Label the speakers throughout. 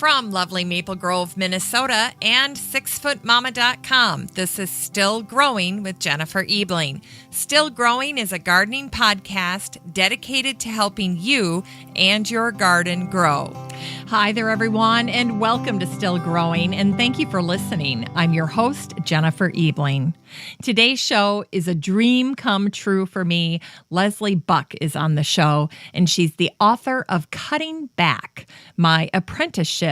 Speaker 1: From lovely Maple Grove, Minnesota, and 6footmama.com, this is Still Growing with Jennifer Ebling. Still Growing is a gardening podcast dedicated to helping you and your garden grow. Hi there, everyone, and welcome to Still Growing, and thank you for listening. I'm your host, Jennifer Ebling. Today's show is a dream come true for me. Leslie Buck is on the show, and she's the author of Cutting Back, my apprenticeship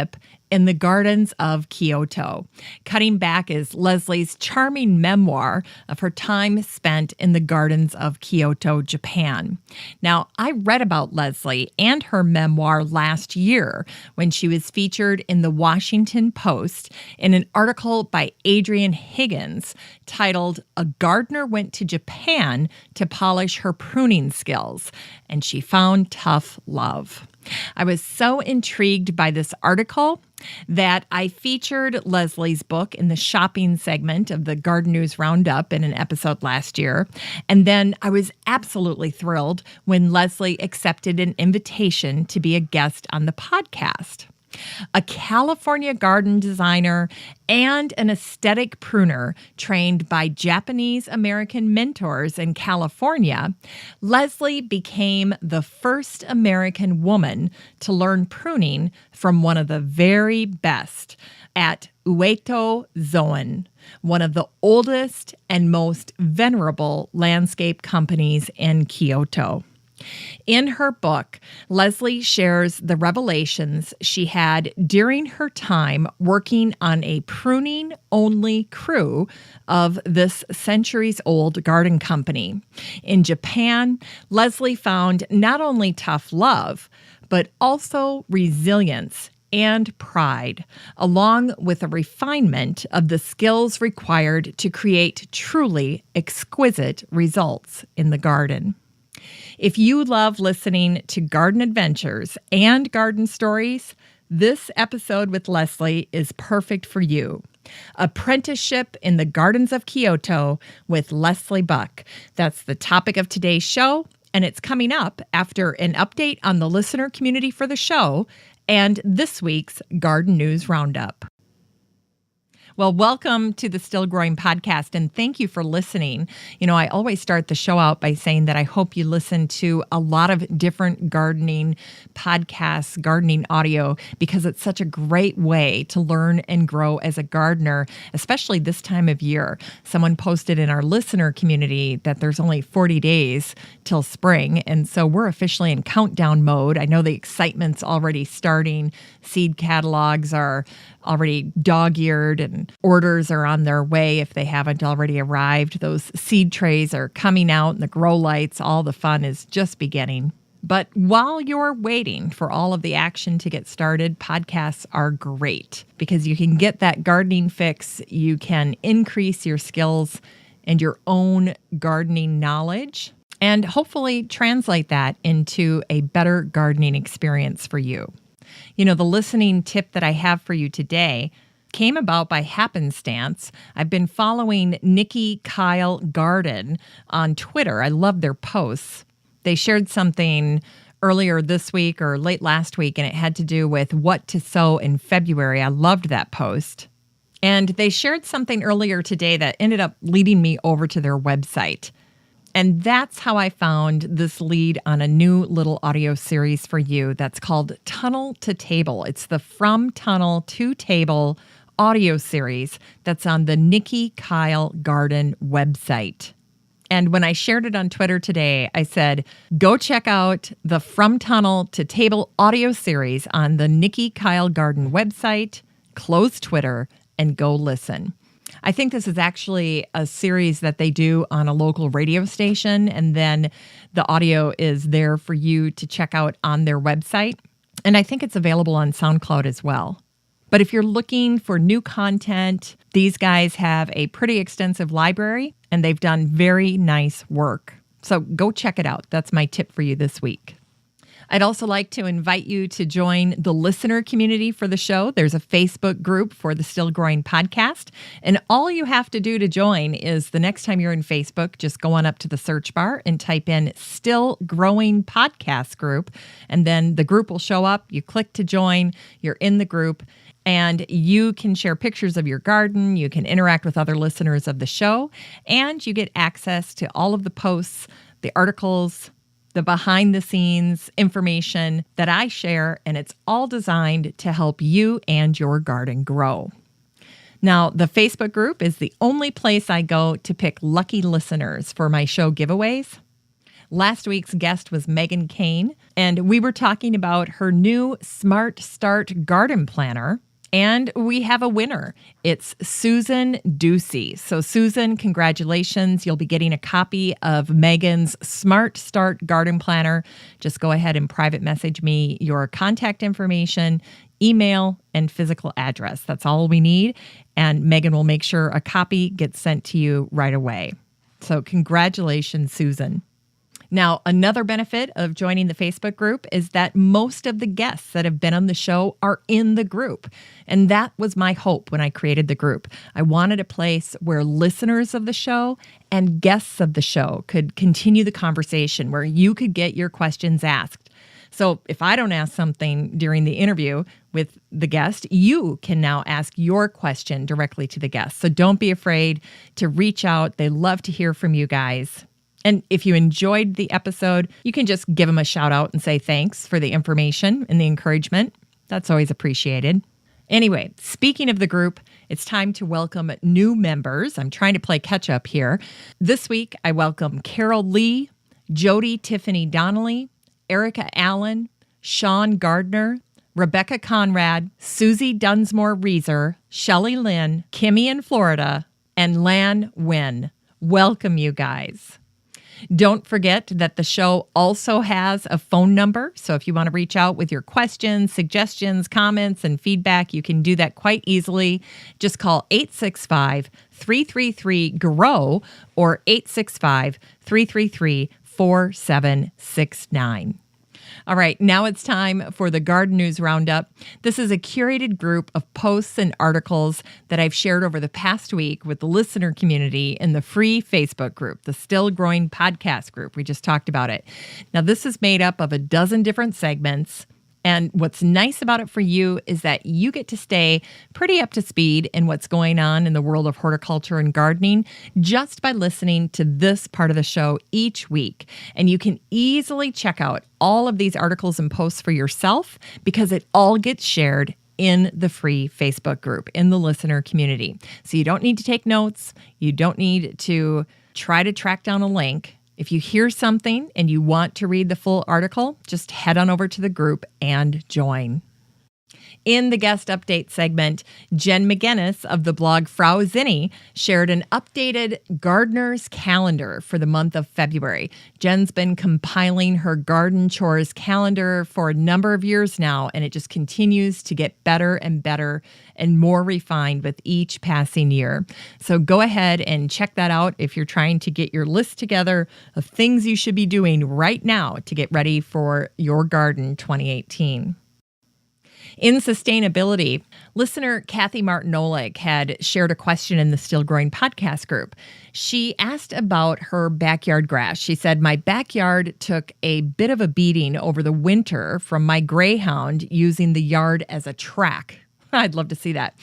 Speaker 1: in the Gardens of Kyoto. Cutting Back is Leslie's charming memoir of her time spent in the Gardens of Kyoto, Japan. Now, I read about Leslie and her memoir last year when she was featured in the Washington Post in an article by Adrian Higgins titled, "A Gardener Went to Japan to Polish Her Pruning Skills, and She Found Tough Love." I was so intrigued by this article that I featured Leslie's book in the shopping segment of the Garden News Roundup in an episode last year. And then I was absolutely thrilled when Leslie accepted an invitation to be a guest on the podcast. A California garden designer and an aesthetic pruner trained by Japanese-American mentors in California, Leslie became the first American woman to learn pruning from one of the very best at Uetoh Zoen, one of the oldest and most venerable landscape companies in Kyoto. In her book, Leslie shares the revelations she had during her time working on a pruning-only crew of this centuries-old garden company. In Japan, Leslie found not only tough love, but also resilience and pride, along with a refinement of the skills required to create truly exquisite results in the garden. If you love listening to garden adventures and garden stories, this episode with Leslie is perfect for you. Apprenticeship in the Gardens of Kyoto with Leslie Buck. That's the topic of today's show, and it's coming up after an update on the listener community for the show and this week's Garden News Roundup. Well, welcome to the Still Growing podcast, and thank you for listening. You know, I always start the show out by saying that I hope you listen to a lot of different gardening podcasts, gardening audio, because it's such a great way to learn and grow as a gardener, especially this time of year. Someone posted in our listener community that there's only 40 days till spring, and so we're officially in countdown mode. I know the excitement's already starting. Seed catalogs are already dog-eared and orders are on their way if they haven't already arrived. Those seed trays are coming out and the grow lights, all the fun is just beginning. But while you're waiting for all of the action to get started, podcasts are great because you can get that gardening fix. You can increase your skills and your own gardening knowledge and hopefully translate that into a better gardening experience for you. You know, the listening tip that I have for you today came about by happenstance. I've been following Nikki Kyle Garden on Twitter. I love their posts. They shared something earlier this week or late last week, and it had to do with what to sow in February. I loved that post. And they shared something earlier today that ended up leading me over to their website. And that's how I found this lead on a new little audio series for you that's called Tunnel to Table. It's the From Tunnel to Table audio series that's on the Nikki Kyle Garden website. And when I shared it on Twitter today, I said, go check out the From Tunnel to Table audio series on the Nikki Kyle Garden website, close Twitter, and go listen. I think this is actually a series that they do on a local radio station, and then the audio is there for you to check out on their website. And I think it's available on SoundCloud as well. But if you're looking for new content, these guys have a pretty extensive library, and they've done very nice work. So go check it out. That's my tip for you this week. I'd also like to invite you to join the listener community for the show. There's a Facebook group for the Still Growing podcast. And all you have to do to join is the next time you're in Facebook, just go on up to the search bar and type in Still Growing Podcast Group. And then the group will show up. You click to join. You're in the group. And you can share pictures of your garden. You can interact with other listeners of the show. And you get access to all of the posts, the articles, the behind the scenes information that I share, and it's all designed to help you and your garden grow. Now, the Facebook group is the only place I go to pick lucky listeners for my show giveaways. Last week's guest was Megan Kane, and we were talking about her new Smart Start garden planner. And we have a winner. It's Susan Ducey. So Susan, congratulations. You'll be getting a copy of Megan's Smart Start Garden Planner. Just go ahead and private message me your contact information, email, and physical address. That's all we need. And Megan will make sure a copy gets sent to you right away. So congratulations, Susan. Now, another benefit of joining the Facebook group is that most of the guests that have been on the show are in the group. And that was my hope when I created the group. I wanted a place where listeners of the show and guests of the show could continue the conversation, where you could get your questions asked. So if I don't ask something during the interview with the guest, you can now ask your question directly to the guest. So don't be afraid to reach out. They love to hear from you guys. And if you enjoyed the episode, you can just give them a shout out and say thanks for the information and the encouragement. That's always appreciated. Anyway, speaking of the group, it's time to welcome new members. I'm trying to play catch up here. This week, I welcome Carol Lee, Jody Tiffany Donnelly, Erica Allen, Sean Gardner, Rebecca Conrad, Susie Dunsmore Reeser, Shelley Lynn, Kimmy in Florida, and Lan Nguyen. Welcome, you guys. Don't forget that the show also has a phone number. So if you want to reach out with your questions, suggestions, comments, and feedback, you can do that quite easily. Just call 865-333-GROW or 865-333-4769. All right, now it's time for the Garden News Roundup. This is a curated group of posts and articles that I've shared over the past week with the listener community in the free Facebook group, the Still Growing Podcast group. We just talked about it. Now, this is made up of a dozen different segments. And what's nice about it for you is that you get to stay pretty up to speed in what's going on in the world of horticulture and gardening just by listening to this part of the show each week. And you can easily check out all of these articles and posts for yourself because it all gets shared in the free Facebook group, in the listener community. So you don't need to take notes. You don't need to try to track down a link. If you hear something and you want to read the full article, just head on over to the group and join. In the guest update segment, Jen McGinnis of the blog Frau Zinni shared an updated gardener's calendar for the month of February. Jen's been compiling her garden chores calendar for a number of years now, and it just continues to get better and better and more refined with each passing year. So go ahead and check that out if you're trying to get your list together of things you should be doing right now to get ready for your garden 2018. In sustainability, listener Kathy Martin-Oleg had shared a question in the Still Growing podcast group. She asked about her backyard grass. She said, "My backyard took a bit of a beating over the winter from my greyhound using the yard as a track." I'd love to see that.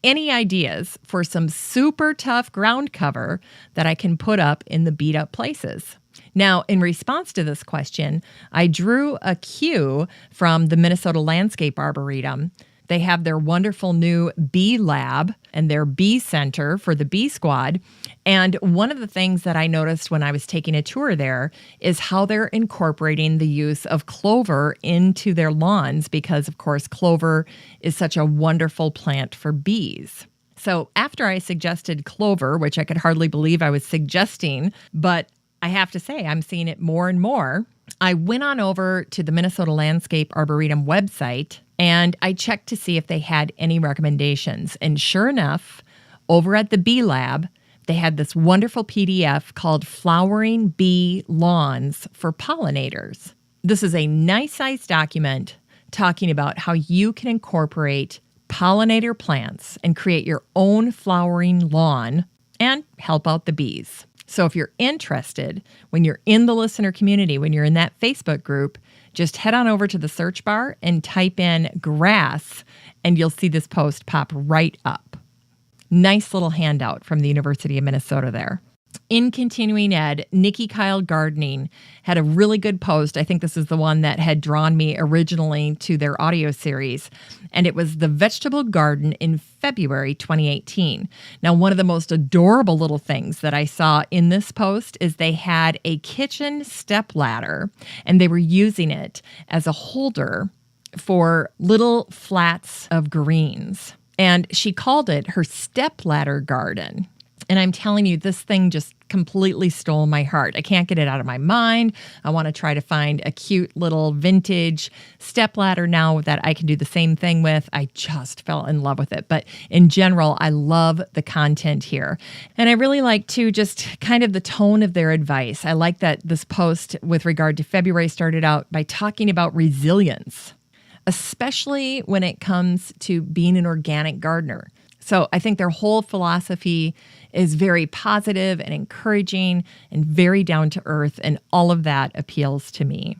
Speaker 1: Any ideas for some super tough ground cover that I can put up in the beat up places? Now, in response to this question, I drew a cue from the Minnesota Landscape Arboretum. They have their wonderful new bee lab and their bee center for the bee squad. And one of the things that I noticed when I was taking a tour there is how they're incorporating the use of clover into their lawns because, of course, clover is such a wonderful plant for bees. So after I suggested clover, which I could hardly believe I was suggesting, but I have to say I'm seeing it more and more, I went on over to the Minnesota Landscape Arboretum website and I checked to see if they had any recommendations. And sure enough, over at the Bee Lab, they had this wonderful PDF called Flowering Bee Lawns for Pollinators. This is a nice-sized document talking about how you can incorporate pollinator plants and create your own flowering lawn and help out the bees. So if you're interested, when you're in the listener community, when you're in that Facebook group, just head on over to the search bar and type in grass, and you'll see this post pop right up. Nice little handout from the University of Minnesota there. In Continuing Ed, Nikki Kyle Gardening had a really good post. I think this is the one that had drawn me originally to their audio series. And it was the vegetable garden in February 2018. Now, one of the most adorable little things that I saw in this post is they had a kitchen step ladder, and they were using it as a holder for little flats of greens. And she called it her step ladder garden. And I'm telling you, this thing just completely stole my heart. I can't get it out of my mind. I want to try to find a cute little vintage stepladder now that I can do the same thing with. I just fell in love with it. But in general, I love the content here. And I really like to just kind of the tone of their advice. I like that this post with regard to February started out by talking about resilience, especially when it comes to being an organic gardener. So I think their whole philosophy is very positive and encouraging and very down to earth, and all of that appeals to me.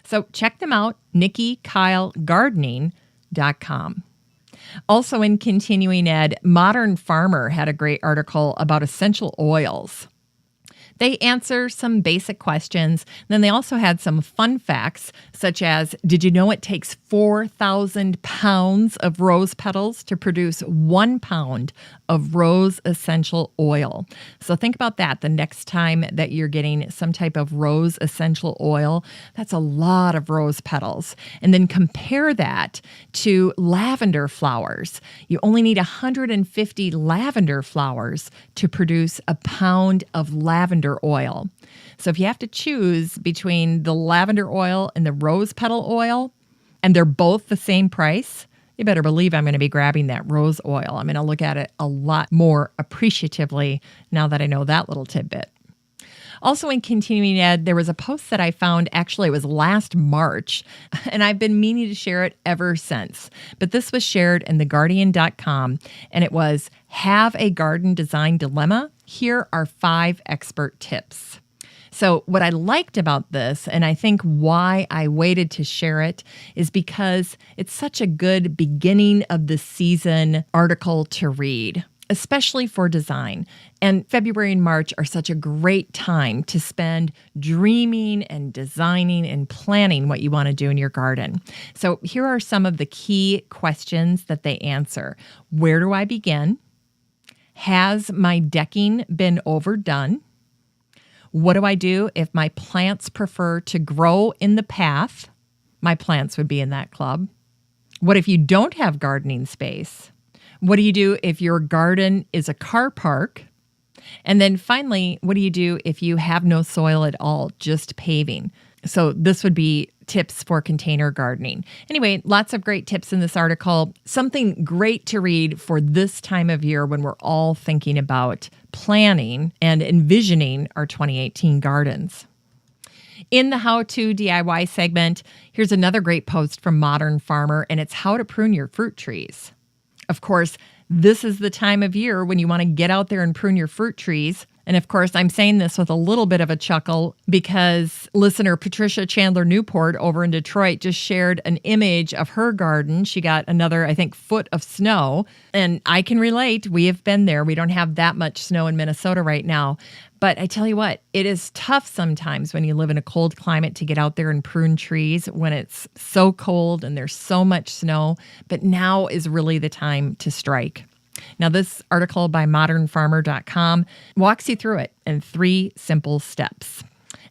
Speaker 1: So check them out, NikkiKyleGardening.com. Also in Continuing Ed, Modern Farmer had a great article about essential oils. They answer some basic questions. Then they also had some fun facts, such as, did you know it takes 4,000 pounds of rose petals to produce 1 pound of rose essential oil? So think about that the next time that you're getting some type of rose essential oil. That's a lot of rose petals. And then compare that to lavender flowers. You only need 150 lavender flowers to produce a pound of lavender oil. So if you have to choose between the lavender oil and the rose petal oil, and they're both the same price, you better believe I'm going to be grabbing that rose oil. I'm going to look at it a lot more appreciatively now that I know that little tidbit. Also in Continuing Ed, there was a post that I found, actually it was last March, and I've been meaning to share it ever since. But this was shared in theguardian.com, and it was, have a garden design dilemma? Here are 5 expert tips. So what I liked about this, and I think why I waited to share it, is because it's such a good beginning of the season article to read, especially for design. And February and March are such a great time to spend dreaming and designing and planning what you want to do in your garden. So here are some of the key questions that they answer. Where do I begin? Has my decking been overdone? What do I do if my plants prefer to grow in the path? My plants would be in that club. What if you don't have gardening space? What do you do if your garden is a car park? And then finally, what do you do if you have no soil at all, just paving? So this would be tips for container gardening. Anyway, lots of great tips in this article. Something great to read for this time of year when we're all thinking about planning and envisioning our 2018 gardens. In the How to DIY segment, here's another great post from Modern Farmer, and it's how to prune your fruit trees. Of course, this is the time of year when you want to get out there and prune your fruit trees. And of course, I'm saying this with a little bit of a chuckle because listener Patricia Chandler Newport over in Detroit just shared an image of her garden. She got another, I think, foot of snow. And I can relate. We have been there. We don't have that much snow in Minnesota right now. But I tell you what, it is tough sometimes when you live in a cold climate to get out there and prune trees when it's so cold and there's so much snow. But now is really the time to strike. Now, this article by modernfarmer.com walks you through it in 3 simple steps.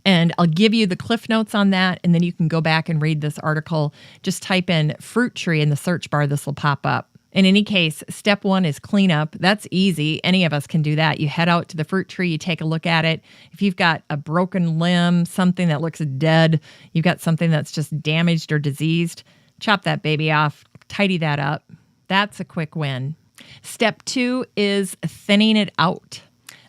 Speaker 1: And I'll give you the cliff notes on that, and then you can go back and read this article. Just type in fruit tree in the search bar. This will pop up. In any case, step 1 is cleanup. That's easy. Any of us can do that. You head out to the fruit tree, you take a look at it. If you've got a broken limb, something that looks dead, you've got something that's just damaged or diseased, chop that baby off, tidy that up. That's a quick win. Step 2 is thinning it out.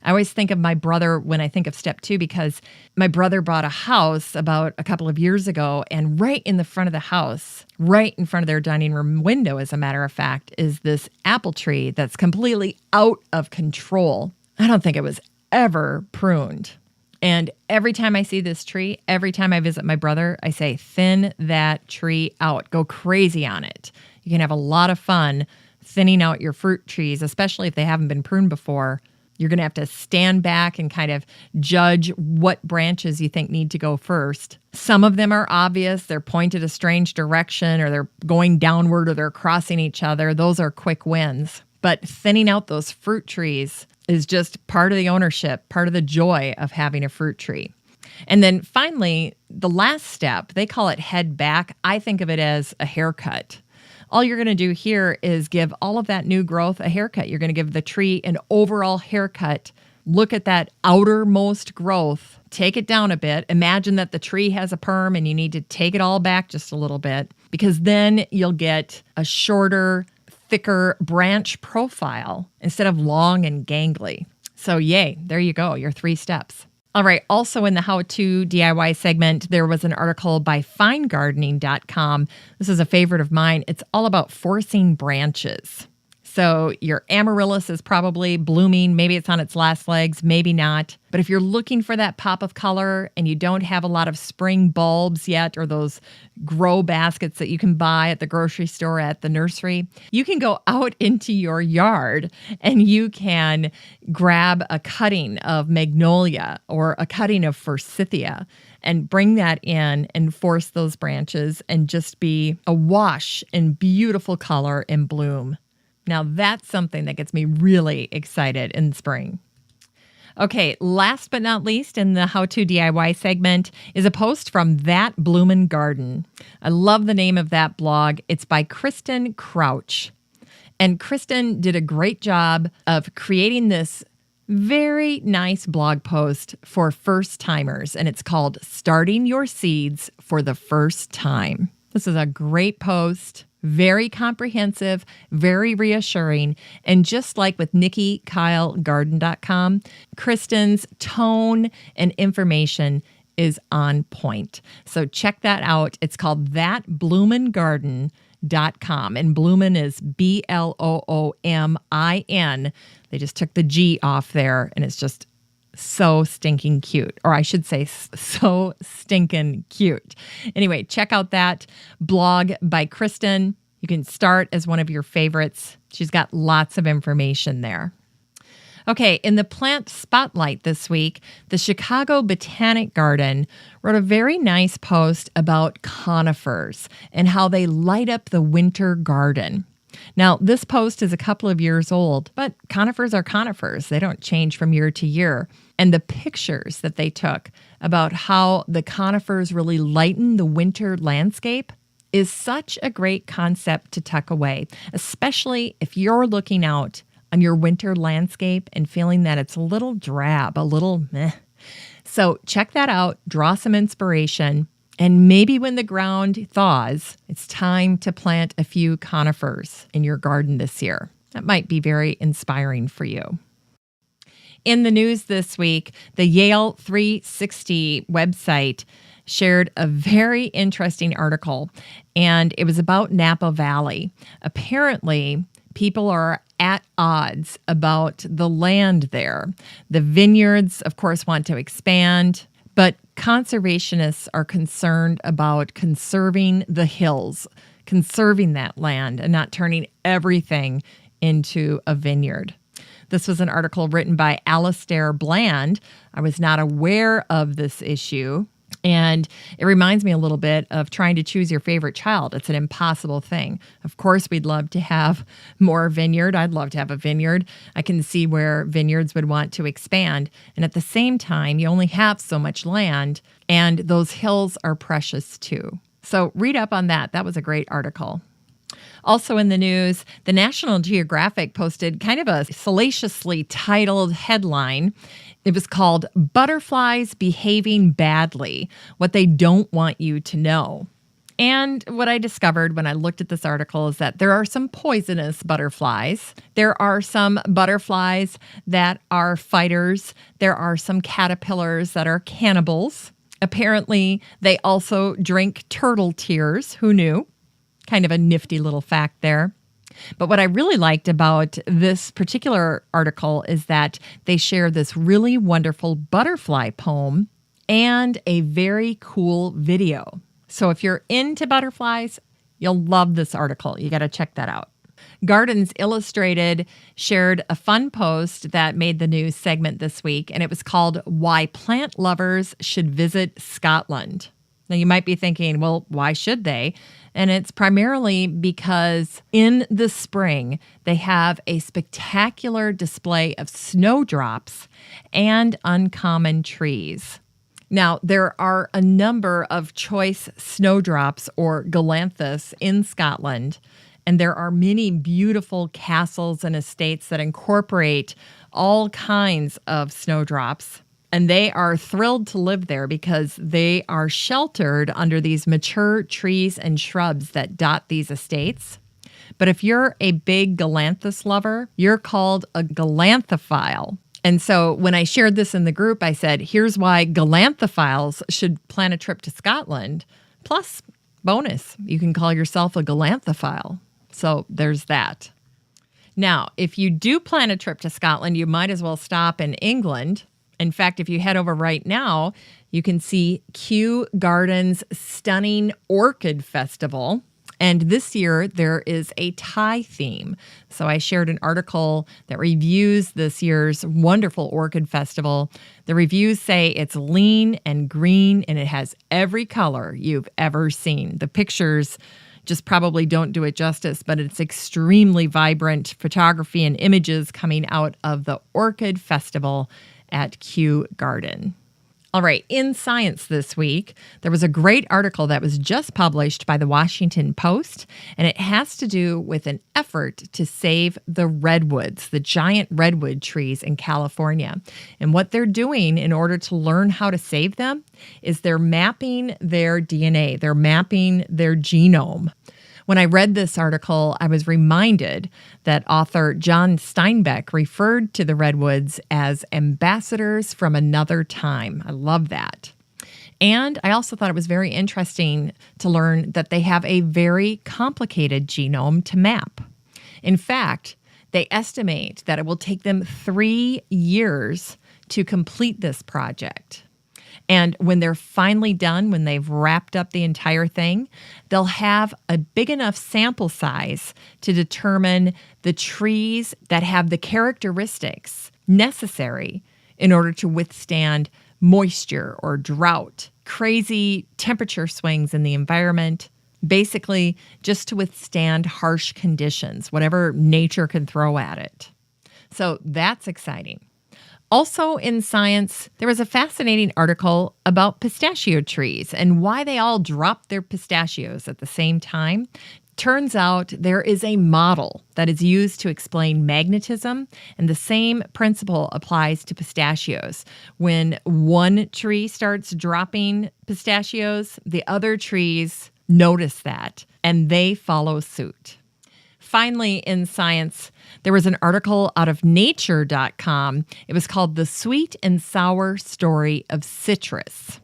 Speaker 1: I always think of my brother when I think of step 2 because my brother bought a house about a couple of years ago, and right in the front of the house, right in front of their dining room window, as a matter of fact, is this apple tree that's completely out of control. I don't think it was ever pruned. And every time I see this tree, every time I visit my brother, I say, thin that tree out. Go crazy on it. You can have a lot of fun thinning out your fruit trees, especially if they haven't been pruned before. You're going to have to stand back and kind of judge what branches you think need to go first. Some of them are obvious. They're pointed a strange direction, or they're going downward, or they're crossing each other. Those are quick wins. But thinning out those fruit trees is just part of the ownership, part of the joy of having a fruit tree. And then finally, the last step, they call it head back. I think of it as a haircut. All you're going to do here is give all of that new growth a haircut. You're going to give the tree an overall haircut. Look at that outermost growth. Take it down a bit. Imagine that the tree has a perm and you need to take it all back just a little bit, because then you'll get a shorter, thicker branch profile instead of long and gangly. So yay, there you go, your 3 steps. All right, also in the how-to DIY segment, there was an article by finegardening.com. This is a favorite of mine. It's all about forcing branches. So your amaryllis is probably blooming. Maybe it's on its last legs, maybe not. But if you're looking for that pop of color and you don't have a lot of spring bulbs yet, or those grow baskets that you can buy at the grocery store, at the nursery, you can go out into your yard and you can grab a cutting of magnolia or a cutting of forsythia and bring that in and force those branches and just be awash in beautiful color and bloom. Now, that's something that gets me really excited in spring. Okay, last but not least in the How to DIY segment is a post from That Bloomin' Garden. I love the name of that blog. It's by Kristen Crouch. And Kristen did a great job of creating this very nice blog post for first-timers, and it's called Starting Your Seeds for the First Time. This is a great post. Very comprehensive, very reassuring, and just like with NikkiKyleGarden.com, Kristen's tone and information is on point. So check that out. It's called thatbloomingarden.com, and bloomin' is BLOOMIN. They just took the G off there, and it's just so stinking cute. Or I should say so stinking cute. Anyway, check out that blog by Kristen. You can start as one of your favorites. She's got lots of information there. Okay, in the plant spotlight this week, the Chicago Botanic Garden wrote a very nice post about conifers and how they light up the winter garden. Now, this post is a couple of years old, but conifers are conifers. They don't change from year to year. And the pictures that they took about how the conifers really lighten the winter landscape is such a great concept to tuck away, especially if you're looking out on your winter landscape and feeling that it's a little drab, a little meh. So check that out, draw some inspiration, and maybe when the ground thaws, it's time to plant a few conifers in your garden this year. That might be very inspiring for you. In the news this week, the Yale 360 website shared a very interesting article, and it was about Napa Valley. Apparently, people are at odds about the land there. The vineyards, of course, want to expand, but conservationists are concerned about conserving the hills, conserving that land, and not turning everything into a vineyard. This was an article written by Alistair Bland. I was not aware of this issue, and it reminds me a little bit of trying to choose your favorite child. It's an impossible thing. Of course, we'd love to have more vineyard. I'd love to have a vineyard. I can see where vineyards would want to expand. And at the same time, you only have so much land, and those hills are precious too. So read up on that. That was a great article. Also in the news, the National Geographic posted kind of a salaciously titled headline. It was called Butterflies Behaving Badly, What They Don't Want You to Know. And what I discovered when I looked at this article is that there are some poisonous butterflies. There are some butterflies that are fighters. There are some caterpillars that are cannibals. Apparently, they also drink turtle tears. Who knew? Kind of a nifty little fact there. But what I really liked about this particular article is that they share this really wonderful butterfly poem and a very cool video. So if you're into butterflies, you'll love this article. You got to check that out. Gardens Illustrated shared a fun post that made the news segment this week, and it was called Why Plant Lovers Should Visit Scotland. Now, you might be thinking, well, why should they? And it's primarily because in the spring, they have a spectacular display of snowdrops and uncommon trees. Now, there are a number of choice snowdrops or galanthus in Scotland, and there are many beautiful castles and estates that incorporate all kinds of snowdrops. And they are thrilled to live there because they are sheltered under these mature trees and shrubs that dot these estates. But if you're a big galanthus lover, you're called a galanthophile. And so when I shared this in the group, I said, here's why galanthophiles should plan a trip to Scotland. Plus, bonus, you can call yourself a galanthophile. So there's that. Now, if you do plan a trip to Scotland, you might as well stop in England. In fact, if you head over right now, you can see Kew Gardens' stunning Orchid Festival. And this year, there is a Thai theme. So I shared an article that reviews this year's wonderful Orchid Festival. The reviews say it's lean and green, and it has every color you've ever seen. The pictures just probably don't do it justice, but it's extremely vibrant photography and images coming out of the Orchid Festival at Kew Garden. All right, in science this week, there was a great article that was just published by the Washington Post, and it has to do with an effort to save the redwoods, the giant redwood trees in California. And what they're doing in order to learn how to save them is they're mapping their DNA, they're mapping their genome. When I read this article, I was reminded that author John Steinbeck referred to the redwoods as ambassadors from another time. I love that. And I also thought it was very interesting to learn that they have a very complicated genome to map. In fact, they estimate that it will take them 3 years to complete this project. And when they're finally done, when they've wrapped up the entire thing, they'll have a big enough sample size to determine the trees that have the characteristics necessary in order to withstand moisture or drought, crazy temperature swings in the environment, basically just to withstand harsh conditions, whatever nature can throw at it. So that's exciting. Also in science, there was a fascinating article about pistachio trees and why they all drop their pistachios at the same time. Turns out there is a model that is used to explain magnetism, and the same principle applies to pistachios. When one tree starts dropping pistachios, the other trees notice that, and they follow suit. Finally, in science, there was an article out of nature.com. It was called The Sweet and Sour Story of Citrus.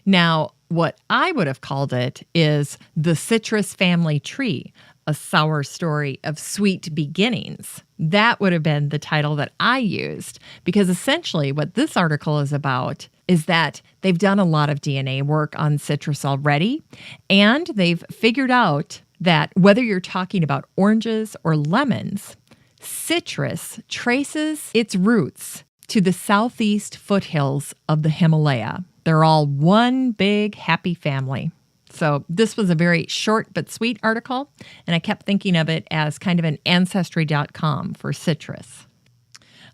Speaker 1: Now, what I would have called it is The Citrus Family Tree, a sour story of sweet beginnings. That would have been the title that I used, because essentially what this article is about is that they've done a lot of DNA work on citrus already, and they've figured out that whether you're talking about oranges or lemons, citrus traces its roots to the southeast foothills of the Himalaya. They're all one big happy family. So this was a very short but sweet article, and I kept thinking of it as kind of an ancestry.com for citrus.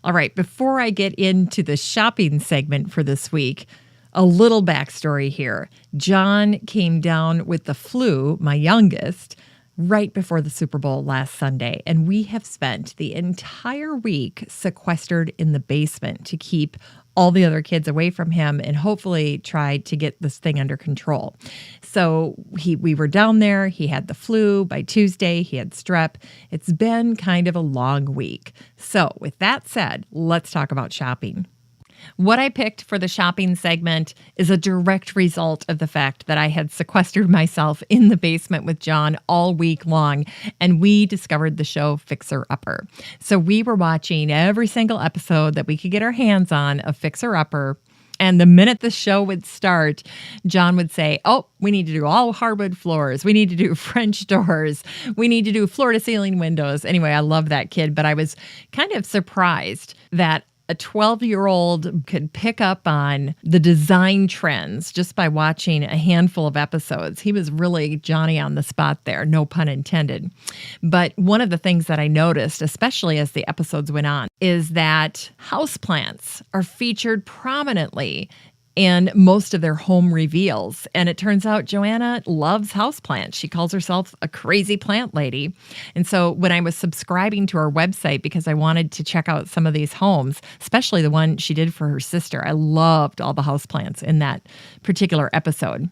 Speaker 1: All right, before I get into the shopping segment for this week, a little backstory here. John came down with the flu, my youngest, right before the Super Bowl last Sunday, and we have spent the entire week sequestered in the basement to keep all the other kids away from him and hopefully tried to get this thing under control. So we were down there. He had the flu. By Tuesday, he had strep. It's been kind of a long week. So with that said, let's talk about shopping. What I picked for the shopping segment is a direct result of the fact that I had sequestered myself in the basement with John all week long, and we discovered the show Fixer Upper. So we were watching every single episode that we could get our hands on of Fixer Upper. And the minute the show would start, John would say, oh, we need to do all hardwood floors. We need to do French doors. We need to do floor-to-ceiling windows. Anyway, I love that kid, but I was kind of surprised that a 12-year-old could pick up on the design trends just by watching a handful of episodes. He was really Johnny on the spot there, no pun intended. But one of the things that I noticed, especially as the episodes went on, is that houseplants are featured prominently in most of their home reveals. And it turns out Joanna loves houseplants. She calls herself a crazy plant lady. And so when I was subscribing to her website because I wanted to check out some of these homes, especially the one she did for her sister, I loved all the houseplants in that particular episode.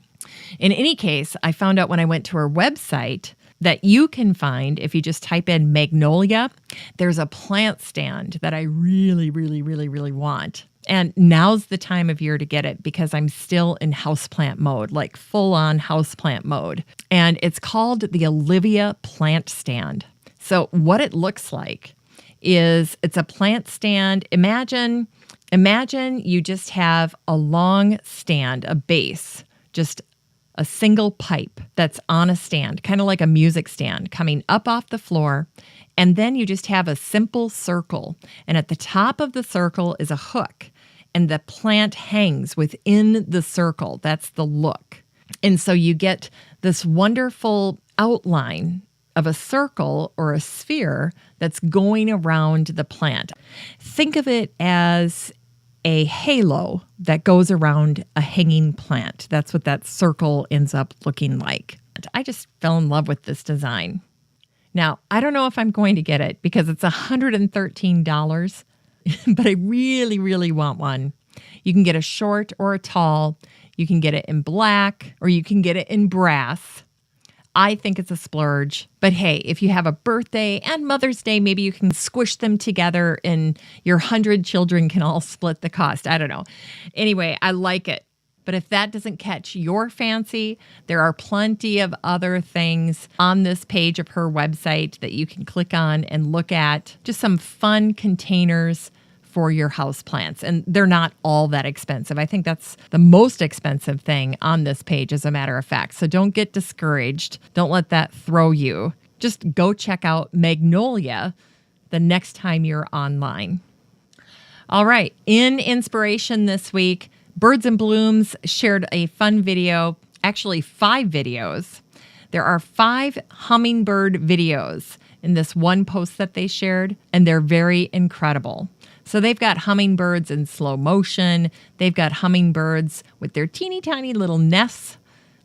Speaker 1: In any case, I found out when I went to her website that you can find, if you just type in magnolia, there's a plant stand that I really, really, really, really want. And now's the time of year to get it because I'm still in houseplant mode, like full-on houseplant mode. And it's called the Olivia Plant Stand. So what it looks like is it's a plant stand. Imagine you just have a long stand, a base, just a single pipe that's on a stand, kind of like a music stand coming up off the floor. And then you just have a simple circle. And at the top of the circle is a hook. And the plant hangs within the circle. That's the look. And so you get this wonderful outline of a circle or a sphere that's going around the plant. Think of it as a halo that goes around a hanging plant. That's what that circle ends up looking like. I just fell in love with this design. Now, I don't know if I'm going to get it because it's $113. But I really, really want one. You can get a short or a tall. You can get it in black or you can get it in brass. I think it's a splurge. But hey, if you have a birthday and Mother's Day, maybe you can squish them together and your 100 children can all split the cost. I don't know. Anyway, I like it. But if that doesn't catch your fancy, there are plenty of other things on this page of her website that you can click on and look at. Just some fun containers for your houseplants. And they're not all that expensive. I think that's the most expensive thing on this page, as a matter of fact. So don't get discouraged. Don't let that throw you. Just go check out Magnolia the next time you're online. All right. In inspiration this week, Birds and Blooms shared a fun video, actually 5 videos. There are 5 hummingbird videos in this one post that they shared, and they're very incredible. So they've got hummingbirds in slow motion. They've got hummingbirds with their teeny tiny little nests.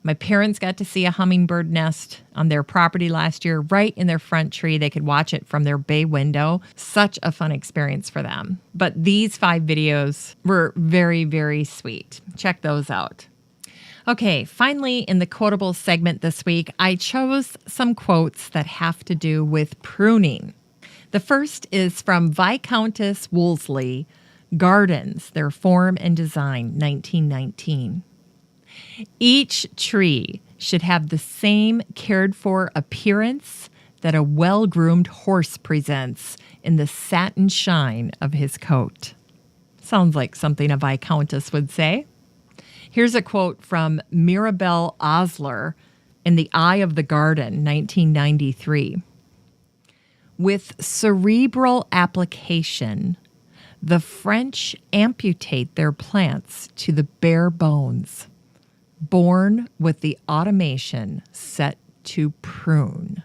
Speaker 1: My parents got to see a hummingbird nest on their property last year, right in their front tree. They could watch it from their bay window. Such a fun experience for them. But these 5 videos were very, very sweet. Check those out. Okay, finally, in the quotable segment this week, I chose some quotes that have to do with pruning. The first is from Viscountess Wolseley, Gardens, Their Form and Design, 1919. Each tree should have the same cared-for appearance that a well-groomed horse presents in the satin shine of his coat. Sounds like something a viscountess would say. Here's a quote from Mirabelle Osler in The Eye of the Garden, 1993. With cerebral application, the French amputate their plants to the bare bones, born with the automation set to prune.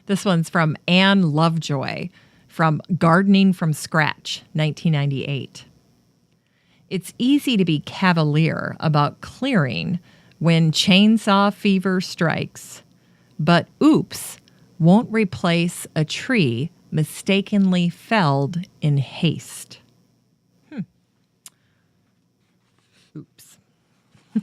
Speaker 1: This one's from Anne Lovejoy from Gardening from Scratch, 1998. It's easy to be cavalier about clearing when chainsaw fever strikes, but oops won't replace a tree mistakenly felled in haste.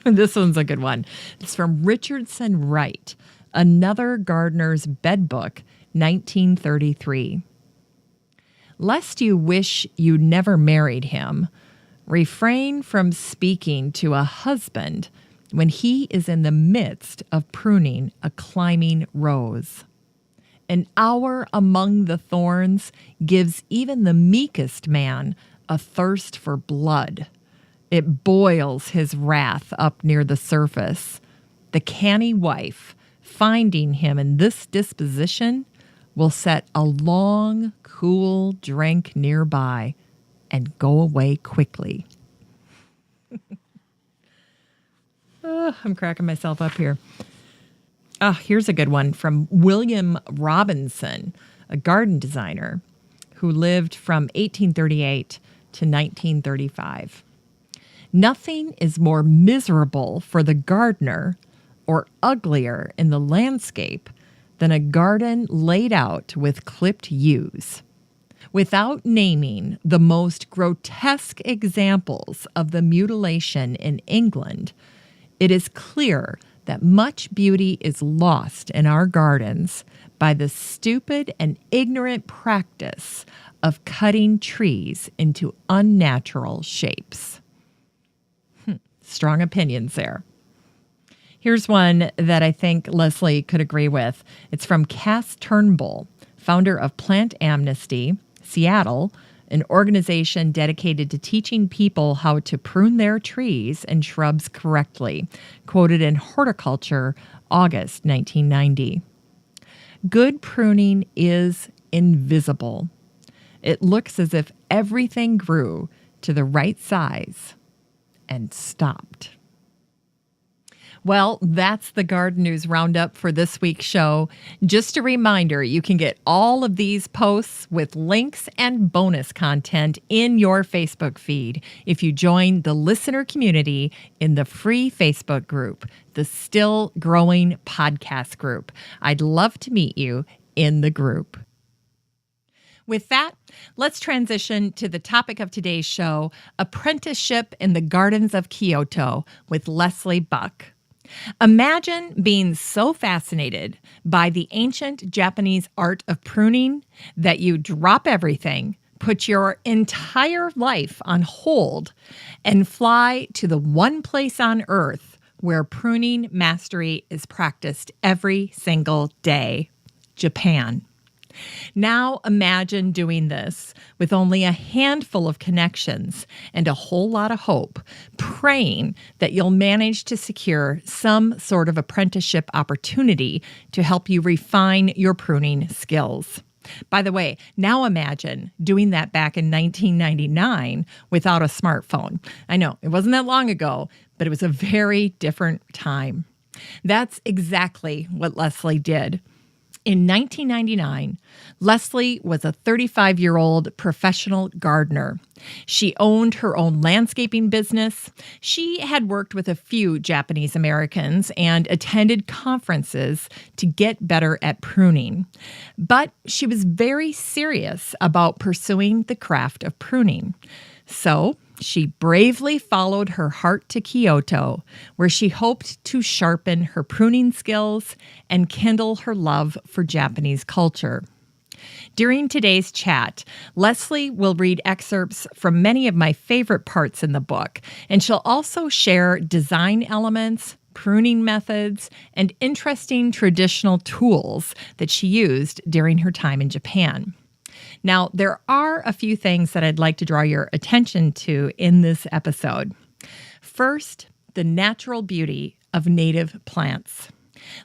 Speaker 1: This one's a good one. It's from Richardson Wright, Another Gardener's Bed Book, 1933. Lest you wish you never married him, refrain from speaking to a husband when he is in the midst of pruning a climbing rose. An hour among the thorns gives even the meekest man a thirst for blood. It boils his wrath up near the surface. The canny wife, finding him in this disposition, will set a long, cool drink nearby and go away quickly. I'm cracking myself up here. Here's a good one from William Robinson, a garden designer who lived from 1838 to 1935. Nothing is more miserable for the gardener or uglier in the landscape than a garden laid out with clipped yews. Without naming the most grotesque examples of the mutilation in England, it is clear that much beauty is lost in our gardens by the stupid and ignorant practice of cutting trees into unnatural shapes. Strong opinions there. Here's one that I think Leslie could agree with. It's from Cass Turnbull, founder of Plant Amnesty, Seattle, an organization dedicated to teaching people how to prune their trees and shrubs correctly, quoted in Horticulture, August 1990. Good pruning is invisible. It looks as if everything grew to the right size and stopped. Well, that's the Garden News Roundup for this week's show. Just a reminder, you can get all of these posts with links and bonus content in your Facebook feed if you join the listener community in the free Facebook group, the Still Growing Podcast Group. I'd love to meet you in the group. With that, let's transition to the topic of today's show, Apprenticeship in the Gardens of Kyoto with Leslie Buck. Imagine being so fascinated by the ancient Japanese art of pruning that you drop everything, put your entire life on hold, and fly to the one place on earth where pruning mastery is practiced every single day, Japan. Now imagine doing this with only a handful of connections and a whole lot of hope, praying that you'll manage to secure some sort of apprenticeship opportunity to help you refine your pruning skills. By the way, now imagine doing that back in 1999 without a smartphone. I know, it wasn't that long ago, but it was a very different time. That's exactly what Leslie did. In 1999, Leslie was a 35-year-old professional gardener. She owned her own landscaping business. She had worked with a few Japanese Americans and attended conferences to get better at pruning. But she was very serious about pursuing the craft of pruning. So she bravely followed her heart to Kyoto, where she hoped to sharpen her pruning skills and kindle her love for Japanese culture. During today's chat, Leslie will read excerpts from many of my favorite parts in the book, and she'll also share design elements, pruning methods, and interesting traditional tools that she used during her time in Japan. Now, there are a few things that I'd like to draw your attention to in this episode. First, the natural beauty of native plants.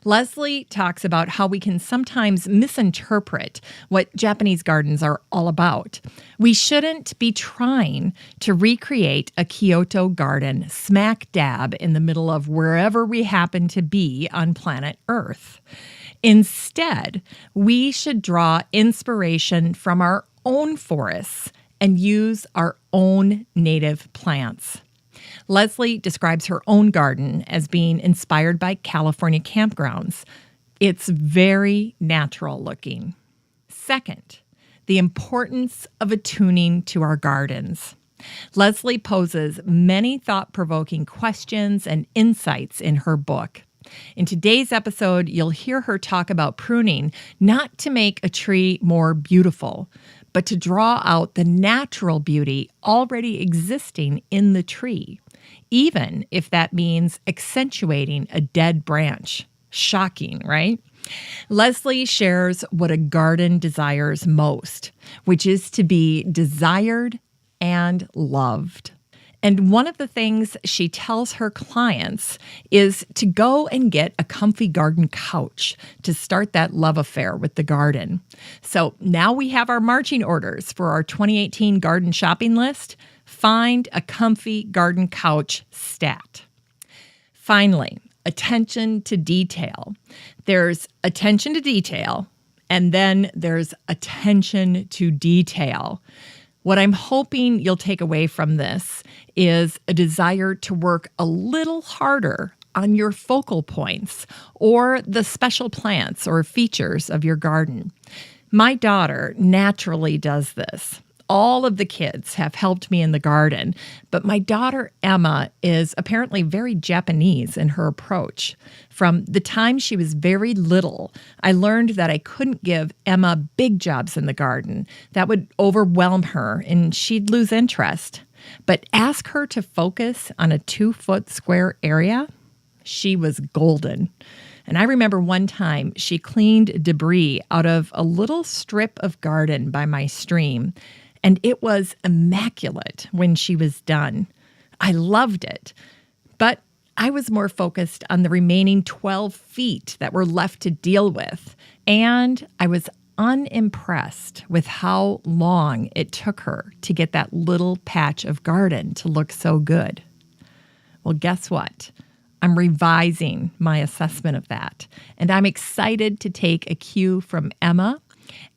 Speaker 1: Leslie talks about how we can sometimes misinterpret what Japanese gardens are all about. We shouldn't be trying to recreate a Kyoto garden smack dab in the middle of wherever we happen to be on planet Earth. Instead, we should draw inspiration from our own forests and use our own native plants. Leslie describes her own garden as being inspired by California campgrounds. It's very natural looking. Second, the importance of attuning to our gardens. Leslie poses many thought-provoking questions and insights in her book. In today's episode, you'll hear her talk about pruning, not to make a tree more beautiful, but to draw out the natural beauty already existing in the tree, even if that means accentuating a dead branch. Shocking, right? Leslie shares what a garden desires most, which is to be desired and loved. And one of the things she tells her clients is to go and get a comfy garden couch to start that love affair with the garden. So now we have our marching orders for our 2018 garden shopping list. Find a comfy garden couch stat. Finally, attention to detail. There's attention to detail, and then there's attention to detail. What I'm hoping you'll take away from this is a desire to work a little harder on your focal points or the special plants or features of your garden. My daughter naturally does this. All of the kids have helped me in the garden, but my daughter Emma is apparently very Japanese in her approach. From the time she was very little, I learned that I couldn't give Emma big jobs in the garden. That would overwhelm her and she'd lose interest. But ask her to focus on a 2-foot square area, she was golden. And I remember one time she cleaned debris out of a little strip of garden by my stream. And it was immaculate when she was done. I loved it. But I was more focused on the remaining 12 feet that were left to deal with. And I was unimpressed with how long it took her to get that little patch of garden to look so good. Well, guess what? I'm revising my assessment of that. And I'm excited to take a cue from Emma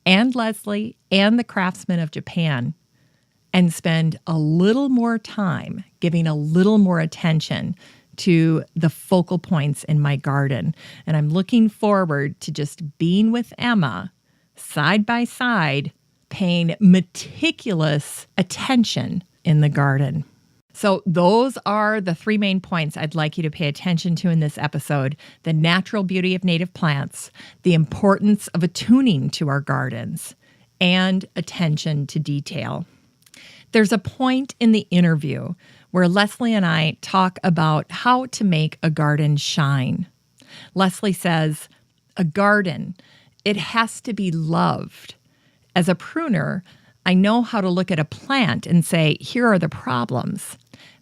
Speaker 1: and Leslie and the craftsmen of Japan and spend a little more time giving a little more attention to the focal points in my garden. And I'm looking forward to just being with Emma side by side, paying meticulous attention in the garden. So those are the 3 main points I'd like you to pay attention to in this episode: the natural beauty of native plants, the importance of attuning to our gardens, and attention to detail. There's a point in the interview where Leslie and I talk about how to make a garden shine. Leslie says, a garden, it has to be loved. As a pruner, I know how to look at a plant and say, here are the problems.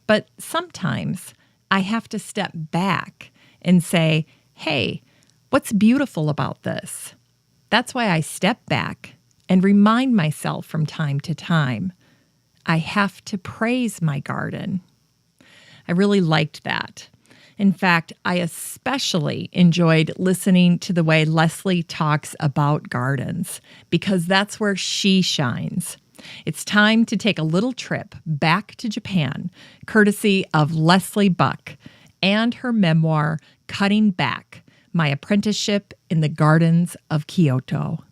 Speaker 1: But sometimes I have to step back and say, hey, what's beautiful about this? That's why I step back and remind myself from time to time, I have to praise my garden. I really liked that. In fact, I especially enjoyed listening to the way Leslie talks about gardens, because that's where she shines. It's time to take a little trip back to Japan, courtesy of Leslie Buck and her memoir, Cutting Back, My Apprenticeship in the Gardens of Kyoto.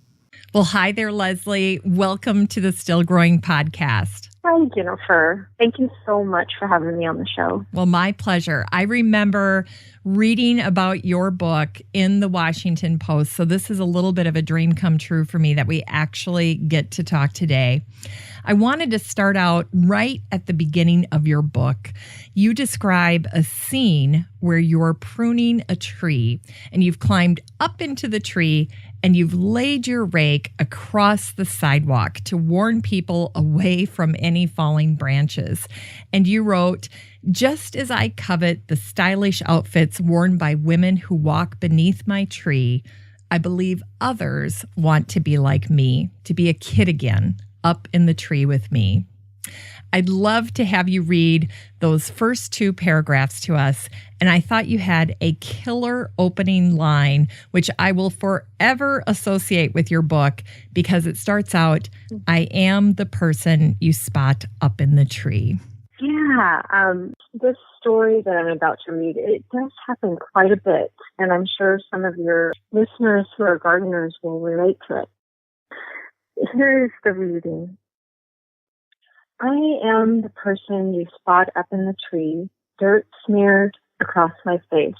Speaker 1: Well, hi there, Leslie. Welcome to the Still Growing podcast.
Speaker 2: Hi, Jennifer. Thank you so much for having me on the show.
Speaker 1: Well, my pleasure. I remember reading about your book in the Washington Post. So this is a little bit of a dream come true for me that we actually get to talk today. I wanted to start out right at the beginning of your book. You describe a scene where you're pruning a tree and you've climbed up into the tree and you've laid your rake across the sidewalk to warn people away from any falling branches. And you wrote, just as I covet the stylish outfits worn by women who walk beneath my tree, I believe others want to be like me, to be a kid again, up in the tree with me. I'd love to have you read those first 2 paragraphs to us. And I thought you had a killer opening line, which I will forever associate with your book, because it starts out, I am the person you spot up in the tree.
Speaker 2: Yeah, this story that I'm about to read, it does happen quite a bit. And I'm sure some of your listeners who are gardeners will relate to it. Here is the reading. I am the person you spot up in the tree, dirt smeared across my face.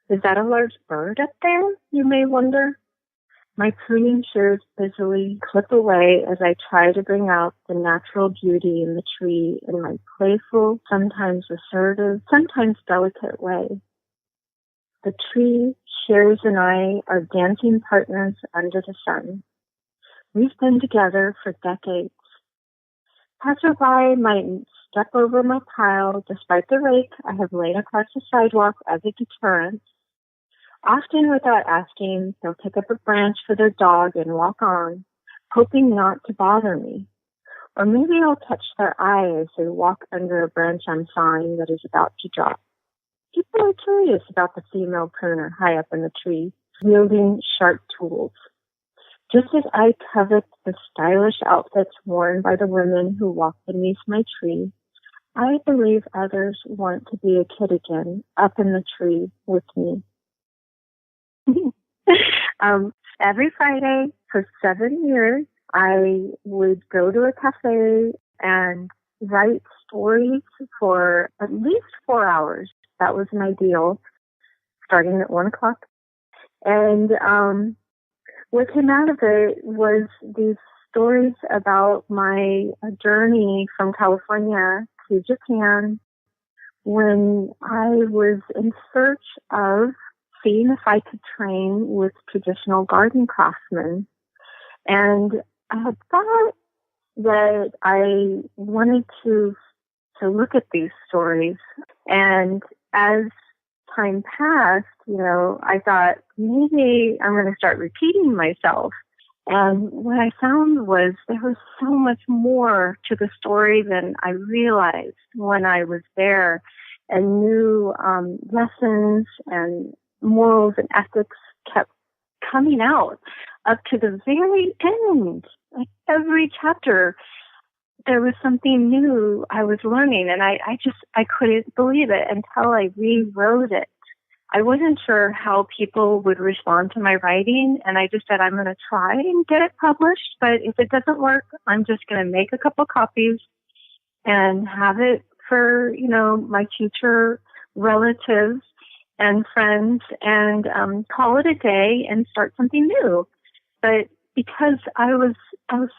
Speaker 2: Is that a large bird up there, you may wonder? My pruning shears busily clip away as I try to bring out the natural beauty in the tree in my playful, sometimes assertive, sometimes delicate way. The tree, shears, and I are dancing partners under the sun. We've been together for decades. Passerby might step over my pile despite the rake I have laid across the sidewalk as a deterrent. Often without asking, they'll pick up a branch for their dog and walk on, hoping not to bother me. Or maybe I'll touch their eye as they walk under a branch I'm sawing that is about to drop. People are curious about the female pruner high up in the tree, wielding sharp tools. Just as I covet the stylish outfits worn by the women who walk beneath my tree, I believe others want to be a kid again up in the tree with me. Every Friday for 7 years, I would go to a cafe and write stories for at least 4 hours. That was my deal, starting at 1 o'clock. And what came out of it was these stories about my journey from California to Japan when I was in search of seeing if I could train with traditional garden craftsmen. And I had thought that I wanted to look at these stories. And as time passed, I thought maybe I'm going to start repeating myself. And what I found was there was so much more to the story than I realized when I was there, and new lessons and morals and ethics kept coming out up to the very end. Like every chapter, there was something new I was learning, and I couldn't believe it until I rewrote it. I wasn't sure how people would respond to my writing, and I just said, I'm going to try and get it published, but if it doesn't work, I'm just going to make a couple copies and have it for, my future relatives and friends, and call it a day and start something new. But because I was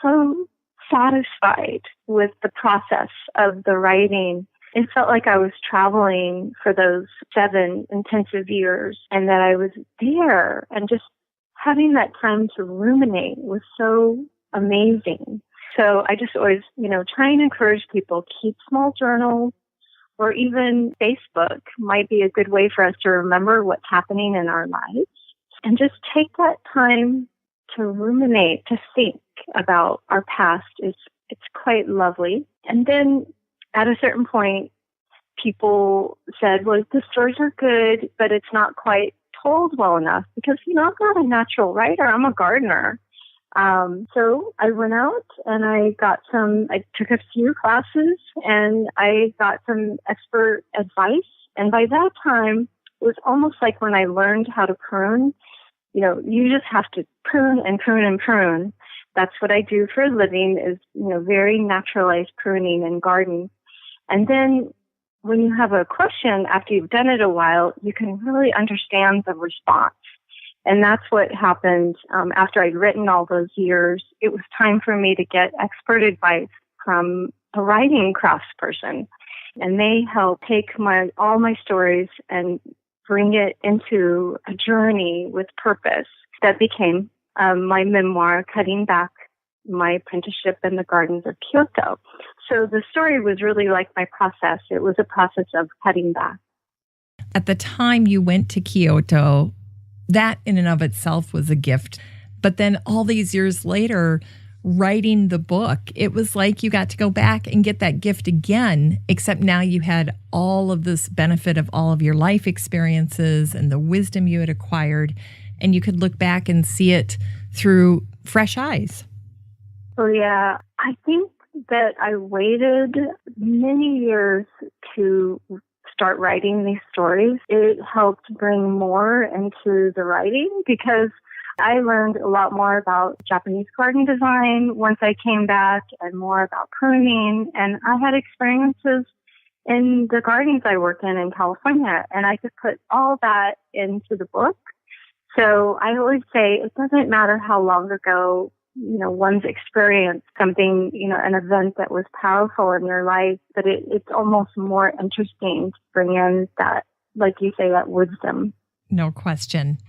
Speaker 2: so satisfied with the process of the writing, it felt like I was traveling for those 7 intensive years, and that I was there, and just having that time to ruminate was so amazing. So I just always, try and encourage people, keep small journals, or even Facebook might be a good way for us to remember what's happening in our lives, and just take that time to ruminate, to think about our past. It's quite lovely. And then at a certain point, people said, well, the stories are good, but it's not quite told well enough because, I'm not a natural writer. I'm a gardener. So I went out and I took a few classes and I got some expert advice. And by that time, it was almost like when I learned how to prune, you just have to prune and prune and prune. That's what I do for a living is, very naturalized pruning and garden. And then when you have a question after you've done it a while, you can really understand the response. And that's what happened after I'd written all those years. It was time for me to get expert advice from a writing craftsperson. And they helped take all my stories and bring it into a journey with purpose that became my memoir, Cutting Back My Apprenticeship in the Gardens of Kyoto. So the story was really like my process. It was a process of cutting back.
Speaker 1: At the time you went to Kyoto, that in and of itself was a gift. But then all these years later, writing the book, it was like you got to go back and get that gift again, except now you had all of this benefit of all of your life experiences and the wisdom you had acquired, and you could look back and see it through fresh eyes.
Speaker 2: Oh, yeah. I think that I waited many years to start writing these stories. It helped bring more into the writing because I learned a lot more about Japanese garden design once I came back and more about pruning. And I had experiences in the gardens I work in California, and I could put all that into the book. So I always say it doesn't matter how long ago, one's experienced something, an event that was powerful in your life, but it's almost more interesting to bring in that, like you say, that wisdom.
Speaker 1: No question.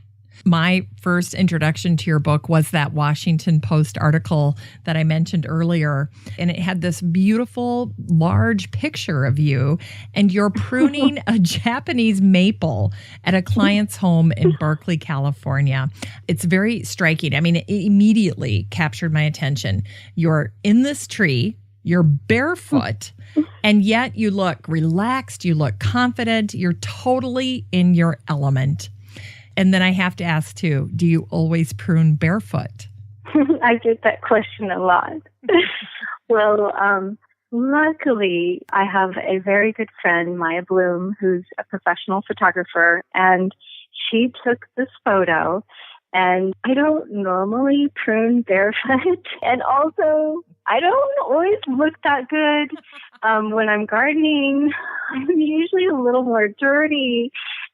Speaker 1: My first introduction to your book was that Washington Post article that I mentioned earlier. And it had this beautiful, large picture of you, and you're pruning a Japanese maple at a client's home in Berkeley, California. It's very striking. I mean, it immediately captured my attention. You're in this tree, you're barefoot, and yet you look relaxed, you look confident, you're totally in your element. And then I have to ask too, do you always prune barefoot?
Speaker 2: I get that question a lot. Well, luckily, I have a very good friend, Maya Bloom, who's a professional photographer, and she took this photo. And I don't normally prune barefoot. And also, I don't always look that good. When I'm gardening, I'm usually a little more dirty,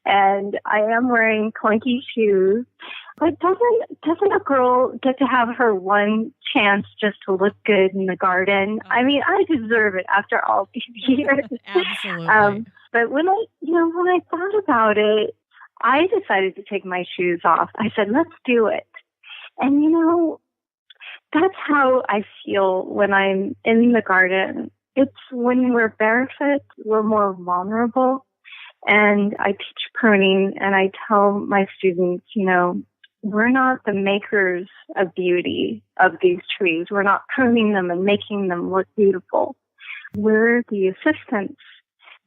Speaker 2: and I am wearing clunky shoes. But doesn't a girl get to have her one chance just to look good in the garden? I mean, I deserve it after all these years.
Speaker 1: Absolutely.
Speaker 2: But when I thought about it, I decided to take my shoes off. I said, let's do it. And, that's how I feel when I'm in the garden. It's when we're barefoot, we're more vulnerable. And I teach pruning, and I tell my students, we're not the makers of beauty of these trees. We're not pruning them and making them look beautiful. We're the assistants,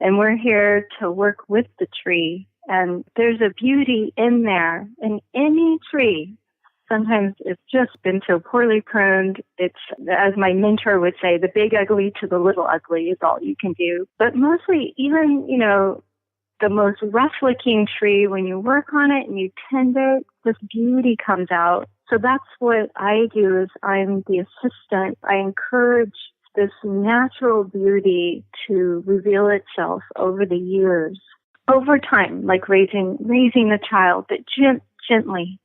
Speaker 2: and we're here to work with the tree. And there's a beauty in there, in any tree. Sometimes it's just been so poorly pruned. It's, as my mentor would say, the big ugly to the little ugly is all you can do. But mostly, even, the most rough-looking tree, when you work on it and you tend it, this beauty comes out. So that's what I do, is I'm the assistant. I encourage this natural beauty to reveal itself over the years, over time, like raising a child, but gently.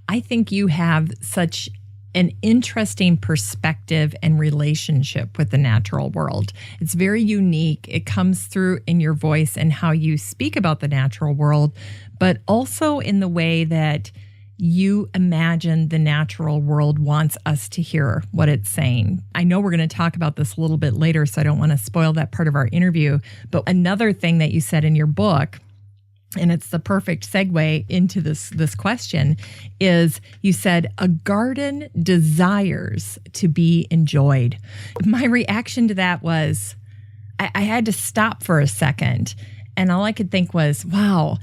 Speaker 1: I think you have such an interesting perspective and relationship with the natural world. It's very unique. It comes through in your voice and how you speak about the natural world, but also in the way that you imagine the natural world wants us to hear what it's saying. I know we're going to talk about this a little bit later, so I don't want to spoil that part of our interview. But another thing that you said in your book, and it's the perfect segue into this question, is you said, a garden desires to be enjoyed. My reaction to that was, I had to stop for a second. And all I could think was, wow,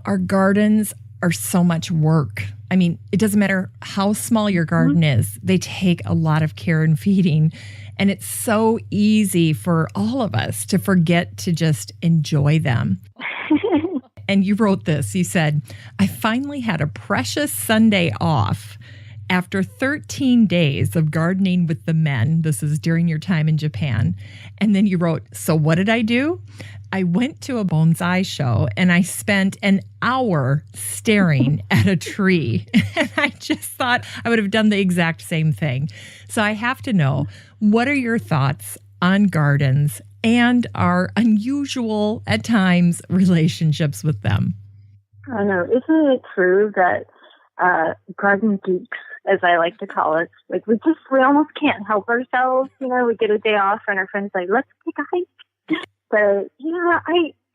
Speaker 1: our gardens are so much work. I mean, it doesn't matter how small your garden is, they take a lot of care and feeding. And it's so easy for all of us to forget to just enjoy them. And you wrote this, you said, I finally had a precious Sunday off after 13 days of gardening with the men. This is during your time in Japan. And then you wrote, so what did I do? I went to a bonsai show and I spent an hour staring at a tree. And I just thought I would have done the exact same thing. So I have to know, what are your thoughts on gardens and our unusual, at times, relationships with them?
Speaker 2: I know. Isn't it true that garden geeks, as I like to call it, like we almost can't help ourselves. We get a day off and our friends like, let's take a hike. But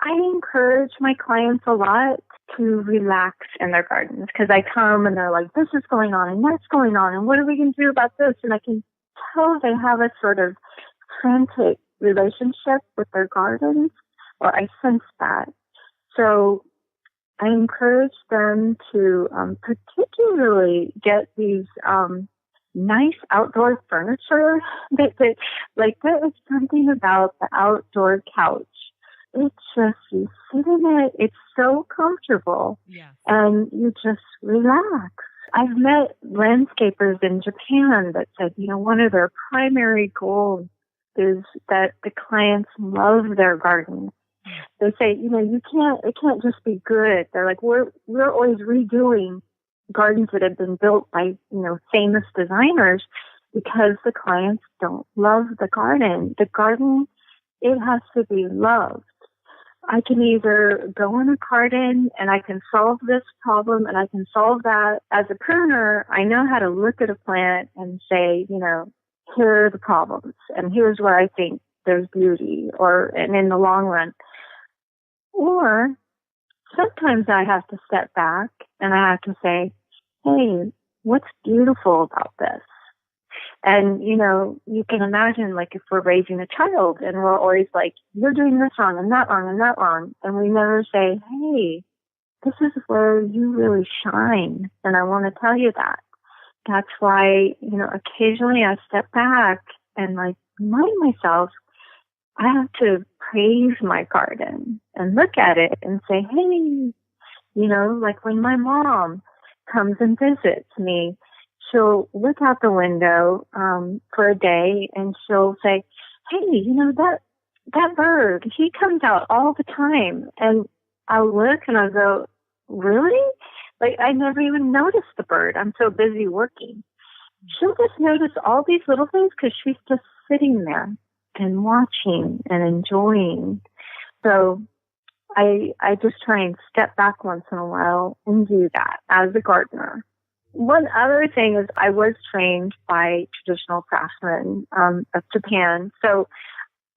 Speaker 2: I encourage my clients a lot to relax in their gardens, because I come and they're like, this is going on and that's going on, and what are we going to do about this? And I can tell they have a sort of frantic relationship with their gardens, or I sense that. So I encourage them to particularly get these nice outdoor furniture. There is something about the outdoor couch it's just, you sit in it, it's so comfortable, and you just relax. I've met landscapers in Japan that said, one of their primary goals is that the clients love their garden. They say, it can't just be good. They're like, we're always redoing gardens that have been built by, famous designers because the clients don't love the garden. The garden, it has to be loved. I can either go in a garden and I can solve this problem and I can solve that. As a pruner, I know how to look at a plant and say, here are the problems and here's where I think there's beauty and in the long run. Or sometimes I have to step back and I have to say, hey, what's beautiful about this? And, you can imagine, like, if we're raising a child and we're always like, you're doing this wrong and that wrong and that wrong. And we never say, hey, this is where you really shine. And I want to tell you that. That's why, occasionally I step back and like remind myself, I have to praise my garden and look at it and say, hey, like when my mom comes and visits me, she'll look out the window for a day and she'll say, hey, that bird, he comes out all the time. And I'll look and I'll go, really? Like, I never even noticed the bird. I'm so busy working. She'll just notice all these little things because she's just sitting there and watching and enjoying. So I just try and step back once in a while and do that as a gardener. One other thing is I was trained by traditional craftsmen of Japan. So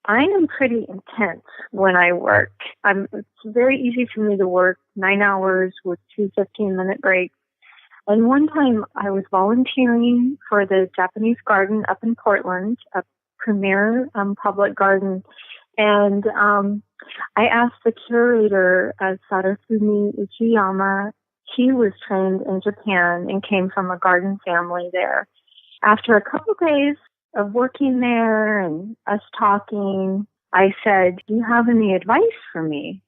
Speaker 2: I am pretty intense when I work. It's very easy for me to work 9 hours with 2 15-minute breaks. And one time I was volunteering for the Japanese garden up in Portland, a premier public garden. And I asked the curator, Sarasumi Uchiyama. He was trained in Japan and came from a garden family there. After a couple of days of working there and us talking, I said, do you have any advice for me?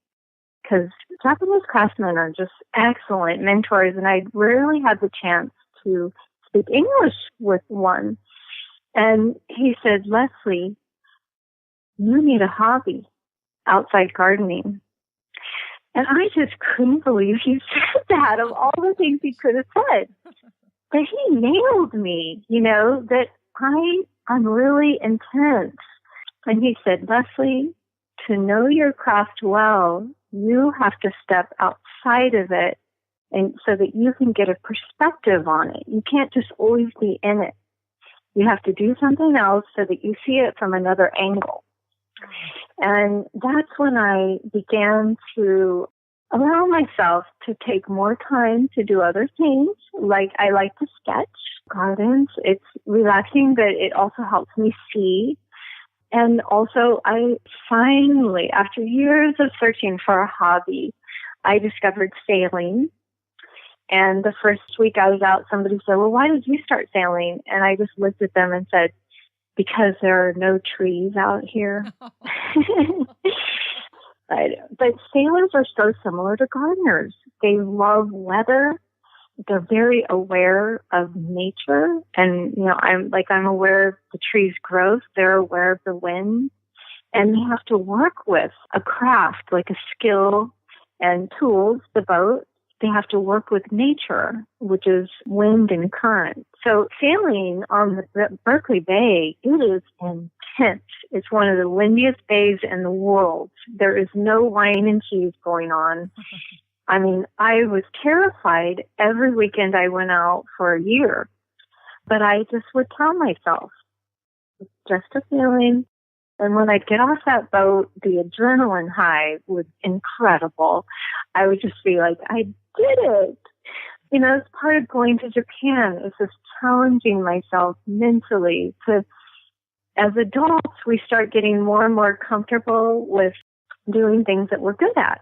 Speaker 2: Because Japanese craftsmen are just excellent mentors, and I rarely had the chance to speak English with one. And he said, Leslie, you need a hobby outside gardening. And I just couldn't believe he said that of all the things he could have said. But he nailed me, that I'm really intense. And he said, Leslie, to know your craft well, you have to step outside of it and so that you can get a perspective on it. You can't just always be in it. You have to do something else so that you see it from another angle. And that's when I began to allow myself to take more time to do other things. Like I like to sketch gardens. It's relaxing, but it also helps me see. And also I finally, after years of searching for a hobby, I discovered sailing. And the first week I was out, somebody said, well, why did you start sailing? And I just looked at them and said, because there are no trees out here. But sailors are so similar to gardeners. They love weather. They're very aware of nature. And, I'm aware of the tree's growth. They're aware of the wind. And they have to work with a craft, like a skill and tools, the boat. They have to work with nature, which is wind and current. So sailing on the Berkeley Bay, it is intense. It's one of the windiest bays in the world. There is no wine and cheese going on. I mean, I was terrified every weekend I went out for a year. But I just would tell myself, it's just a feeling. And when I'd get off that boat, the adrenaline high was incredible. I would just be like, I did it. It's part of going to Japan is just challenging myself mentally to, as adults, we start getting more and more comfortable with doing things that we're good at.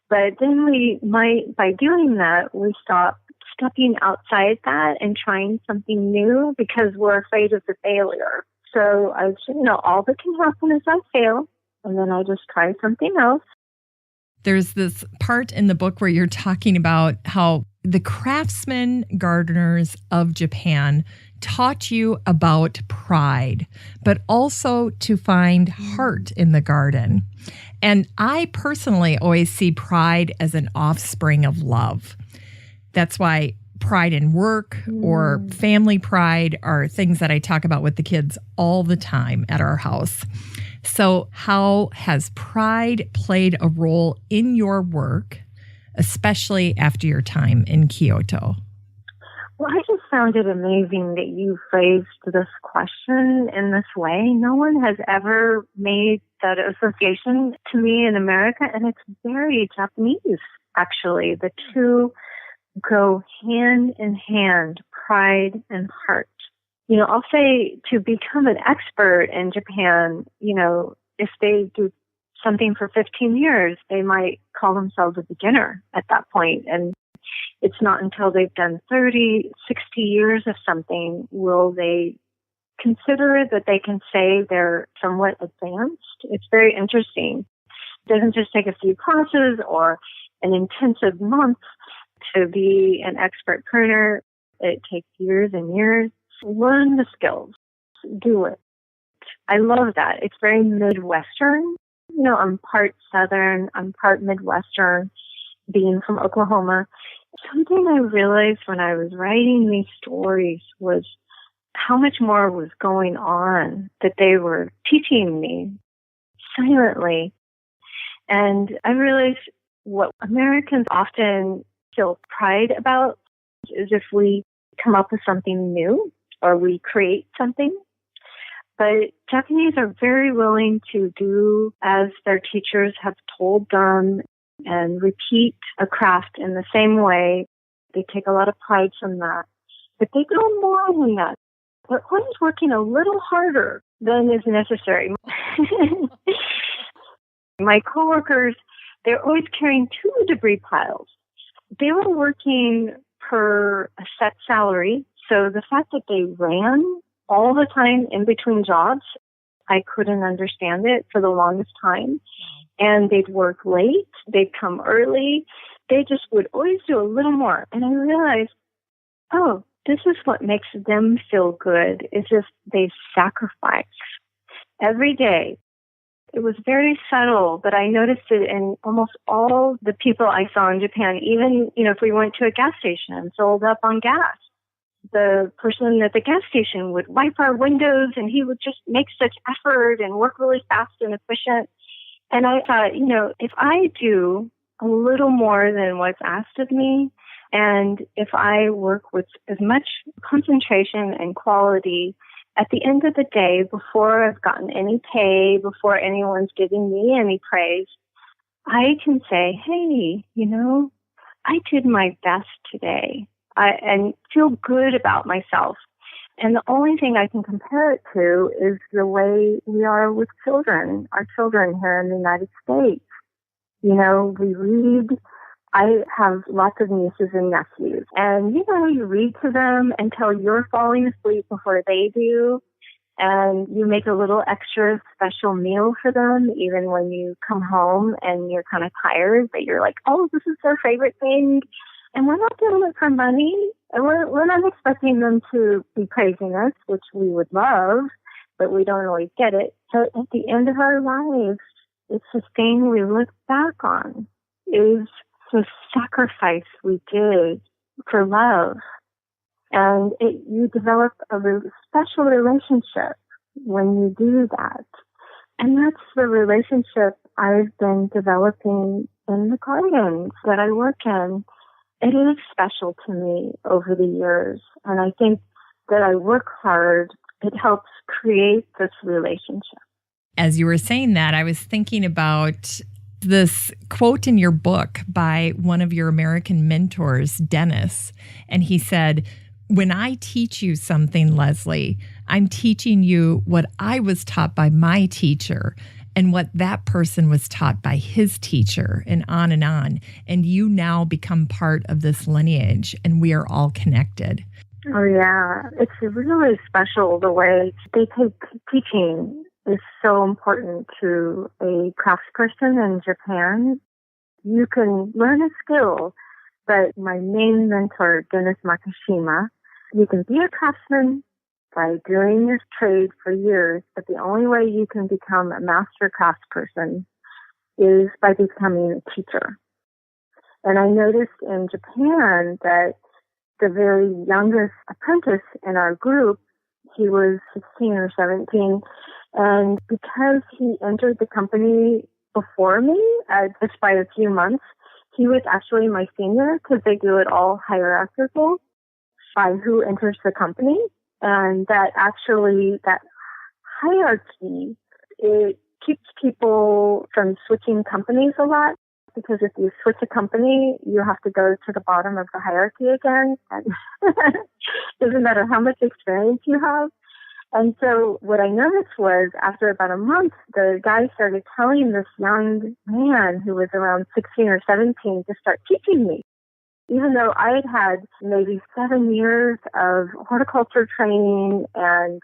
Speaker 2: But then by doing that, we stop stepping outside that and trying something new because we're afraid of the failure. So, all that can happen is I fail. and then I just try something else.
Speaker 1: There's this part in the book where you're talking about how the craftsmen gardeners of Japan taught you about pride, but also to find heart in the garden. And I personally always see pride as an offspring of love. That's why pride in work or family pride are things that I talk about with the kids all the time at our house. So how has pride played a role in your work, especially after your time in Kyoto?
Speaker 2: Well, I just found it amazing that you phrased this question in this way. No one has ever made that association to me in America, and it's very Japanese, actually. The two go hand in hand, pride and heart. You know, I'll say to become an expert in Japan, you know, if they do something for 15 years, they might call themselves a beginner at that point. And it's not until they've done 30, 60 years of something will they consider that they can say they're somewhat advanced. It's very interesting. It doesn't just take a few classes or an intensive month to be an expert pruner. It takes years and years. Learn the skills. Do it. I love that. It's very Midwestern. You know, I'm part Southern. I'm part Midwestern, being from Oklahoma. Something I realized when I was writing these stories was how much more was going on that they were teaching me silently. And I realized what Americans often feel pride about is if we come up with something new or we create something. But Japanese are very willing to do as their teachers have told them and repeat a craft in the same way. They take a lot of pride from that. But they go more than that. They're always working a little harder than is necessary. My coworkers, they're always carrying 2 debris piles. They were working per a set salary. So the fact that they ran all the time in between jobs, I couldn't understand it for the longest time. And they'd work late. They'd come early. They just would always do a little more. And I realized, oh, this is what makes them feel good. It's just they sacrifice every day. It was very subtle, but I noticed it in almost all the people I saw in Japan. Even, you know, if we went to a gas station and filled up on gas, the person at the gas station would wipe our windows and he would just make such effort and work really fast and efficient. And I thought, you know, if I do a little more than what's asked of me, and if I work with as much concentration and quality, at the end of the day, before I've gotten any pay, before anyone's giving me any praise, I can say, hey, you know, I did my best today, and feel good about myself. And the only thing I can compare it to is the way we are with children, our children here in the United States. You know, we read. I have lots of nieces and nephews. And, you know, you read to them until you're falling asleep before they do. And you make a little extra special meal for them, even when you come home and you're kind of tired, but you're like, oh, this is their favorite thing. And we're not doing it for money. And we're not expecting them to be praising us, which we would love, but we don't always get it. So at the end of our lives, it's the thing we look back on is the sacrifice we did for love. And you develop a special relationship when you do that. And that's the relationship I've been developing in the gardens that I work in. It is special to me over the years. And I think that I work hard. It helps create this relationship.
Speaker 1: As you were saying that, I was thinking about this quote in your book by one of your American mentors, Dennis. And he said, when I teach you something, Leslie, I'm teaching you what I was taught by my teacher and what that person was taught by his teacher, and on and on. And you now become part of this lineage, and we are all connected.
Speaker 2: Oh, yeah. It's really special the way they take teaching is so important to a craftsperson in Japan. You can learn a skill, but my main mentor, Dennis Makishima, you can be a craftsman by doing your trade for years, but the only way you can become a master craftsperson is by becoming a teacher. And I noticed in Japan that the very youngest apprentice in our group, he was 16 or 17, and because he entered the company before me, just by a few months, he was actually my senior because they do it all hierarchical by who enters the company. And that hierarchy, it keeps people from switching companies a lot, because if you switch a company, you have to go to the bottom of the hierarchy again. And doesn't matter how much experience you have. And so what I noticed was after about a month, the guy started telling this young man who was around 16 or 17 to start teaching me. Even though I had had maybe 7 years of horticulture training and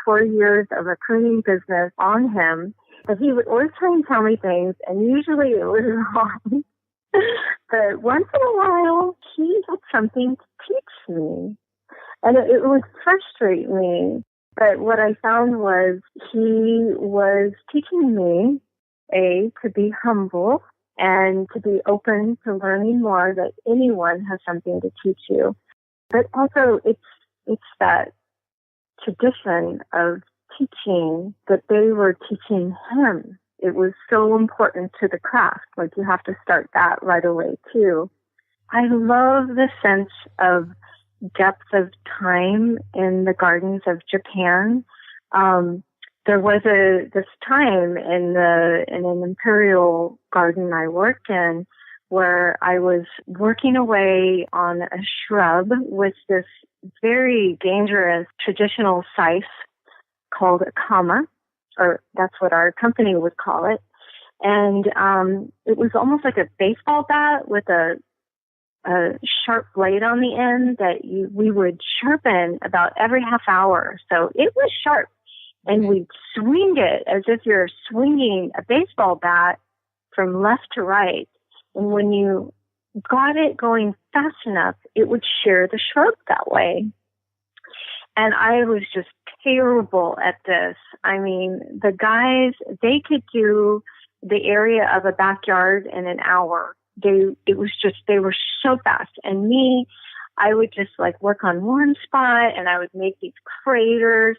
Speaker 2: 4 years of a pruning business on him, but he would always try and tell me things, and usually it was wrong. But once in a while, he had something to teach me, and it would frustrate me. But what I found was he was teaching me, to be humble and to be open to learning more, that anyone has something to teach you. But also it's that tradition of teaching that they were teaching him. It was so important to the craft. Like, you have to start that right away too. I love the sense of depth of time in the gardens of Japan. There was this time in an imperial garden I worked in where I was working away on a shrub with this very dangerous traditional scythe called a kama, or that's what our company would call it. And it was almost like a baseball bat with a sharp blade on the end that we would sharpen about every half hour. So it was sharp. And we'd swing it as if you're swinging a baseball bat from left to right. And when you got it going fast enough, it would shear the shrub that way. And I was just terrible at this. I mean, the guys, they could do the area of a backyard in an hour. They were so fast. And me, I would just like work on one spot and I would make these craters,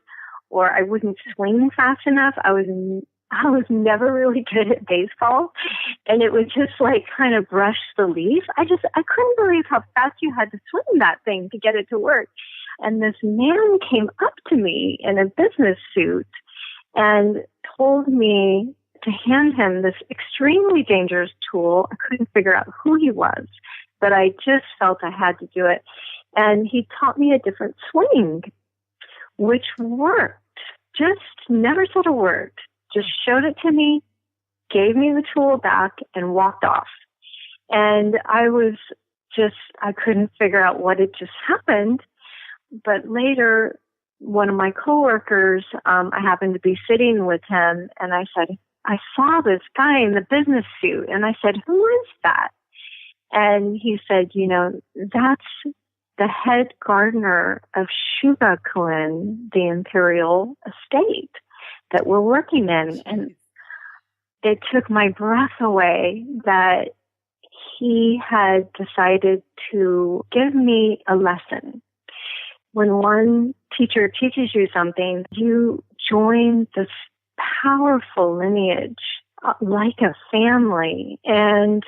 Speaker 2: or I wouldn't swing fast enough. I was never really good at baseball, and it would just like kind of brush the leaf. I couldn't believe how fast you had to swing that thing to get it to work. And this man came up to me in a business suit and told me to hand him this extremely dangerous tool. I couldn't figure out who he was, but I just felt I had to do it. And he taught me a different swing, which worked. Just never said a word. Just showed it to me, gave me the tool back, and walked off. And I couldn't figure out what had just happened. But later, one of my coworkers, I happened to be sitting with him, and I said, I saw this guy in the business suit. And I said, who is that? And he said, that's the head gardener of Shugakuen, the imperial estate that we're working in. And it took my breath away that he had decided to give me a lesson. When one teacher teaches you something, you join this powerful lineage like a family, and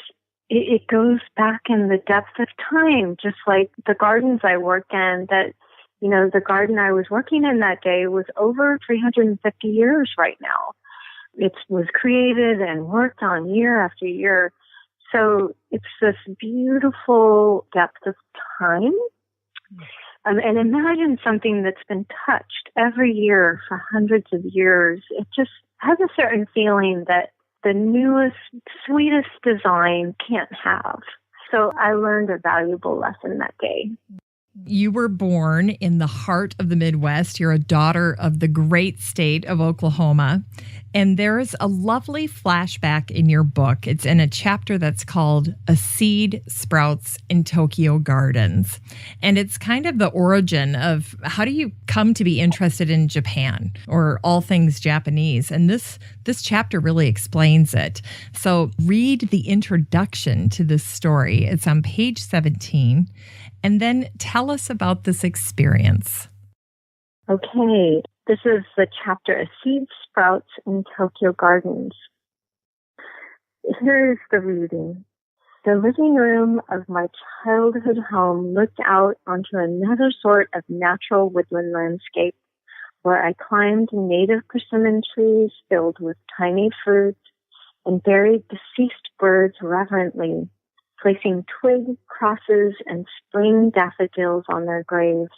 Speaker 2: it goes back in the depth of time, just like the gardens I work in. That, the garden I was working in that day was over 350 years right now. It was created and worked on year after year. So it's this beautiful depth of time. And imagine something that's been touched every year for hundreds of years. It just has a certain feeling that the newest, sweetest design can't have. So I learned a valuable lesson that day.
Speaker 1: You were born in the heart of the Midwest. You're a daughter of the great state of Oklahoma. And there's a lovely flashback in your book. It's in a chapter that's called A Seed Sprouts in Tokyo Gardens. And it's kind of the origin of how do you come to be interested in Japan or all things Japanese. And this chapter really explains it. So read the introduction to this story. It's on page 17. And then tell us about this experience.
Speaker 2: Okay, this is the chapter, A Seed Sprouts in Tokyo Gardens. Here's the reading. The living room of my childhood home looked out onto another sort of natural woodland landscape where I climbed native persimmon trees filled with tiny fruits and buried deceased birds reverently, placing twig crosses and spring daffodils on their graves.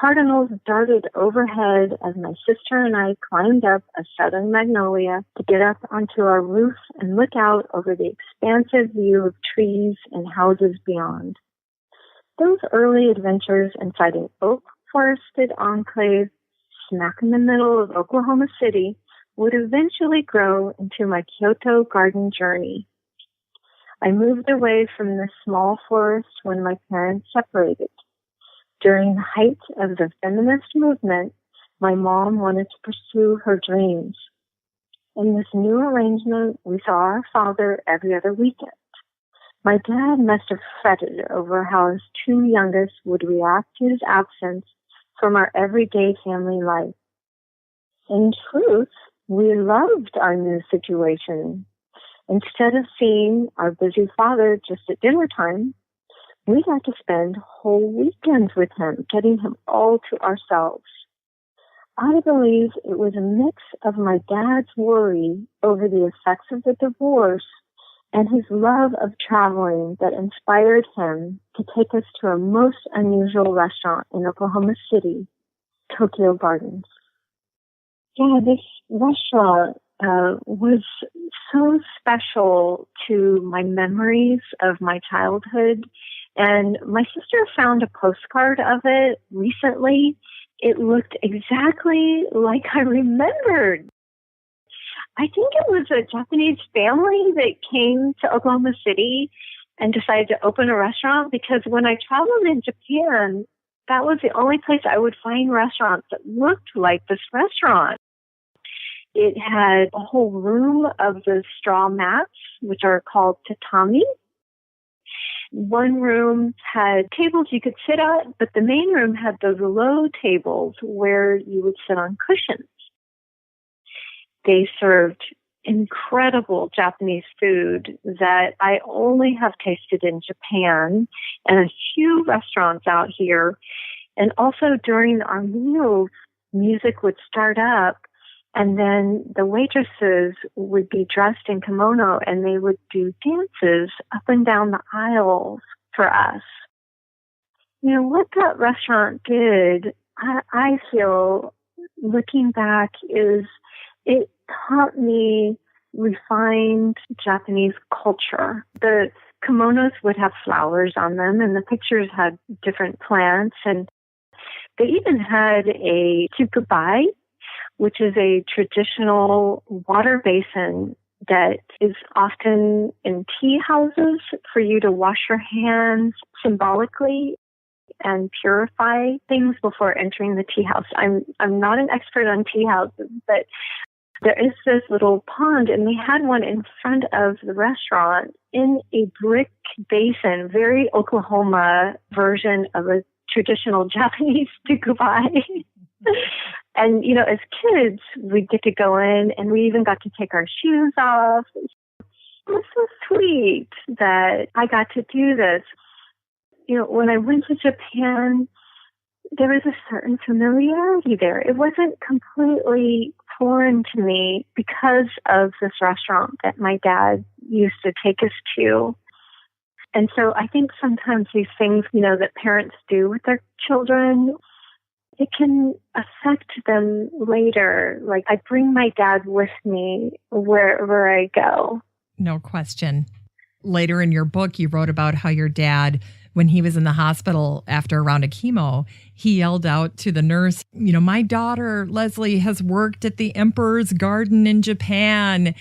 Speaker 2: Cardinals darted overhead as my sister and I climbed up a southern magnolia to get up onto our roof and look out over the expansive view of trees and houses beyond. Those early adventures inside an oak-forested enclave smack in the middle of Oklahoma City would eventually grow into my Kyoto garden journey. I moved away from the small forest when my parents separated. During the height of the feminist movement, my mom wanted to pursue her dreams. In this new arrangement, we saw our father every other weekend. My dad must have fretted over how his two youngest would react to his absence from our everyday family life. In truth, we loved our new situation. Instead of seeing our busy father just at dinner time, we got to spend whole weekends with him, getting him all to ourselves. I believe it was a mix of my dad's worry over the effects of the divorce and his love of traveling that inspired him to take us to a most unusual restaurant in Oklahoma City, Tokyo Gardens. Yeah, this restaurant was so special to my memories of my childhood. And my sister found a postcard of it recently. It looked exactly like I remembered. I think it was a Japanese family that came to Oklahoma City and decided to open a restaurant, because when I traveled in Japan, that was the only place I would find restaurants that looked like this restaurant. It had a whole room of the straw mats, which are called tatami. One room had tables you could sit at, but the main room had those low tables where you would sit on cushions. They served incredible Japanese food that I only have tasted in Japan and a few restaurants out here. And also during our meals, music would start up, and then the waitresses would be dressed in kimono and they would do dances up and down the aisles for us. You know, what that restaurant did, I feel, looking back, is it taught me refined Japanese culture. The kimonos would have flowers on them, and the pictures had different plants, and they even had a tsukubai, which is a traditional water basin that is often in tea houses for you to wash your hands symbolically and purify things before entering the tea house. I'm not an expert on tea houses, but there is this little pond, and they had one in front of the restaurant in a brick basin, very Oklahoma version of a traditional Japanese tsukubai. And, you know, as kids, we'd get to go in, and we even got to take our shoes off. It was so sweet that I got to do this. You know, when I went to Japan, there was a certain familiarity there. It wasn't completely foreign to me because of this restaurant that my dad used to take us to. And so I think sometimes these things, you know, that parents do with their children, it can affect them later. Like, I bring my dad with me wherever I go.
Speaker 1: No question. Later in your book, you wrote about how your dad when he was in the hospital after a round of chemo, he yelled out to the nurse, my daughter, Leslie, has worked at the Emperor's Garden in Japan.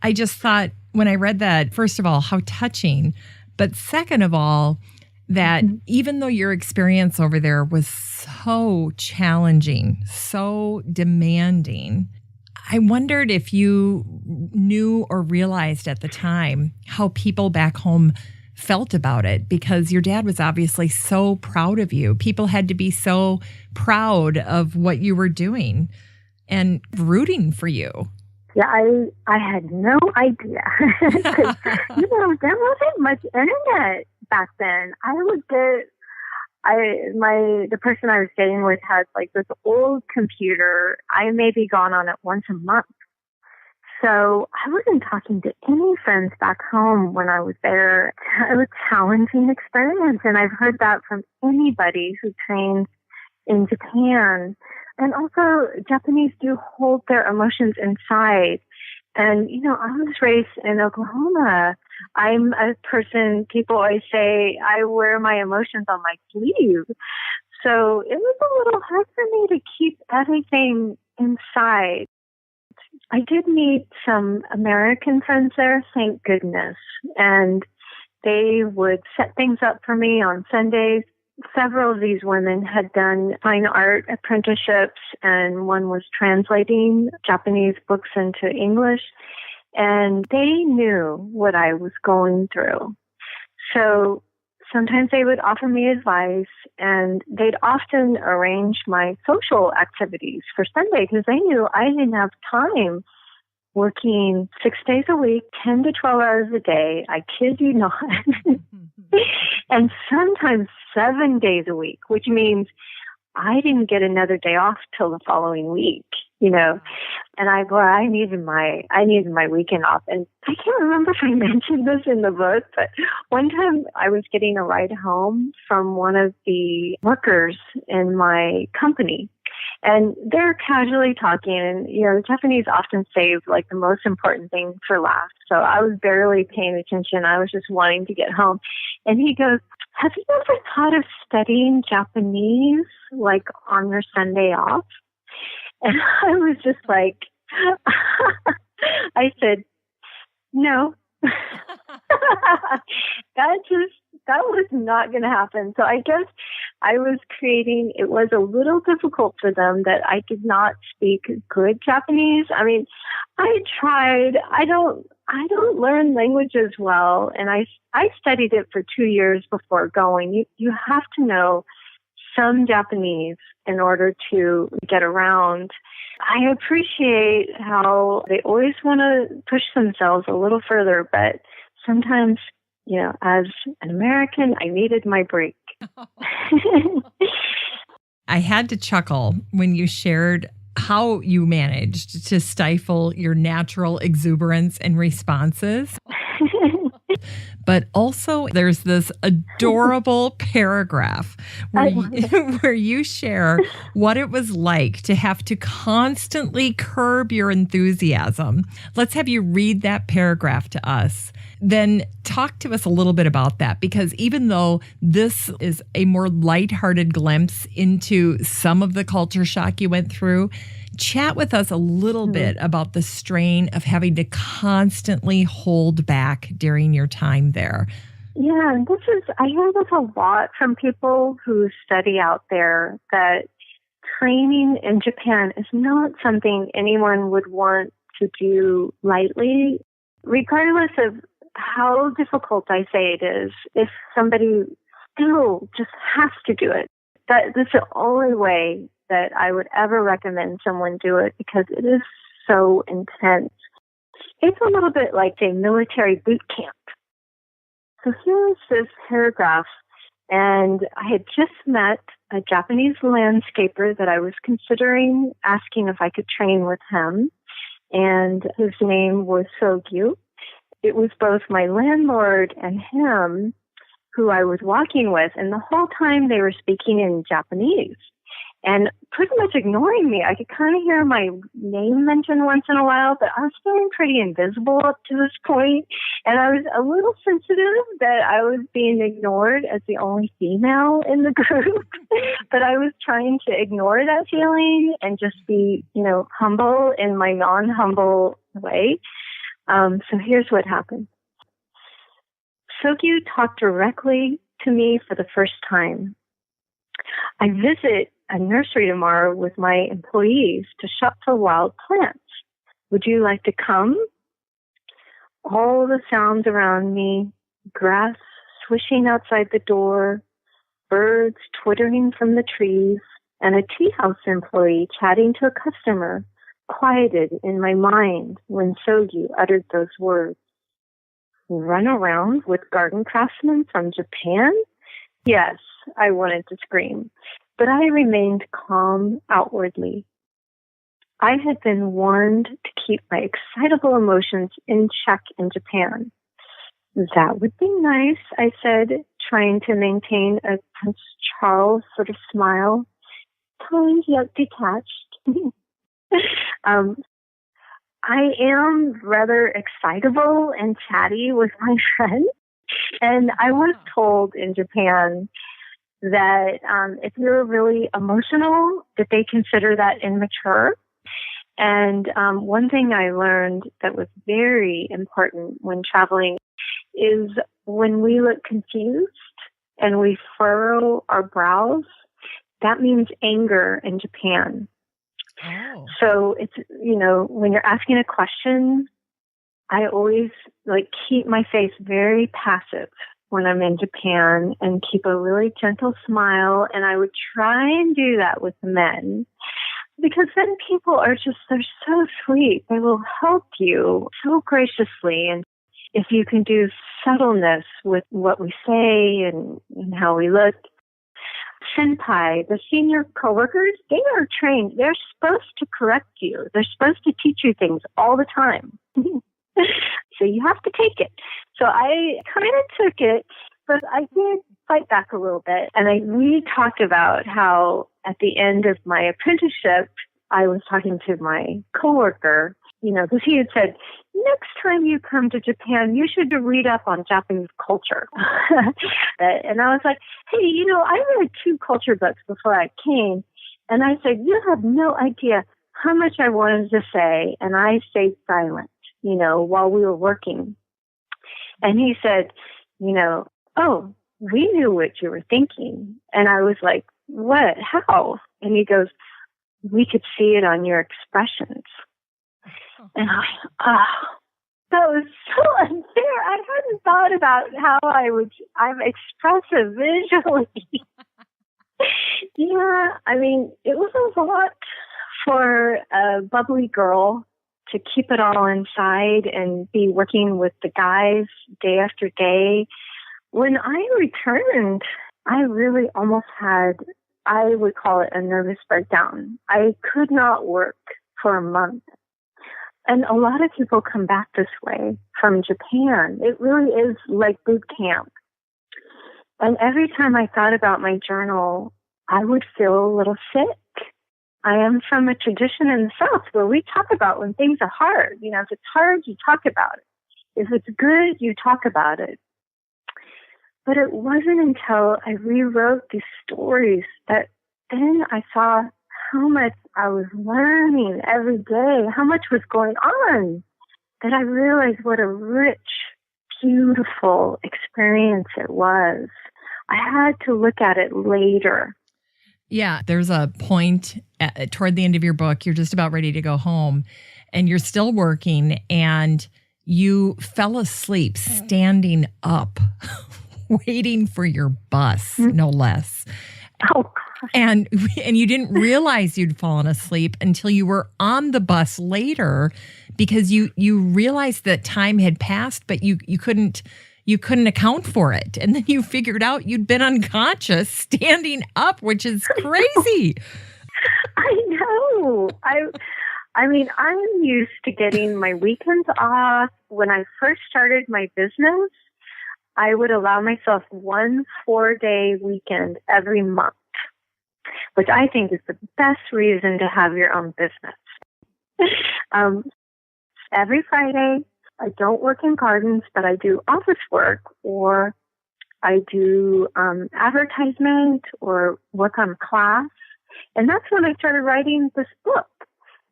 Speaker 1: I just thought when I read that, first of all, how touching. But second of all, that even though your experience over there was so challenging, so demanding, I wondered if you knew or realized at the time how people back home felt about it, because your dad was obviously so proud of you. People had to be so proud of what you were doing and rooting for you.
Speaker 2: Yeah, I had no idea. 'Cause, there wasn't much internet back then. The person I was staying with had like this old computer. I may be gone on it once a month. So I wasn't talking to any friends back home when I was there. It was a challenging experience. And I've heard that from anybody who trains in Japan. And also, Japanese do hold their emotions inside. And, I was raised in Oklahoma. I'm a person, people always say, I wear my emotions on my sleeve. So it was a little hard for me to keep everything inside. I did meet some American friends there, thank goodness. And they would set things up for me on Sundays. Several of these women had done fine art apprenticeships, and one was translating Japanese books into English. And they knew what I was going through. So sometimes they would offer me advice, and they'd often arrange my social activities for Sunday because they knew I didn't have time working 6 days a week, 10 to 12 hours a day. I kid you not. And sometimes 7 days a week, which means I didn't get another day off till the following week, and I needed my weekend off. And I can't remember if I mentioned this in the book, but one time I was getting a ride home from one of the workers in my company. And they're casually talking, and, the Japanese often save like the most important thing for last. So I was barely paying attention. I was just wanting to get home. And he goes, have you ever thought of studying Japanese, like on your Sunday off? And I was just like, I said, no. That was not going to happen. So I guess it was a little difficult for them that I did not speak good Japanese. I mean, I tried. I don't learn languages well. And I studied it for 2 years before going. You have to know some Japanese in order to get around. I appreciate how they always want to push themselves a little further, but sometimes, as an American, I needed my break.
Speaker 1: I had to chuckle when you shared how you managed to stifle your natural exuberance and responses. But also there's this adorable paragraph where you share what it was like to have to constantly curb your enthusiasm. Let's have you read that paragraph to us. Then talk to us a little bit about that, because even though this is a more lighthearted glimpse into some of the culture shock you went through, chat with us a little bit about the strain of having to constantly hold back during your time there.
Speaker 2: Yeah, I hear this a lot from people who study out there, that training in Japan is not something anyone would want to do lightly, regardless of how difficult I say it is. If somebody still just has to do it, that's the only way that I would ever recommend someone do it, because it is so intense. It's a little bit like a military boot camp. So here's this paragraph, and I had just met a Japanese landscaper that I was considering asking if I could train with him, and his name was Sogyu. It was both my landlord and him who I was walking with, and the whole time they were speaking in Japanese. and pretty much ignoring me. I could kind of hear my name mentioned once in a while, but I was feeling pretty invisible up to this point, and I was a little sensitive that I was being ignored as the only female in the group. But I was trying to ignore that feeling and just be, humble in my non-humble way. So here's what happened. Sogyu talked directly to me for the first time. I visit a nursery tomorrow with my employees to shop for wild plants. Would you like to come? All the sounds around me, grass swishing outside the door, birds twittering from the trees, and a tea house employee chatting to a customer, quieted in my mind when Sogyu uttered those words. Run around with garden craftsmen from Japan? Yes, I wanted to scream, but I remained calm outwardly. I had been warned to keep my excitable emotions in check in Japan. That would be nice, I said, trying to maintain a Prince Charles sort of smile, kind yet detached. I am rather excitable and chatty with my friends. And I was told in Japan that if you're really emotional, that they consider that immature. And one thing I learned that was very important when traveling is when we look confused and we furrow our brows, that means anger in Japan. Oh. So it's, when you're asking a question, I always keep my face very passive when I'm in Japan and keep a really gentle smile. And I would try and do that with the men because then people they're so sweet. They will help you so graciously. And if you can do subtleness with what we say and how we look, senpai, the senior coworkers, they are trained. They're supposed to correct you. They're supposed to teach you things all the time. So you have to take it. So I kind of took it, but I did fight back a little bit. And we talked about how at the end of my apprenticeship, I was talking to my coworker, because he had said, next time you come to Japan, you should read up on Japanese culture. And I was like, hey, I read 2 culture books before I came. And I said, you have no idea how much I wanted to say. And I stayed silent, while we were working. And he said, oh, we knew what you were thinking. And I was like, what? How? And he goes, we could see it on your expressions. And that was so unfair. I hadn't thought about how I'm expressive visually. Yeah, it was a lot for a bubbly girl to keep it all inside and be working with the guys day after day. When I returned, I really almost had, I would call it a nervous breakdown. I could not work for a month. And a lot of people come back this way from Japan. It really is like boot camp. And every time I thought about my journal, I would feel a little sick. I am from a tradition in the South where we talk about when things are hard. If it's hard, you talk about it. If it's good, you talk about it. But it wasn't until I rewrote these stories that then I saw how much I was learning every day, how much was going on, that I realized what a rich, beautiful experience it was. I had to look at it later.
Speaker 1: Yeah, there's a point toward the end of your book, you're just about ready to go home, and you're still working, and you fell asleep standing up, waiting for your bus, no less.
Speaker 2: Oh, gosh.
Speaker 1: And you didn't realize you'd fallen asleep until you were on the bus later, because you realized that time had passed, but you couldn't account for it. And then you figured out you'd been unconscious standing up, which is crazy.
Speaker 2: I know. I'm used to getting my weekends off. When I first started my business, I would allow myself 1 4-day weekend every month. which I think is the best reason to have your own business. Every Friday, I don't work in gardens, but I do office work, or I do advertisement or work on class. And that's when I started writing this book.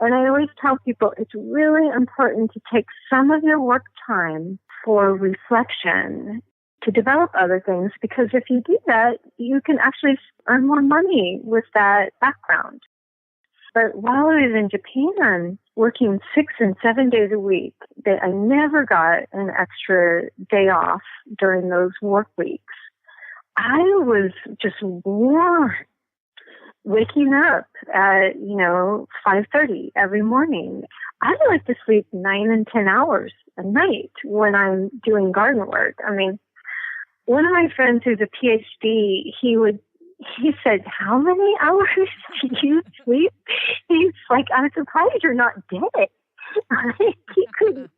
Speaker 2: And I always tell people it's really important to take some of your work time for reflection, to develop other things, because if you do that, you can actually earn more money with that background. But while I was in Japan, working 6 and 7 days a week, I never got an extra day off during those work weeks. I was just worn, waking up at, 5:30 every morning. I like to sleep 9 and 10 hours a night when I'm doing garden work. I mean, one of my friends who's a PhD, he said, "How many hours do you sleep?" He's like, "I'm surprised you're not dead."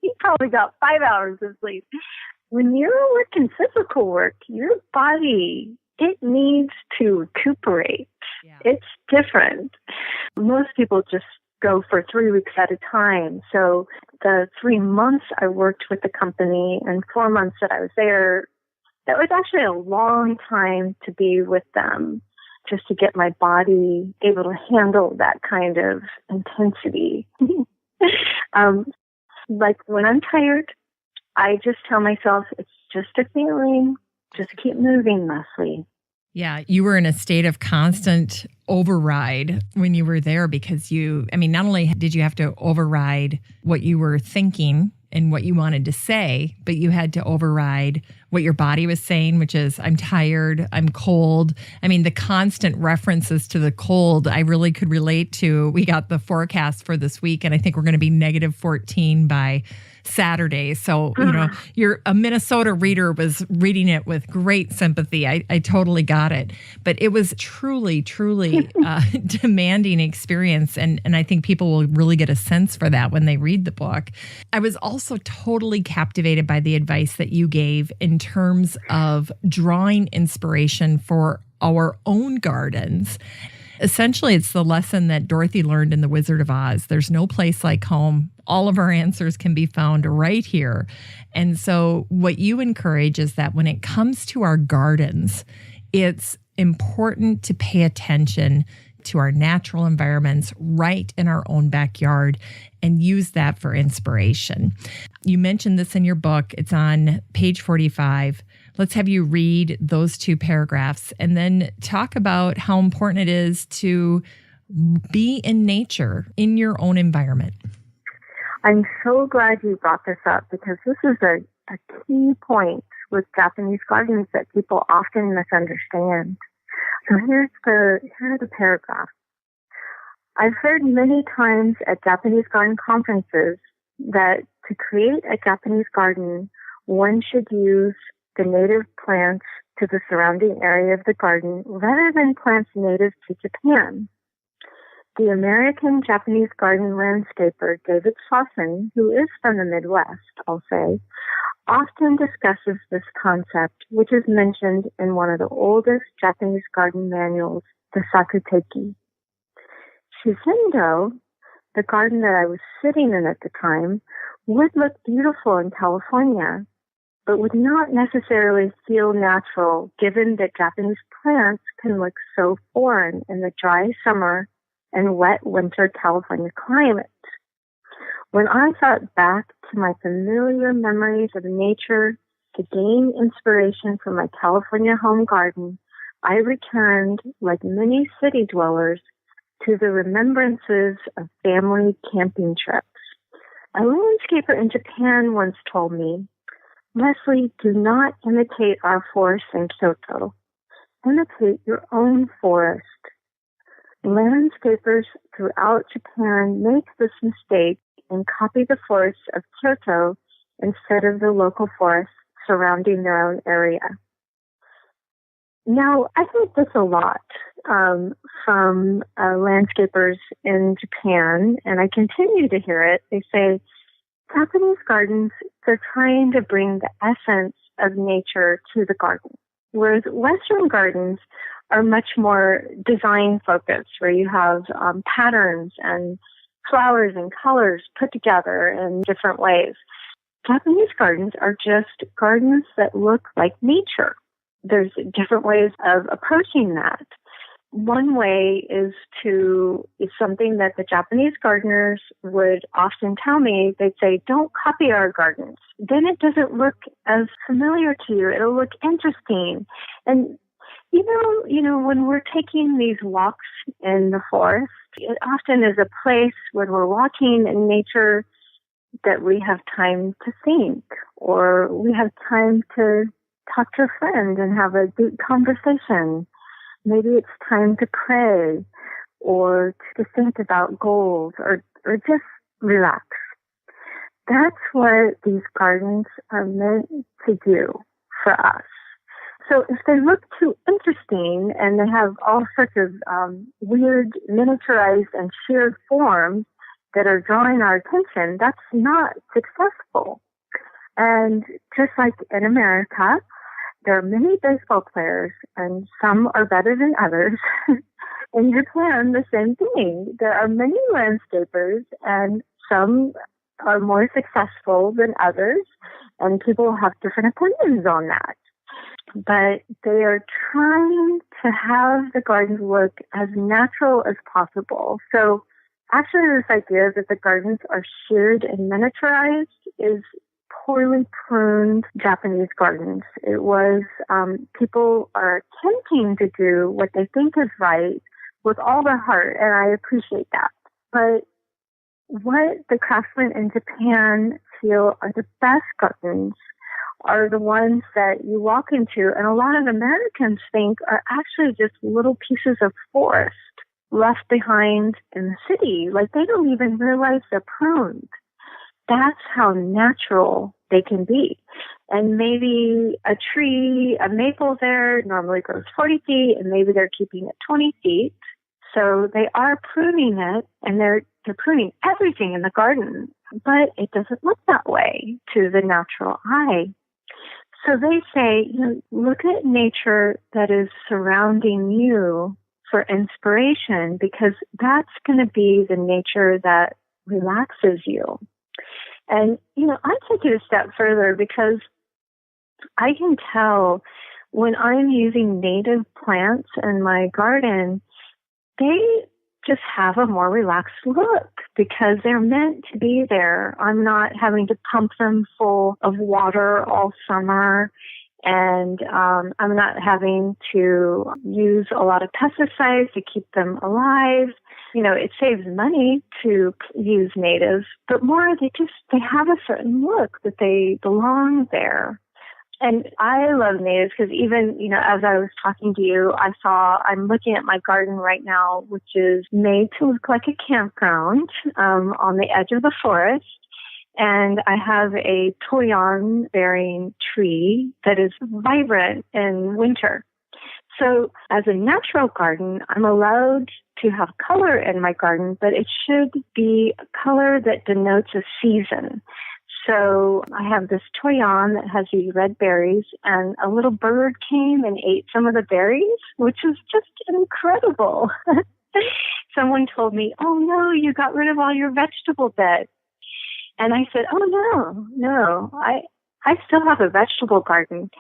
Speaker 2: He probably got 5 hours of sleep. When you're working physical work, your body, it needs to recuperate. Yeah. It's different. Most people just go for 3 weeks at a time. So the 3 months I worked with the company and 4 months that I was there, that was actually a long time to be with them, just to get my body able to handle that kind of intensity. Like when I'm tired, I just tell myself, it's just a feeling. Just keep moving, Leslie.
Speaker 1: Yeah, you were in a state of constant override when you were there because not only did you have to override what you were thinking and what you wanted to say, but you had to override what your body was saying, which is, I'm tired, I'm cold. The constant references to the cold, I really could relate to. We got the forecast for this week, and I think we're going to be -14 by Saturday. So, a Minnesota reader was reading it with great sympathy. I totally got it. But it was truly, truly demanding experience. And I think people will really get a sense for that when they read the book. I was also totally captivated by the advice that you gave in terms of drawing inspiration for our own gardens. Essentially, it's the lesson that Dorothy learned in The Wizard of Oz. There's no place like home. All of our answers can be found right here. And so what you encourage is that when it comes to our gardens, it's important to pay attention to our natural environments right in our own backyard and use that for inspiration. You mentioned this in your book. It's on page 45. Let's have you read those 2 paragraphs and then talk about how important it is to be in nature, in your own environment.
Speaker 2: I'm so glad you brought this up because this is a key point with Japanese gardens that people often misunderstand. So here are the paragraphs. I've heard many times at Japanese garden conferences that to create a Japanese garden, one should use the native plants to the surrounding area of the garden rather than plants native to Japan. The American Japanese garden landscaper David Slauson, who is from the Midwest, I'll say, often discusses this concept, which is mentioned in one of the oldest Japanese garden manuals, the Sakuteki. Shizundo, the garden that I was sitting in at the time, would look beautiful in California, but would not necessarily feel natural given that Japanese plants can look so foreign in the dry summer and wet winter California climate. When I thought back to my familiar memories of nature to gain inspiration from my California home garden, I returned, like many city dwellers, to the remembrances of family camping trips. A landscaper in Japan once told me, "Leslie, do not imitate our forests in Kyoto. Imitate your own forest." Landscapers throughout Japan make this mistake and copy the forests of Kyoto instead of the local forests surrounding their own area. Now, I think this a lot from landscapers in Japan, and I continue to hear it. They say, Japanese gardens, they're trying to bring the essence of nature to the garden, whereas Western gardens are much more design focused, where you have patterns and flowers and colors put together in different ways. Japanese gardens are just gardens that look like nature. There's different ways of approaching that. One way is something that the Japanese gardeners would often tell me. They'd say, don't copy our gardens. Then it doesn't look as familiar to you. It'll look interesting. And, you know, when we're taking these walks in the forest, it often is a place when we're walking in nature that we have time to think, or we have time to talk to a friend and have a deep conversation. Maybe it's time to pray or to think about goals or just relax. That's what these gardens are meant to do for us. So if they look too interesting and they have all sorts of weird miniaturized and sheared forms that are drawing our attention, that's not successful. And just like in America, there are many baseball players, and some are better than others. In Japan, the same thing. There are many landscapers, and some are more successful than others, and people have different opinions on that. But they are trying to have the gardens look as natural as possible. So actually, this idea that the gardens are sheared and miniaturized is poorly pruned Japanese gardens. It was, people are attempting to do what they think is right with all their heart, and I appreciate that. But what the craftsmen in Japan feel are the best gardens are the ones that you walk into, and a lot of Americans think are actually just little pieces of forest left behind in the city. Like, they don't even realize they're pruned. That's how natural they can be. And maybe a tree, a maple there normally grows 40 feet, and maybe they're keeping it 20 feet. So they are pruning it, and they're pruning everything in the garden, but it doesn't look that way to the natural eye. So they say, look at nature that is surrounding you for inspiration, because that's going to be the nature that relaxes you. And, I take it a step further, because I can tell when I'm using native plants in my garden, they just have a more relaxed look because they're meant to be there. I'm not having to pump them full of water all summer, and I'm not having to use a lot of pesticides to keep them alive. It saves money to use natives, but more they have a certain look that they belong there. And I love natives because even, as I was talking to you, I'm looking at my garden right now, which is made to look like a campground on the edge of the forest. And I have a toyon-bearing tree that is vibrant in winter. So as a natural garden, I'm allowed to have color in my garden, but it should be a color that denotes a season. So I have this toyon that has these red berries, and a little bird came and ate some of the berries, which was just incredible. Someone told me, "Oh no, you got rid of all your vegetable bed." And I said, "Oh no, I still have a vegetable garden.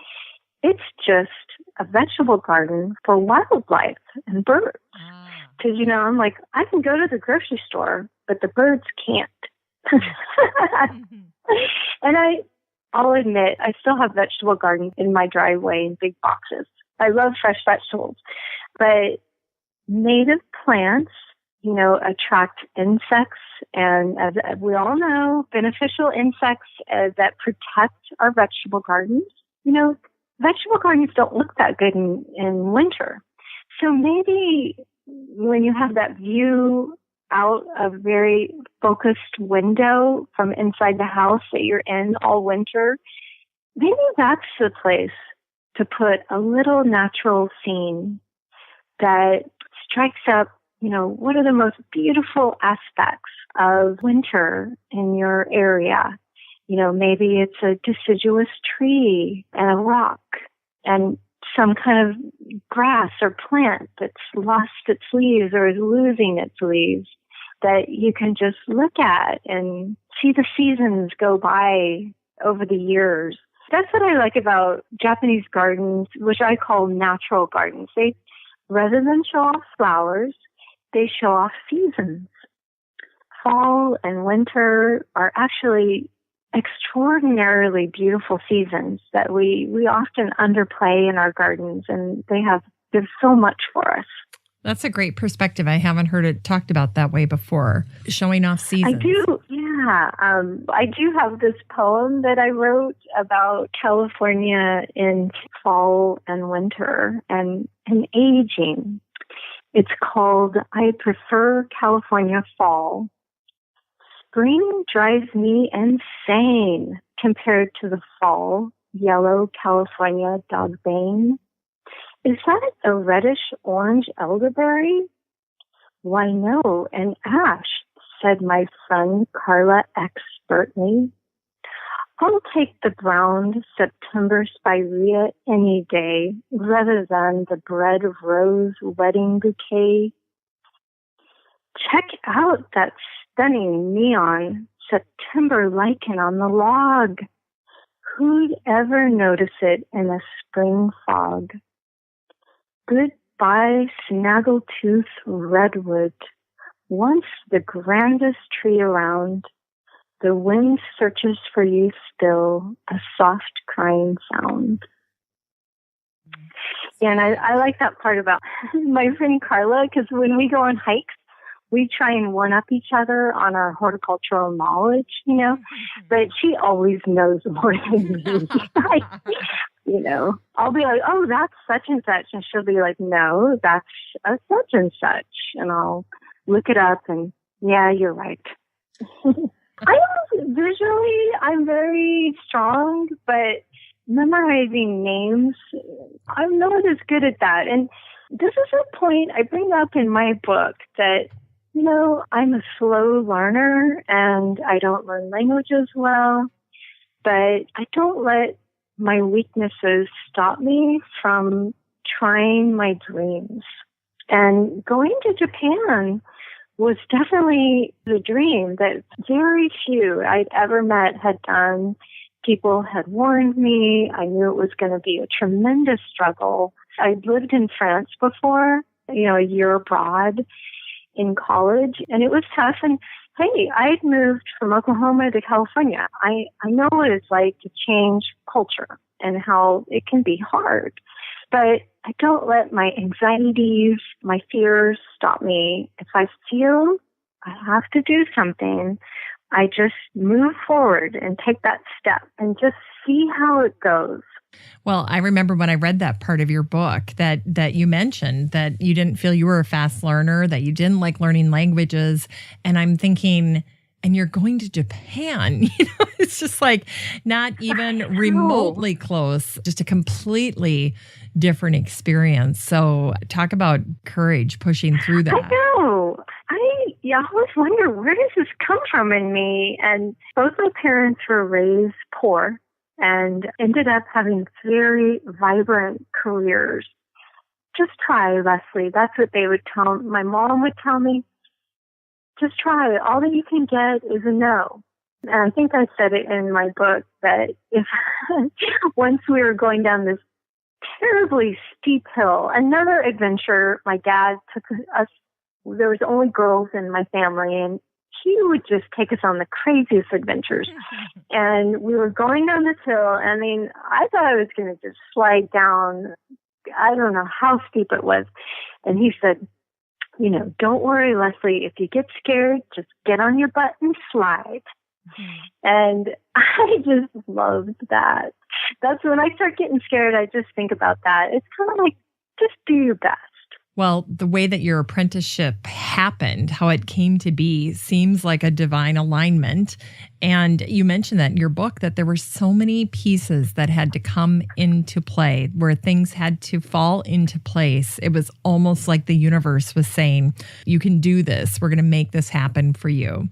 Speaker 2: It's just a vegetable garden for wildlife and birds." Because, I'm like, I can go to the grocery store, but the birds can't. And I'll admit, I still have vegetable gardens in my driveway in big boxes. I love fresh vegetables. But native plants, attract insects. And as we all know, beneficial insects that protect our vegetable gardens. Vegetable gardens don't look that good in winter. So maybe when you have that view out a very focused window from inside the house that you're in all winter, maybe that's the place to put a little natural scene that strikes up, what are the most beautiful aspects of winter in your area. Maybe it's a deciduous tree and a rock, and some kind of grass or plant that's lost its leaves or is losing its leaves that you can just look at and see the seasons go by over the years. That's what I like about Japanese gardens, which I call natural gardens. They, rather than show off flowers, they show off seasons. Fall and winter are actually extraordinarily beautiful seasons that we often underplay in our gardens, and they give so much for us.
Speaker 1: That's a great perspective. I haven't heard it talked about that way before, showing off seasons.
Speaker 2: I do, yeah. I do have this poem that I wrote about California in fall and winter and aging. It's called I Prefer California Fall. Spring drives me insane compared to the fall, yellow California dogbane. Is that a reddish-orange elderberry? Why, no, an ash, said my friend Carla expertly. I'll take the brown September spirea any day rather than the bread of rose wedding bouquet. Check out that stunning neon September lichen on the log. Who'd ever notice it in a spring fog? Goodbye, snaggletooth redwood, once the grandest tree around. The wind searches for you still, a soft crying sound. And I like that part about my friend Carla, because when we go on hikes, we try and one-up each other on our horticultural knowledge, but she always knows more than me. I'll be like, oh, that's such and such. And she'll be like, no, that's a such and such. And I'll look it up and, yeah, you're right. I'm very strong, but memorizing names, I'm not as good at that. And this is a point I bring up in my book that, I'm a slow learner and I don't learn languages well, but I don't let my weaknesses stop me from trying my dreams. And going to Japan was definitely the dream that very few I'd ever met had done. People had warned me. I knew it was going to be a tremendous struggle. I'd lived in France before, a year abroad in college, and it was tough. And hey, I'd moved from Oklahoma to California. I know what it's like to change culture and how it can be hard. But I don't let my anxieties, my fears stop me. If I feel I have to do something, I just move forward and take that step and just see how it goes.
Speaker 1: Well, I remember when I read that part of your book that you mentioned that you didn't feel you were a fast learner, that you didn't like learning languages. And I'm thinking, and you're going to Japan, it's just like not even remotely close, just a completely different experience. So talk about courage pushing through that.
Speaker 2: I know. I always wonder, where does this come from in me? And both my parents were raised poor and ended up having very vibrant careers. Just try, Leslie. That's what they would tell me. My mom would tell me, just try. All that you can get is a no. And I think I said it in my book that if once we were going down this terribly steep hill, another adventure, my dad took us, there was only girls in my family, and he would just take us on the craziest adventures. And we were going down this hill. I mean, I thought I was going to just slide down. I don't know how steep it was. And he said, don't worry, Leslie. If you get scared, just get on your butt and slide. And I just loved that. That's when I start getting scared, I just think about that. It's kind of like, just do your best.
Speaker 1: Well, the way that your apprenticeship happened, how it came to be, seems like a divine alignment. And you mentioned that in your book, that there were so many pieces that had to come into play, where things had to fall into place. It was almost like the universe was saying, you can do this. We're going to make this happen for you.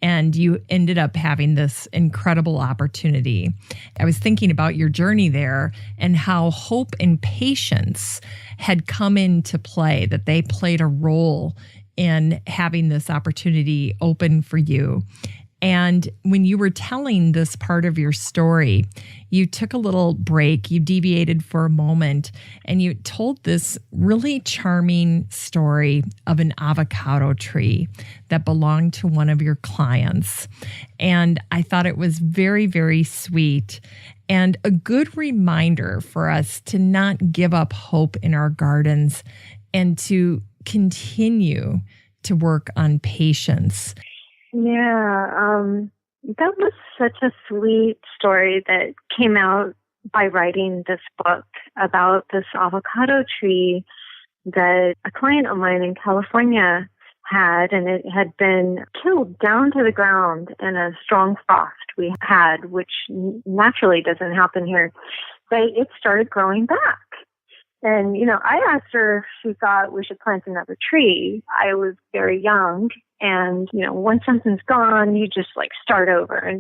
Speaker 1: and you ended up having this incredible opportunity. I was thinking about your journey there and how hope and patience had come into play, that they played a role in having this opportunity open for you. And when you were telling this part of your story, you took a little break, you deviated for a moment, and you told this really charming story of an avocado tree that belonged to one of your clients. And I thought it was very, very sweet and a good reminder for us to not give up hope in our gardens and to continue to work on patience.
Speaker 2: Yeah, that was such a sweet story that came out by writing this book about this avocado tree that a client of mine in California had, and it had been killed down to the ground in a strong frost we had, which naturally doesn't happen here. But it started growing back. And, I asked her if she thought we should plant another tree. I was very young. And, once something's gone, you just start over.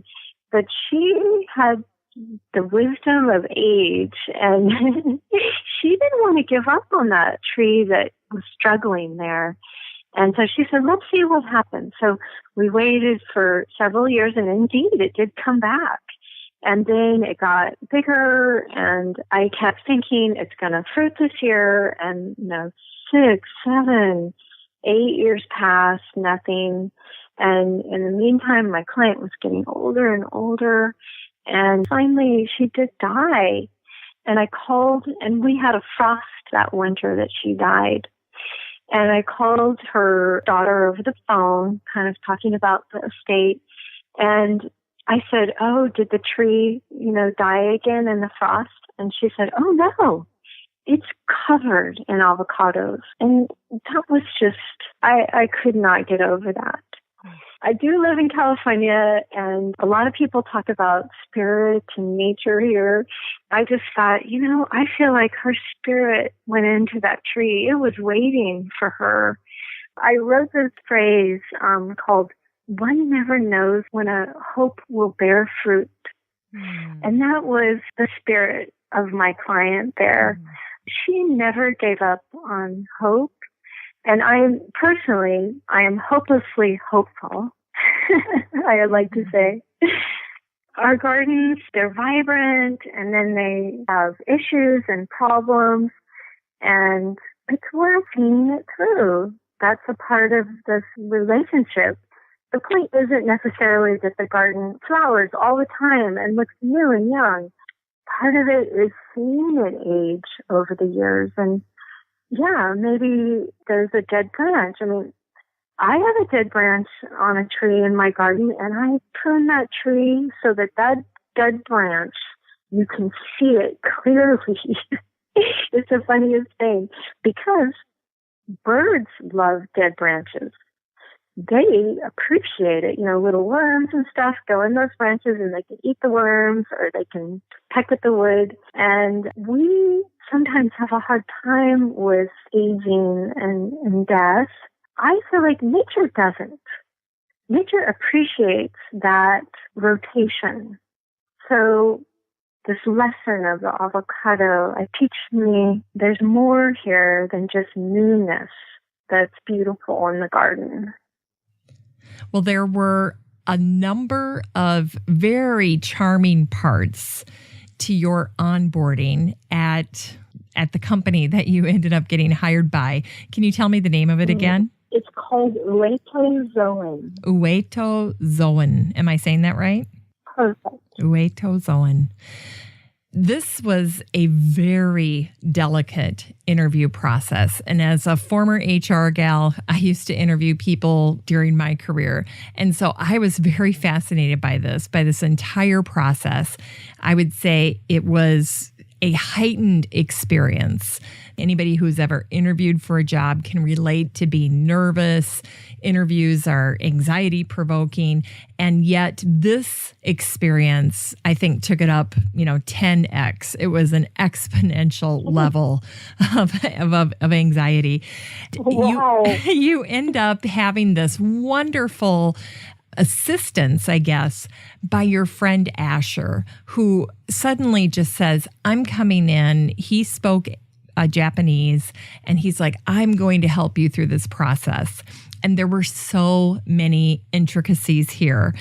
Speaker 2: But she had the wisdom of age, and she didn't want to give up on that tree that was struggling there. And so she said, let's see what happens. So we waited for several years, and indeed it did come back. And then it got bigger, and I kept thinking it's going to fruit this year. And 6, 7, 8 years passed, nothing. And in the meantime, my client was getting older and older. And finally, she did die. And I called, and we had a frost that winter that she died. And I called her daughter over the phone, kind of talking about the estate. And I said, oh, did the tree, die again in the frost? And she said, oh, no, it's covered in avocados. And that was just, I could not get over that. I do live in California, and a lot of people talk about spirit and nature here. I just thought, I feel like her spirit went into that tree. It was waiting for her. I wrote this phrase called, one never knows when a hope will bear fruit. And that was the spirit of my client there. She never gave up on hope. And I am hopelessly hopeful, I like to say. Our gardens, they're vibrant, and then they have issues and problems, and it's worth seeing it through. That's a part of this relationship. The point isn't necessarily that the garden flowers all the time and looks new and young. Part of it is seeing it age over the years. And yeah, maybe there's a dead branch. I have a dead branch on a tree in my garden, and I prune that tree so that dead branch, you can see it clearly. It's the funniest thing, because birds love dead branches. They appreciate it. Little worms and stuff go in those branches, and they can eat the worms, or they can peck at the wood. And we sometimes have a hard time with aging and death. I feel like nature doesn't. Nature appreciates that rotation. So this lesson of the avocado, it teaches me there's more here than just newness that's beautiful in the garden.
Speaker 1: Well, there were a number of very charming parts to your onboarding at the company that you ended up getting hired by. Can you tell me the name of it again?
Speaker 2: It's called Uetoh Zoen.
Speaker 1: Uetoh Zoen. Am I saying that right?
Speaker 2: Perfect.
Speaker 1: Uetoh Zoen. This was a very delicate interview process. And as a former HR gal, I used to interview people during my career. And so I was very fascinated by this entire process. I would say it was a heightened experience. Anybody who's ever interviewed for a job can relate to being nervous. Interviews are anxiety provoking. And yet this experience, I think, took it up, 10x. It was an exponential level of anxiety.
Speaker 2: Wow.
Speaker 1: You end up having this wonderful assistance, I guess, by your friend Asher, who suddenly just says, I'm coming in. He spoke Japanese, and he's like, I'm going to help you through this process. And there were so many intricacies here.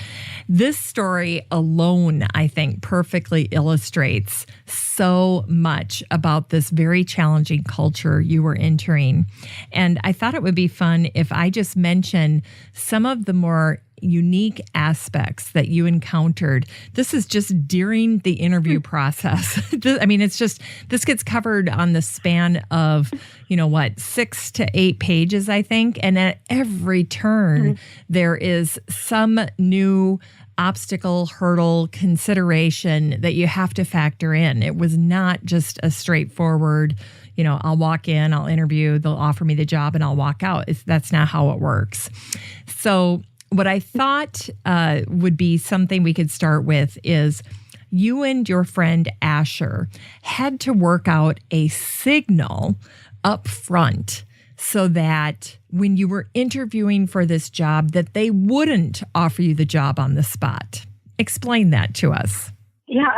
Speaker 1: This story alone, I think, perfectly illustrates so much about this very challenging culture you were entering. And I thought it would be fun if I just mention some of the more unique aspects that you encountered. This is just during the interview process. I mean, it's just, this gets covered on the span of, 6 to 8 pages, I think. And at every turn, there is some new obstacle, hurdle, consideration that you have to factor in. It was not just a straightforward, I'll walk in, I'll interview, they'll offer me the job, and I'll walk out. That's not how it works. So what I thought would be something we could start with is you and your friend Asher had to work out a signal up front so that when you were interviewing for this job that they wouldn't offer you the job on the spot. Explain that to us.
Speaker 2: Yeah,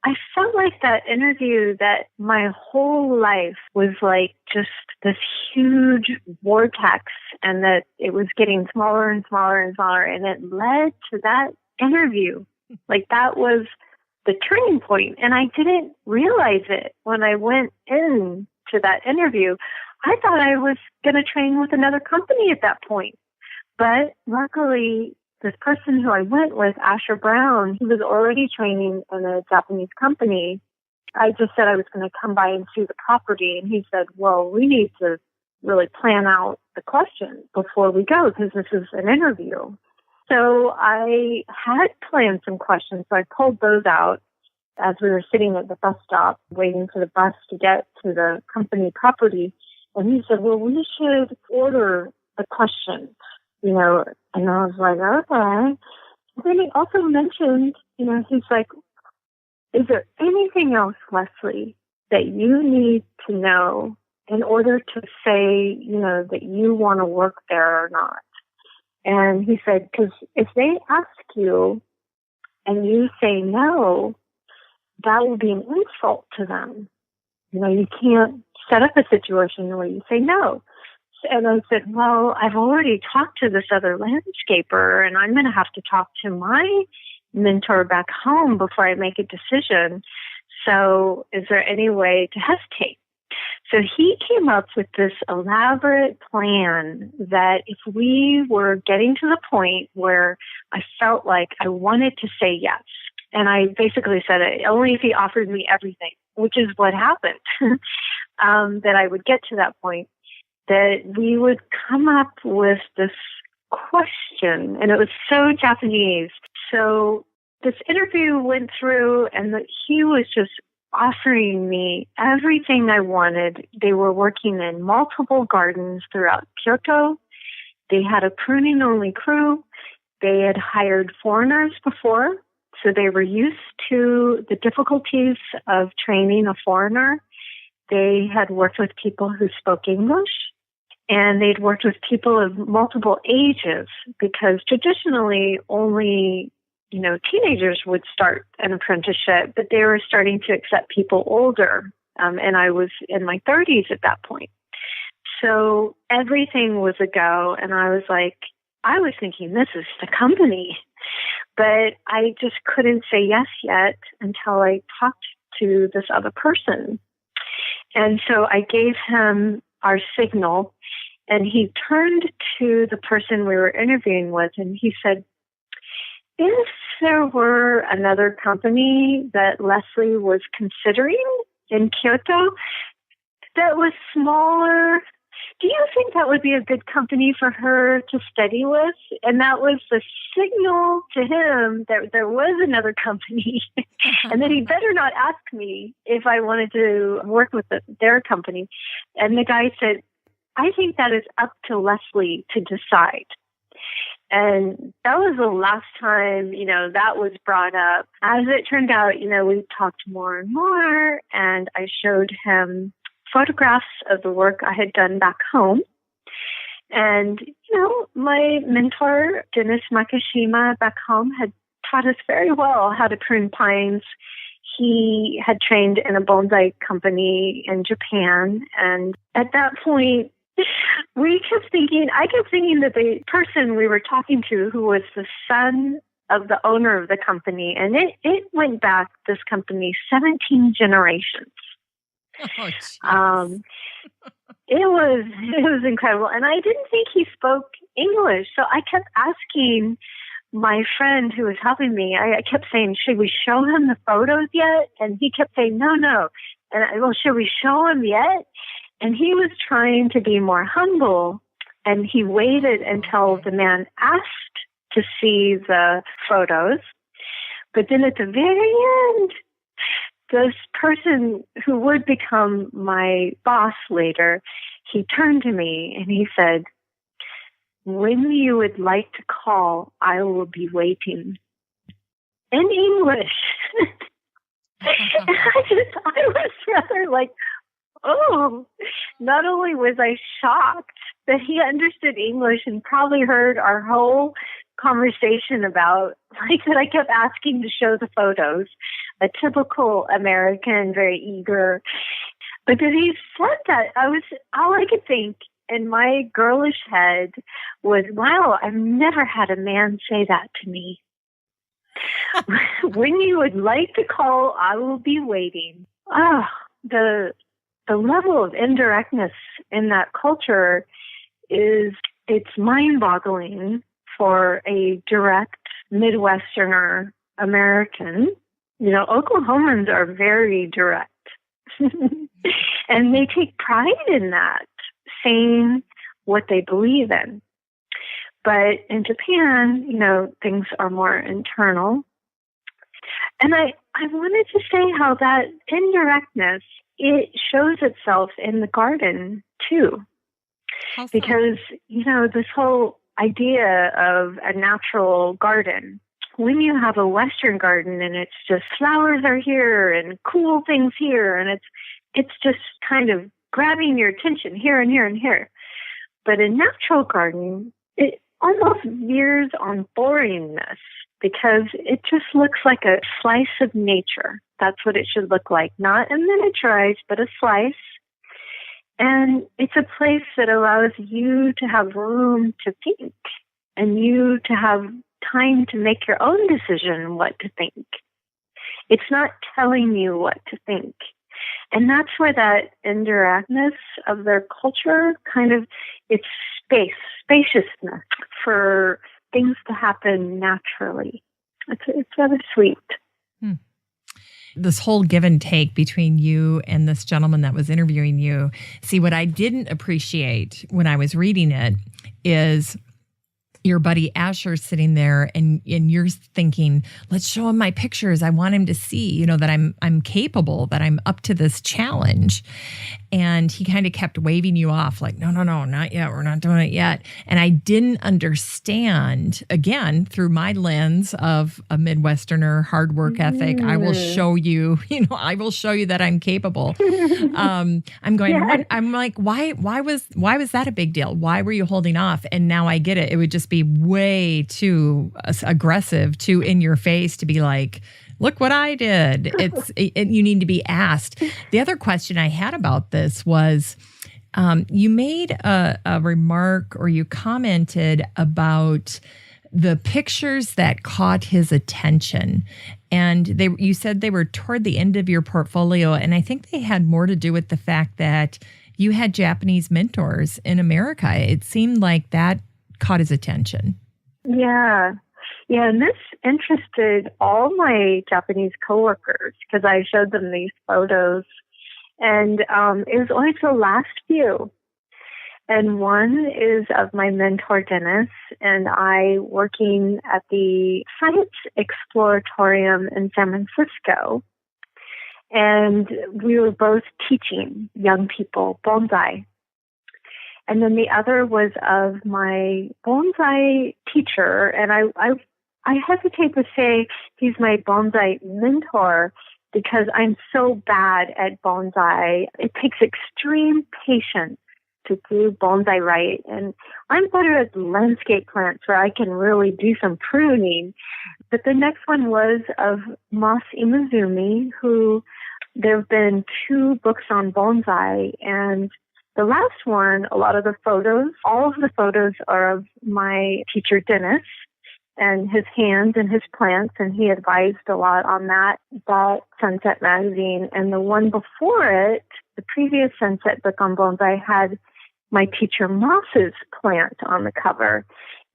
Speaker 2: I felt like that interview that my whole life was like just this huge vortex, and that it was getting smaller and smaller and smaller, and it led to that interview. Like that was the turning point, and I didn't realize it when I went in to that interview. I thought I was going to train with another company at that point, but luckily this person who I went with, Asher Brown, he was already training in a Japanese company. I just said I was going to come by and see the property. And he said, well, we need to really plan out the questions before we go because this is an interview. So I had planned some questions. So I pulled those out as we were sitting at the bus stop waiting for the bus to get to the company property. And he said, well, we should order the questions. And I was like, okay. Then he also mentioned, he's like, is there anything else, Leslie, that you need to know in order to say, that you want to work there or not? And he said, because if they ask you and you say no, that will be an insult to them. You can't set up a situation where you say no. And I said, well, I've already talked to this other landscaper, and I'm going to have to talk to my mentor back home before I make a decision. So is there any way to hesitate? So he came up with this elaborate plan that if we were getting to the point where I felt like I wanted to say yes, and I basically said it only if he offered me everything, which is what happened, that I would get to that point, that we would come up with this question, and it was so Japanese. So this interview went through, and he was just offering me everything I wanted. They were working in multiple gardens throughout Kyoto. They had a pruning-only crew. They had hired foreigners before, so they were used to the difficulties of training a foreigner. They had worked with people who spoke English, and they'd worked with people of multiple ages because traditionally only, teenagers would start an apprenticeship, but they were starting to accept people older. And I was in my 30s at that point. So everything was a go. And I was thinking, this is the company. But I just couldn't say yes yet until I talked to this other person. And so I gave him our signal, and he turned to the person we were interviewing with, and he said, if there were another company that Leslie was considering in Kyoto that was smaller, do you think that would be a good company for her to study with? And that was the signal to him that there was another company and that he better not ask me if I wanted to work with their company. And the guy said, I think that is up to Leslie to decide. And that was the last time, that was brought up. As it turned out, we talked more and more, and I showed him photographs of the work I had done back home. And, my mentor, Dennis Makishima, back home, had taught us very well how to prune pines. He had trained in a bonsai company in Japan. And at that point, I kept thinking that the person we were talking to, who was the son of the owner of the company, and it went back, this company, 17 generations.
Speaker 1: Oh,
Speaker 2: it was incredible. And I didn't think he spoke English. So I kept asking my friend who was helping me, I kept saying, should we show him the photos yet? And he kept saying, no. And should we show him yet? And he was trying to be more humble. And he waited until the man asked to see the photos. But then at the very end, this person who would become my boss later, he turned to me and he said, when you would like to call, I will be waiting. In English. And I was rather like, oh, not only was I shocked that he understood English and probably heard our whole conversation about, that I kept asking to show the photos, a typical American, very eager. But then he said that, all I could think in my girlish head was, wow, I've never had a man say that to me. When you would like to call, I will be waiting. The level of indirectness in that culture it's mind-boggling for a direct Midwesterner American. Oklahomans are very direct. And they take pride in that, saying what they believe in. But in Japan, things are more internal. And I wanted to say how that indirectness, it shows itself in the garden too.
Speaker 1: How so?
Speaker 2: Because, this whole idea of a natural garden, when you have a Western garden and it's just flowers are here and cool things here, and it's just kind of grabbing your attention here and here and here. But a natural garden, it almost veers on boringness because it just looks like a slice of nature. That's what it should look like. Not a miniaturized, but a slice. And it's a place that allows you to have room to think and you to have time to make your own decision what to think. It's not telling you what to think. And that's where that indirectness of their culture it's spaciousness for things to happen naturally. It's rather sweet.
Speaker 1: This whole give and take between you and this gentleman that was interviewing you. See, what I didn't appreciate when I was reading it is your buddy Asher sitting there and you're thinking, let's show him my pictures. I want him to see, that I'm capable, that I'm up to this challenge. And he kind of kept waving you off like, no, not yet. We're not doing it yet. And I didn't understand, again, through my lens of a Midwesterner, hard work ethic, I will show you, I will show you that I'm capable. I'm going, what? I'm like, why was that a big deal? Why were you holding off? And now I get it. It would just be way too aggressive, too in your face to be like, look what I did. You need to be asked. The other question I had about this was, you made a remark or you commented about the pictures that caught his attention. And you said they were toward the end of your portfolio. And I think they had more to do with the fact that you had Japanese mentors in America. It seemed like that caught his attention.
Speaker 2: Yeah, and this interested all my Japanese coworkers because I showed them these photos, and it was only the last few. And one is of my mentor, Dennis, and I working at the Science Exploratorium in San Francisco. And we were both teaching young people bonsai. And then the other was of my bonsai teacher, and I hesitate to say he's my bonsai mentor because I'm so bad at bonsai. It takes extreme patience to do bonsai right. And I'm better at landscape plants where I can really do some pruning. But the next one was of Mas Imazumi, who there have been 2 books on bonsai. And the last one, a lot of the photos, all of the photos are of my teacher, Dennis, and his hands and his plants, and he advised a lot on that Sunset magazine. And the one before it, the previous Sunset book on bonsai, had my teacher Moss's plant on the cover.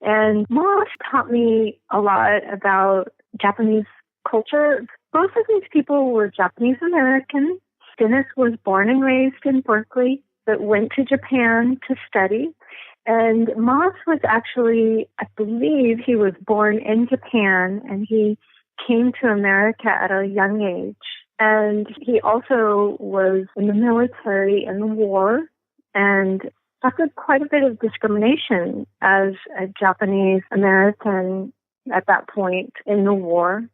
Speaker 2: And Moss taught me a lot about Japanese culture. Both of these people were Japanese American. Dennis was born and raised in Berkeley, but went to Japan to study. And Moss was actually, I believe he was born in Japan, and he came to America at a young age. And he also was in the military in the war and suffered quite a bit of discrimination as a Japanese American at that point in the war.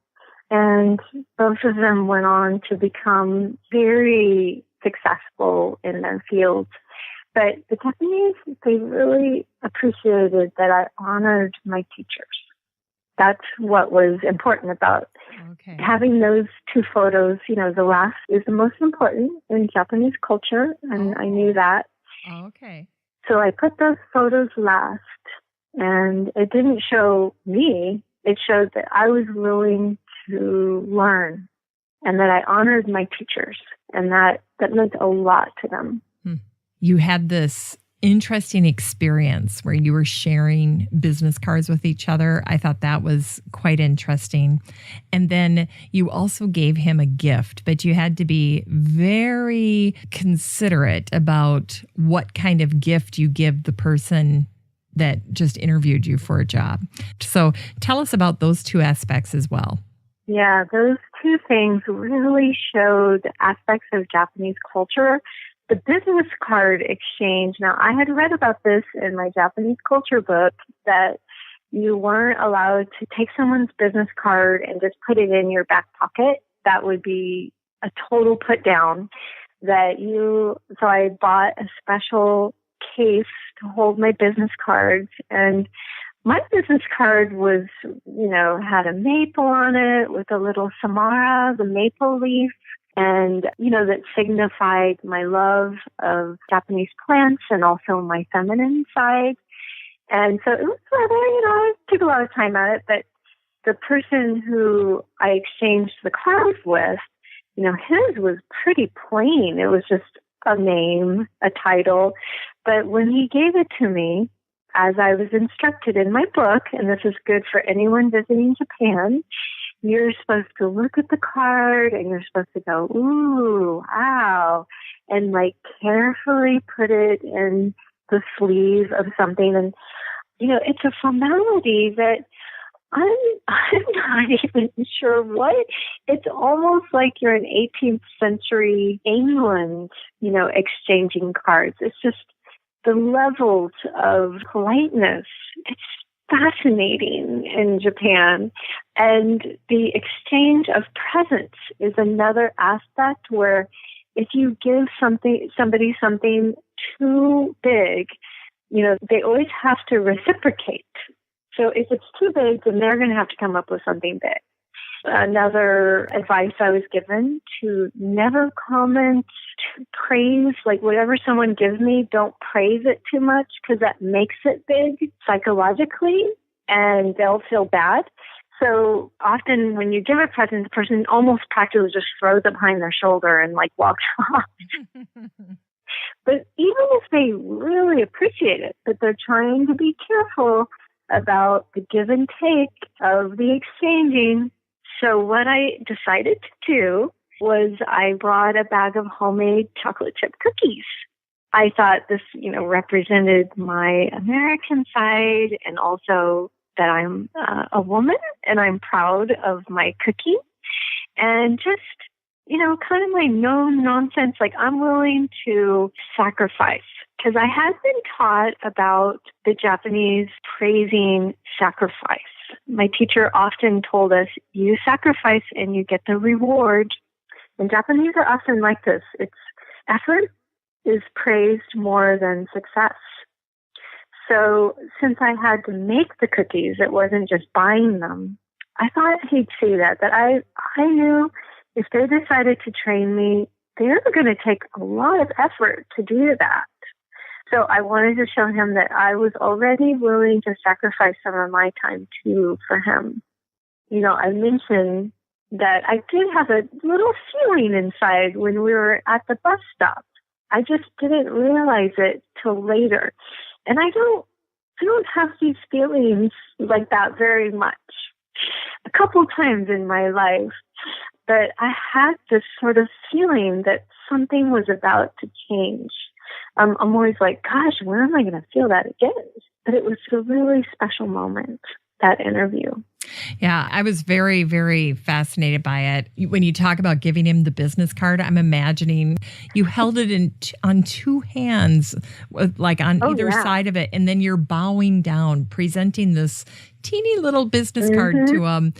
Speaker 2: And both of them went on to become very successful in their fields. But the Japanese, they really appreciated that I honored my teachers. That's what was important about having those 2 photos. You know, the last is the most important in Japanese culture, and I knew that.
Speaker 1: Okay.
Speaker 2: So I put those photos last, and it didn't show me. It showed that I was willing to learn and that I honored my teachers, and that meant a lot to them.
Speaker 1: You had this interesting experience where you were sharing business cards with each other. I thought that was quite interesting. And then you also gave him a gift, but you had to be very considerate about what kind of gift you give the person that just interviewed you for a job. So tell us about those 2 aspects as well.
Speaker 2: Yeah, those 2 things really showed aspects of Japanese culture. The business card exchange. Now, I had read about this in my Japanese culture book, that you weren't allowed to take someone's business card and just put it in your back pocket. That would be a total put down. So I bought a special case to hold my business cards, and my business card was, had a maple on it with a little samara, the maple leaf. And, that signified my love of Japanese plants and also my feminine side. And so it was rather, I took a lot of time at it, but the person who I exchanged the cards with, his was pretty plain. It was just a name, a title. But when he gave it to me, as I was instructed in my book, and this is good for anyone visiting Japan, you're supposed to look at the card and you're supposed to go, ooh, wow, and carefully put it in the sleeve of something. And, it's a formality that I'm not even sure what. It's almost like you're in 18th century England, exchanging cards. It's just the levels of politeness. It's fascinating in Japan. And the exchange of presents is another aspect where if you give somebody something too big, they always have to reciprocate. So if it's too big, then they're going to have to come up with something big. Another advice I was given to never comment, to praise, whatever someone gives me, don't praise it too much because that makes it big psychologically and they'll feel bad. So often when you give a present, the person almost practically just throws it behind their shoulder and walks off. But even if they really appreciate it, but they're trying to be careful about the give and take of the exchanging. So what I decided to do was I brought a bag of homemade chocolate chip cookies. I thought this, represented my American side and also that I'm a woman and I'm proud of my cooking. And just, kind of my no nonsense, I'm willing to sacrifice. Because I had been taught about the Japanese praising sacrifice. My teacher often told us, you sacrifice and you get the reward. And Japanese are often like this. It's effort is praised more than success. So since I had to make the cookies, it wasn't just buying them. I thought he'd see that I knew if they decided to train me, they were going to take a lot of effort to do that. So I wanted to show him that I was already willing to sacrifice some of my time too for him. I mentioned that I did have a little feeling inside when we were at the bus stop. I just didn't realize it till later. And I don't have these feelings like that very much. A couple times in my life, but I had this sort of feeling that something was about to change. I'm always like, gosh, when am I going to feel that again? But it was a really special moment, that interview.
Speaker 1: Yeah, I was very, very fascinated by it. When you talk about giving him the business card, I'm imagining you held it on two hands, like on either side of it, and then you're bowing down, presenting this teeny little business card to him.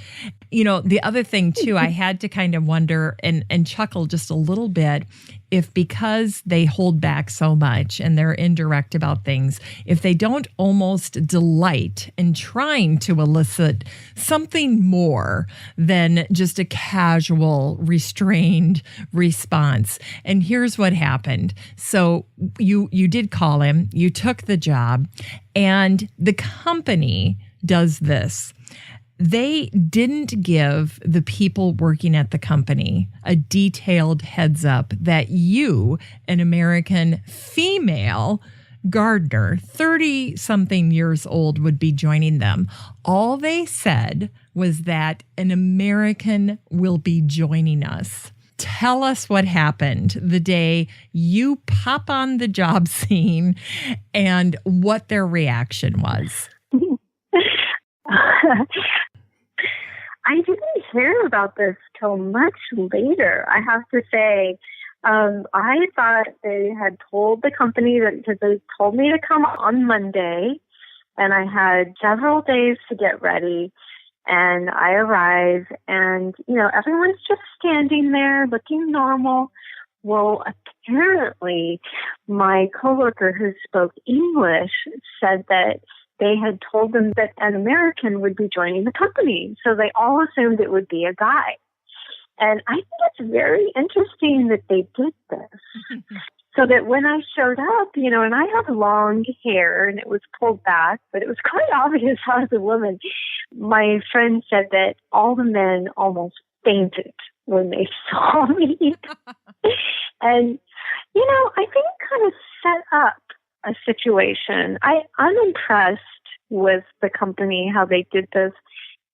Speaker 1: The other thing too, I had to kind of wonder and chuckle just a little bit if, because they hold back so much and they're indirect about things, if they don't almost delight in trying to elicit something more than just a casual, restrained response. And here's what happened. So you did call him, you took the job, and the company does this. They didn't give the people working at the company a detailed heads up that you, an American female gardener, 30-something years old, would be joining them. All they said was that an American will be joining us. Tell us what happened the day you pop on the job scene and what their reaction was.
Speaker 2: I didn't hear about this till much later, I have to say. I thought they had told the company that, because they told me to come on Monday, and I had several days to get ready. And I arrive, and, everyone's just standing there looking normal. Well, apparently, my coworker who spoke English said that they had told them that an American would be joining the company. So they all assumed it would be a guy. And I think it's very interesting that they did this. So that when I showed up, and I have long hair and it was pulled back, but it was quite obvious I was a woman. My friend said that all the men almost fainted when they saw me. And, I think kind of set up a situation. I'm impressed with the company, how they did this.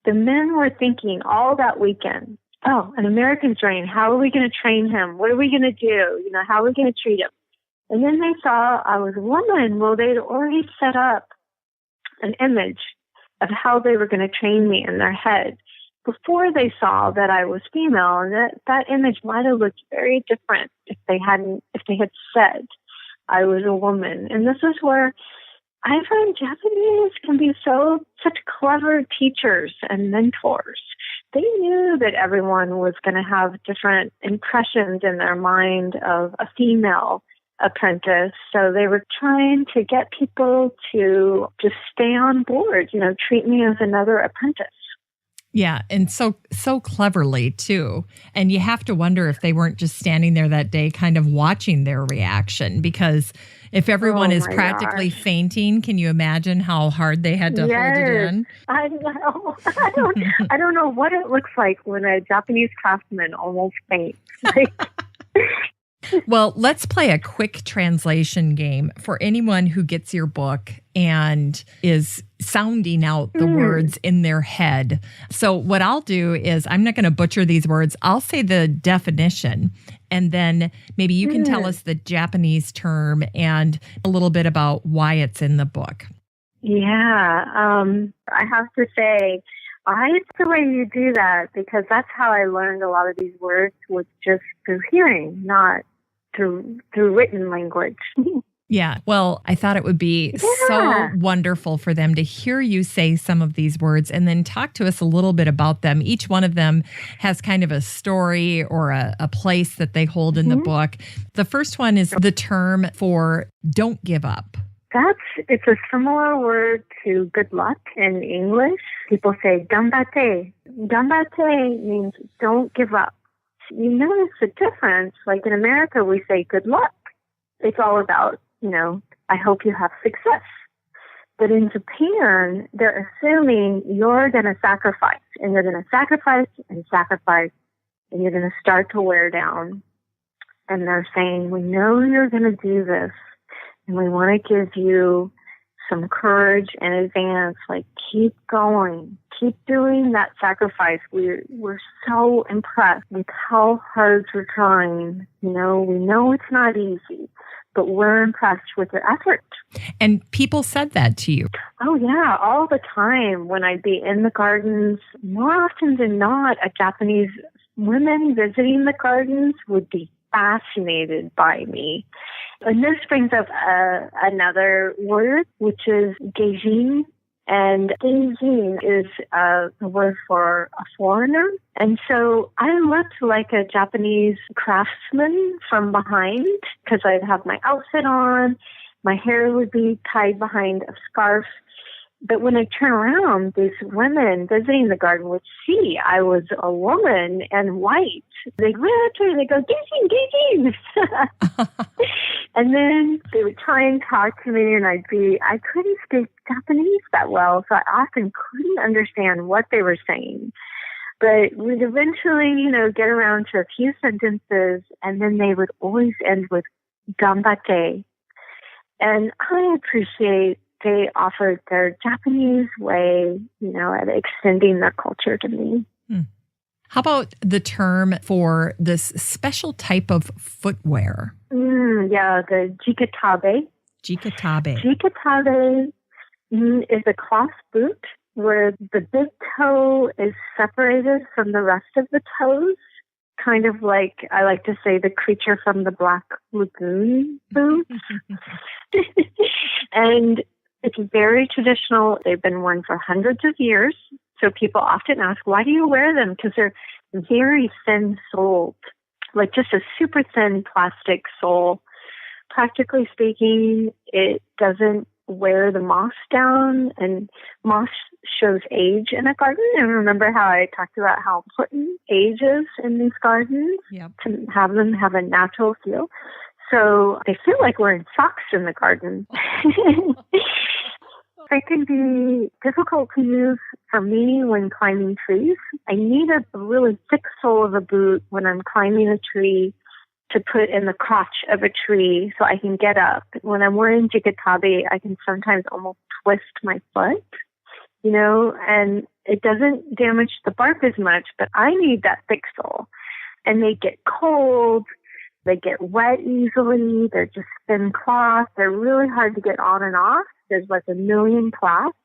Speaker 2: The men were thinking all that weekend, oh, an American's joining. How are we going to train him? What are we going to do? How are we going to treat him? And then they saw I was a woman. Well, they'd already set up an image of how they were going to train me in their head before they saw that I was female. And that image might have looked very different if they had said I was a woman. And this is where I find Japanese can be such clever teachers and mentors. They knew that everyone was going to have different impressions in their mind of a female apprentice. So they were trying to get people to just stay on board, treat me as another apprentice.
Speaker 1: Yeah, and so cleverly, too. And you have to wonder if they weren't just standing there that day kind of watching their reaction, because if everyone is practically fainting, can you imagine how hard they had to hold it in?
Speaker 2: I know. I don't know what it looks like when a Japanese craftsman almost faints.
Speaker 1: Well, let's play a quick translation game for anyone who gets your book and is sounding out the words in their head. So what I'll do is, I'm not going to butcher these words. I'll say the definition, and then maybe you can tell us the Japanese term and a little bit about why it's in the book.
Speaker 2: Yeah, I have to say, I like the way you do that, because that's how I learned a lot of these words, was just through hearing, not through written language.
Speaker 1: Yeah. Well, I thought it would be so wonderful for them to hear you say some of these words and then talk to us a little bit about them. Each one of them has kind of a story or a place that they hold in the book. The first one is the term for don't give up.
Speaker 2: It's a similar word to good luck in English. People say ganbate. Ganbate means don't give up. You notice the difference. Like in America, we say good luck. It's all about, I hope you have success. But in Japan, they're assuming you're going to sacrifice, and you're going to sacrifice and sacrifice, and you're going to start to wear down. And they're saying, we know you're going to do this, and we want to give you some courage in advance, like keep going, keep doing that sacrifice. We're so impressed with how hard you're trying. We know it's not easy, but we're impressed with your effort.
Speaker 1: And people said that to you?
Speaker 2: Oh, yeah, all the time. When I'd be in the gardens, more often than not, a Japanese women visiting the gardens would be fascinated by me. And this brings up another word, which is geijin. And geijin is the word for a foreigner. And so I looked like a Japanese craftsman from behind because I'd have my outfit on. My hair would be tied behind a scarf. But when I turn around, these women visiting the garden would see I was a woman and white. They'd run up to me and they'd go, geijin, geijin. And then they would try and talk to me, and I couldn't speak Japanese that well, so I often couldn't understand what they were saying. But we'd eventually, get around to a few sentences, and then they would always end with ganbate. And I appreciate they offered their Japanese way, at extending their culture to me.
Speaker 1: How about the term for this special type of footwear?
Speaker 2: Yeah, the jikatabe.
Speaker 1: Jikatabe.
Speaker 2: Jikatabe is a cloth boot where the big toe is separated from the rest of the toes, kind of like, I like to say, the creature from the Black Lagoon boots. And it's very traditional. They've been worn for hundreds of years. So people often ask, why do you wear them? Because they're very thin-soled, like just a super thin plastic sole. Practically speaking, it doesn't wear the moss down, and moss shows age in a garden. And remember how I talked about how important age is in these gardens to have them have a natural feel. So they feel like wearing socks in the garden. They can be difficult to use for me when climbing trees. I need a really thick sole of a boot when I'm climbing a tree to put in the crotch of a tree so I can get up. When I'm wearing jikatabe, I can sometimes almost twist my foot, and it doesn't damage the bark as much, but I need that thick sole. And they get cold. They get wet easily. They're just thin cloth. They're really hard to get on and off. There's like a million cloths.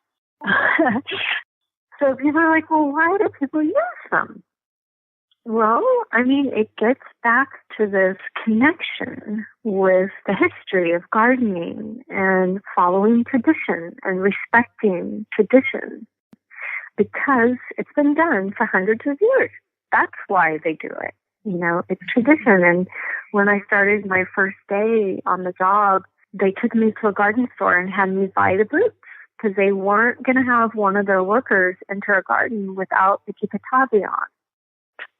Speaker 2: So people are like, well, why do people use them? Well, it gets back to this connection with the history of gardening and following tradition and respecting tradition, because it's been done for hundreds of years. That's why they do it. It's tradition. And when I started my first day on the job, they took me to a garden store and had me buy the boots because they weren't going to have one of their workers enter a garden without the jikatabe on.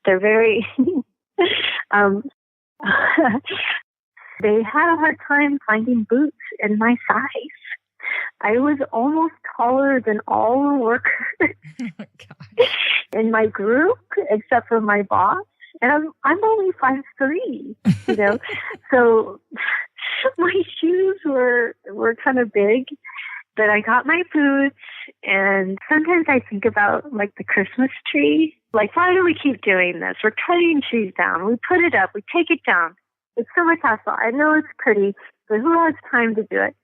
Speaker 2: They're very, they had a hard time finding boots in my size. I was almost taller than all the workers in my group, except for my boss. And I'm only 5'3", So my shoes were kind of big, but I got my boots. And sometimes I think about like the Christmas tree. Like, why do we keep doing this? We're cutting trees down. We put it up. We take it down. It's so much hassle. I know it's pretty, but who has time to do it?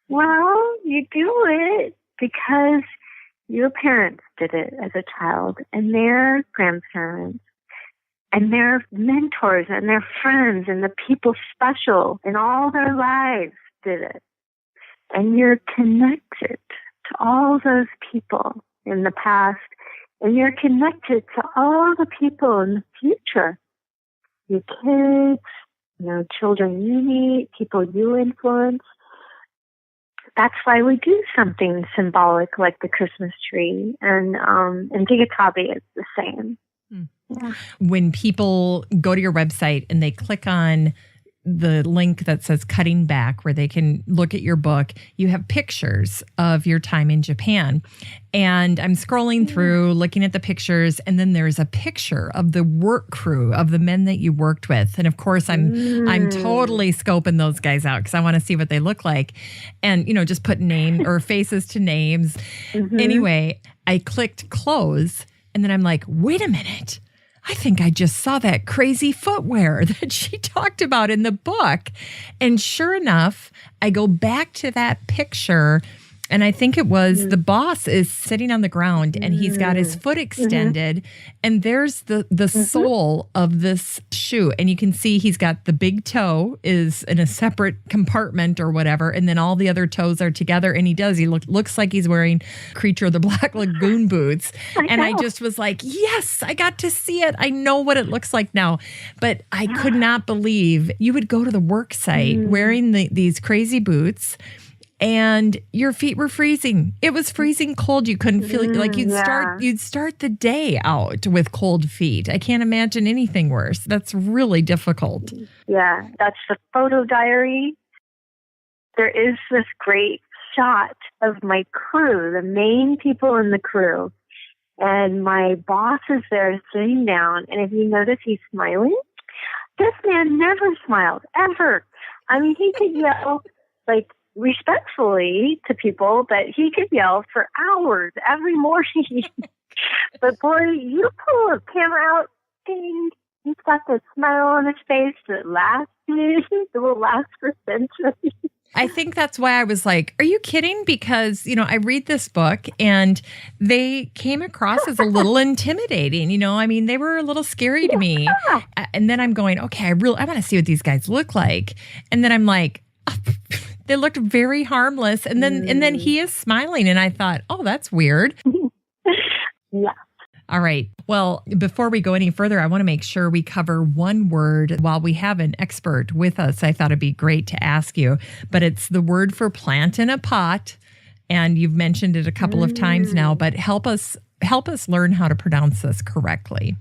Speaker 2: Well, you do it because your parents did it as a child, and their grandparents, and their mentors, and their friends, and the people special in all their lives did it. And you're connected to all those people in the past, and you're connected to all the people in the future. Your kids, children you meet, people you influence. That's why we do something symbolic like the Christmas tree, and Digitabe is the same. Yeah.
Speaker 1: When people go to your website and they click on the link that says cutting back, where they can look at your book, you have pictures of your time in Japan. And I'm scrolling through, looking at the pictures, and then there's a picture of the work crew of the men that you worked with. And of course, I'm totally scoping those guys out because I want to see what they look like. And, just put name or faces to names. Anyway, I clicked close, and then I'm like, wait a minute. I think I just saw that crazy footwear that she talked about in the book. And sure enough, I go back to that picture, and I think it was the boss is sitting on the ground and he's got his foot extended, and there's the sole of this shoe. And you can see he's got the big toe is in a separate compartment or whatever, and then all the other toes are together. And he looks like he's wearing Creature of the Black Lagoon boots. I just was like, yes, I got to see it. I know what it looks like now. But I could not believe you would go to the work site wearing these crazy boots, and your feet were freezing. It was freezing cold. You couldn't feel it. Like you'd start the day out with cold feet. I can't imagine anything worse. That's really difficult.
Speaker 2: Yeah, that's the photo diary. There is this great shot of my crew, the main people in the crew. And my boss is there sitting down. And if you notice, he's smiling. This man never smiled, ever. I mean, he could yell, respectfully to people, but he could yell for hours every morning. But boy, you pull a camera out, ding, he's got that smile on his face that will last for centuries.
Speaker 1: I think that's why I was like, are you kidding? Because, I read this book and they came across as a little intimidating. They were a little scary to me. And then I'm going, okay, I want to see what these guys look like. And then I'm like, they looked very harmless. And then he is smiling. And I thought, oh, that's weird.
Speaker 2: Yeah.
Speaker 1: All right. Well, before we go any further, I want to make sure we cover one word. While we have an expert with us, I thought it'd be great to ask you, but it's the word for plant in a pot. And you've mentioned it a couple of times now, but help us learn how to pronounce this correctly.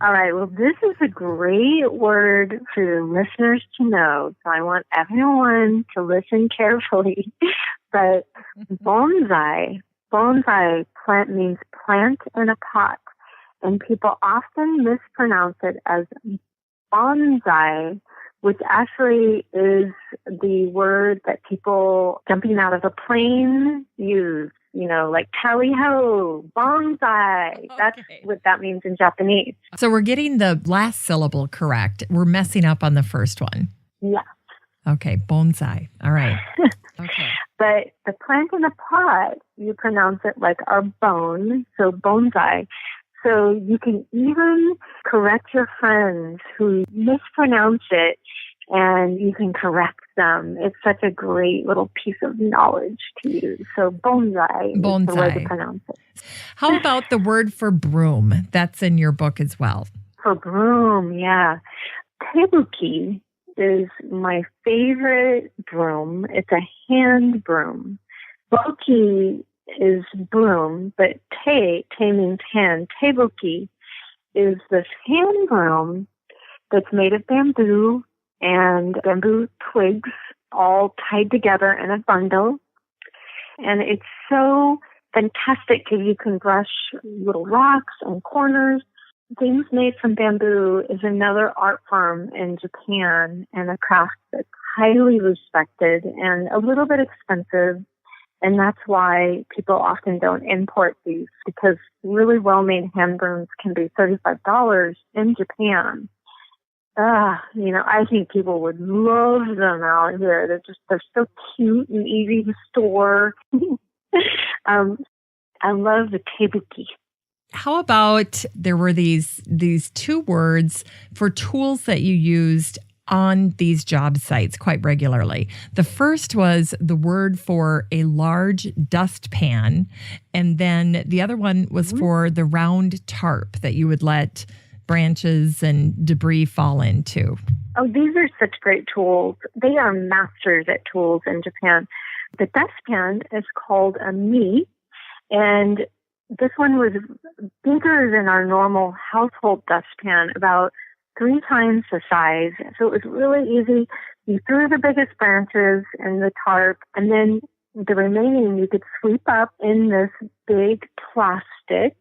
Speaker 2: All right. Well, this is a great word for the listeners to know. So I want everyone to listen carefully. But bonsai plant means plant in a pot. And people often mispronounce it as bonsai, which actually is the word that people jumping out of a plane use. Like tally-ho, bonsai. Okay. That's what that means in Japanese.
Speaker 1: So we're getting the last syllable correct. We're messing up on the first one.
Speaker 2: Yeah.
Speaker 1: Okay, bonsai. All right. Okay.
Speaker 2: But the plant in a pot, you pronounce it like our bone, so bonsai. So you can even correct your friends who mispronounce it, and you can correct them. It's such a great little piece of knowledge to use. So bonsai is the way to pronounce it.
Speaker 1: How about the word for broom? That's in your book as well.
Speaker 2: For broom, yeah. Tebuki is my favorite broom. It's a hand broom. Boki is broom, but te means hand. Tebuki is this hand broom that's made of bamboo and bamboo twigs all tied together in a bundle. And it's so fantastic because you can brush little rocks and corners. Things made from bamboo is another art form in Japan and a craft that's highly respected and a little bit expensive. And that's why people often don't import these, because really well-made hand brooms can be $35 in Japan. I think people would love them out here. They're so cute and easy to store. I love the tebuki.
Speaker 1: How about there were these two words for tools that you used on these job sites quite regularly. The first was the word for a large dustpan, and then the other one was for the round tarp that you would let branches and debris fall into.
Speaker 2: Oh, these are such great tools. They are masters at tools in Japan. The dustpan is called a mi, and this one was bigger than our normal household dustpan, about 3 times the size. So it was really easy. You threw the biggest branches in the tarp, and then the remaining you could sweep up in this big plastic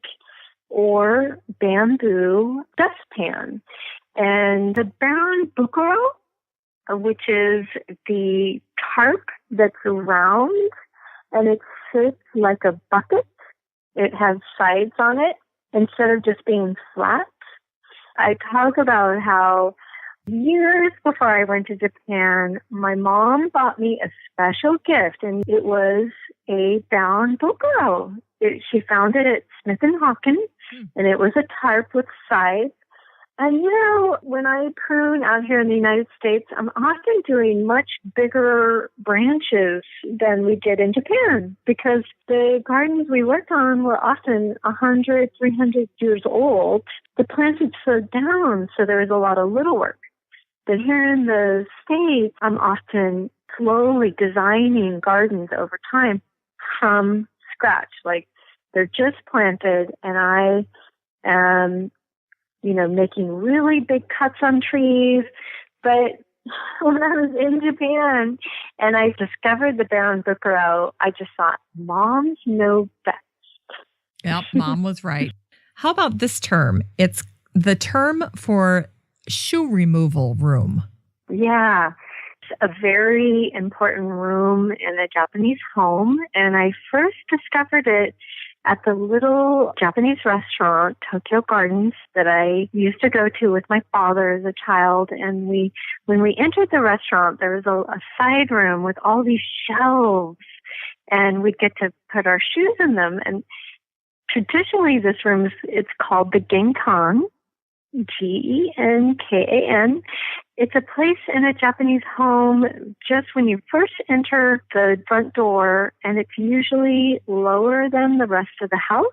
Speaker 2: or bamboo dustpan. And the brown bukuro, which is the tarp that's round and it's shaped like a bucket. It has sides on it instead of just being flat. I talk about how years before I went to Japan, my mom bought me a special gift, and it was a brown bukuro. She found it at Smith & Hawkins, and it was a tarp with sides. And, when I prune out here in the United States, I'm often doing much bigger branches than we did in Japan because the gardens we worked on were often 100, 300 years old. The plants would slow down, so there was a lot of little work. But here in the States, I'm often slowly designing gardens over time from scratch. Like they're just planted, and I am making really big cuts on trees. But when I was in Japan and I discovered the brown bukuro, I just thought, moms know best.
Speaker 1: Yep, Mom was right. How about this term? It's the term for shoe removal room.
Speaker 2: Yeah, it's a very important room in a Japanese home. And I first discovered it at the little Japanese restaurant, Tokyo Gardens, that I used to go to with my father as a child. And when we entered the restaurant, there was a side room with all these shelves, and we'd get to put our shoes in them. And traditionally, this room it's called the Genkan, Genkan. It's a place in a Japanese home just when you first enter the front door, and it's usually lower than the rest of the house.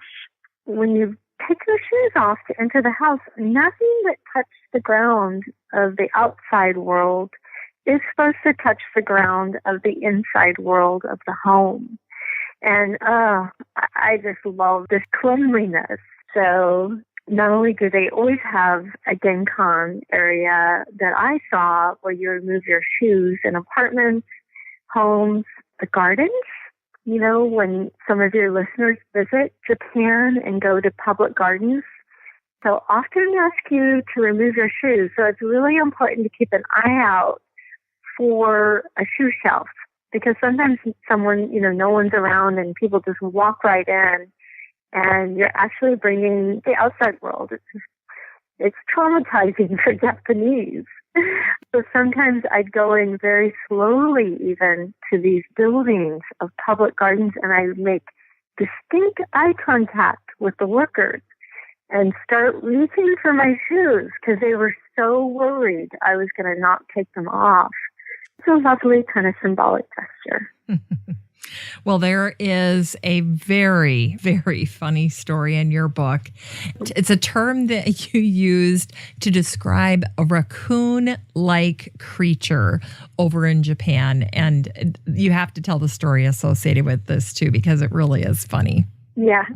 Speaker 2: When you take your shoes off to enter the house, nothing that touches the ground of the outside world is supposed to touch the ground of the inside world of the home. And I just love this cleanliness. So not only do they always have a Genkan area that I saw where you remove your shoes in apartments, homes, the gardens. When some of your listeners visit Japan and go to public gardens, they'll often ask you to remove your shoes. So it's really important to keep an eye out for a shoe shelf, because sometimes someone, no one's around and people just walk right in. And you're actually bringing the outside world. It's traumatizing for Japanese. So sometimes I'd go in very slowly even to these buildings of public gardens, and I would make distinct eye contact with the workers and start reaching for my shoes because they were so worried I was going to not take them off. It's a lovely kind of symbolic gesture.
Speaker 1: Well, there is a very, very funny story in your book. It's a term that you used to describe a raccoon-like creature over in Japan. And you have to tell the story associated with this, too, because it really is funny.
Speaker 2: Yeah.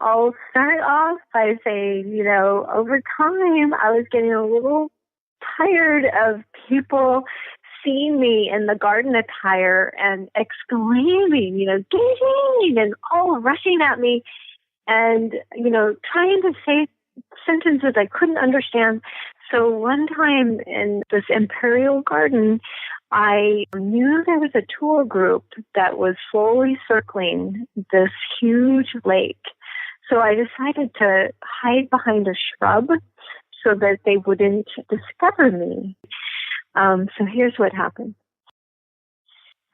Speaker 2: I'll start off by saying, over time, I was getting a little tired of people seeing me in the garden attire and exclaiming, gazing and all rushing at me and, trying to say sentences I couldn't understand. So one time in this imperial garden, I knew there was a tour group that was slowly circling this huge lake. So I decided to hide behind a shrub so that they wouldn't discover me. So here's what happened.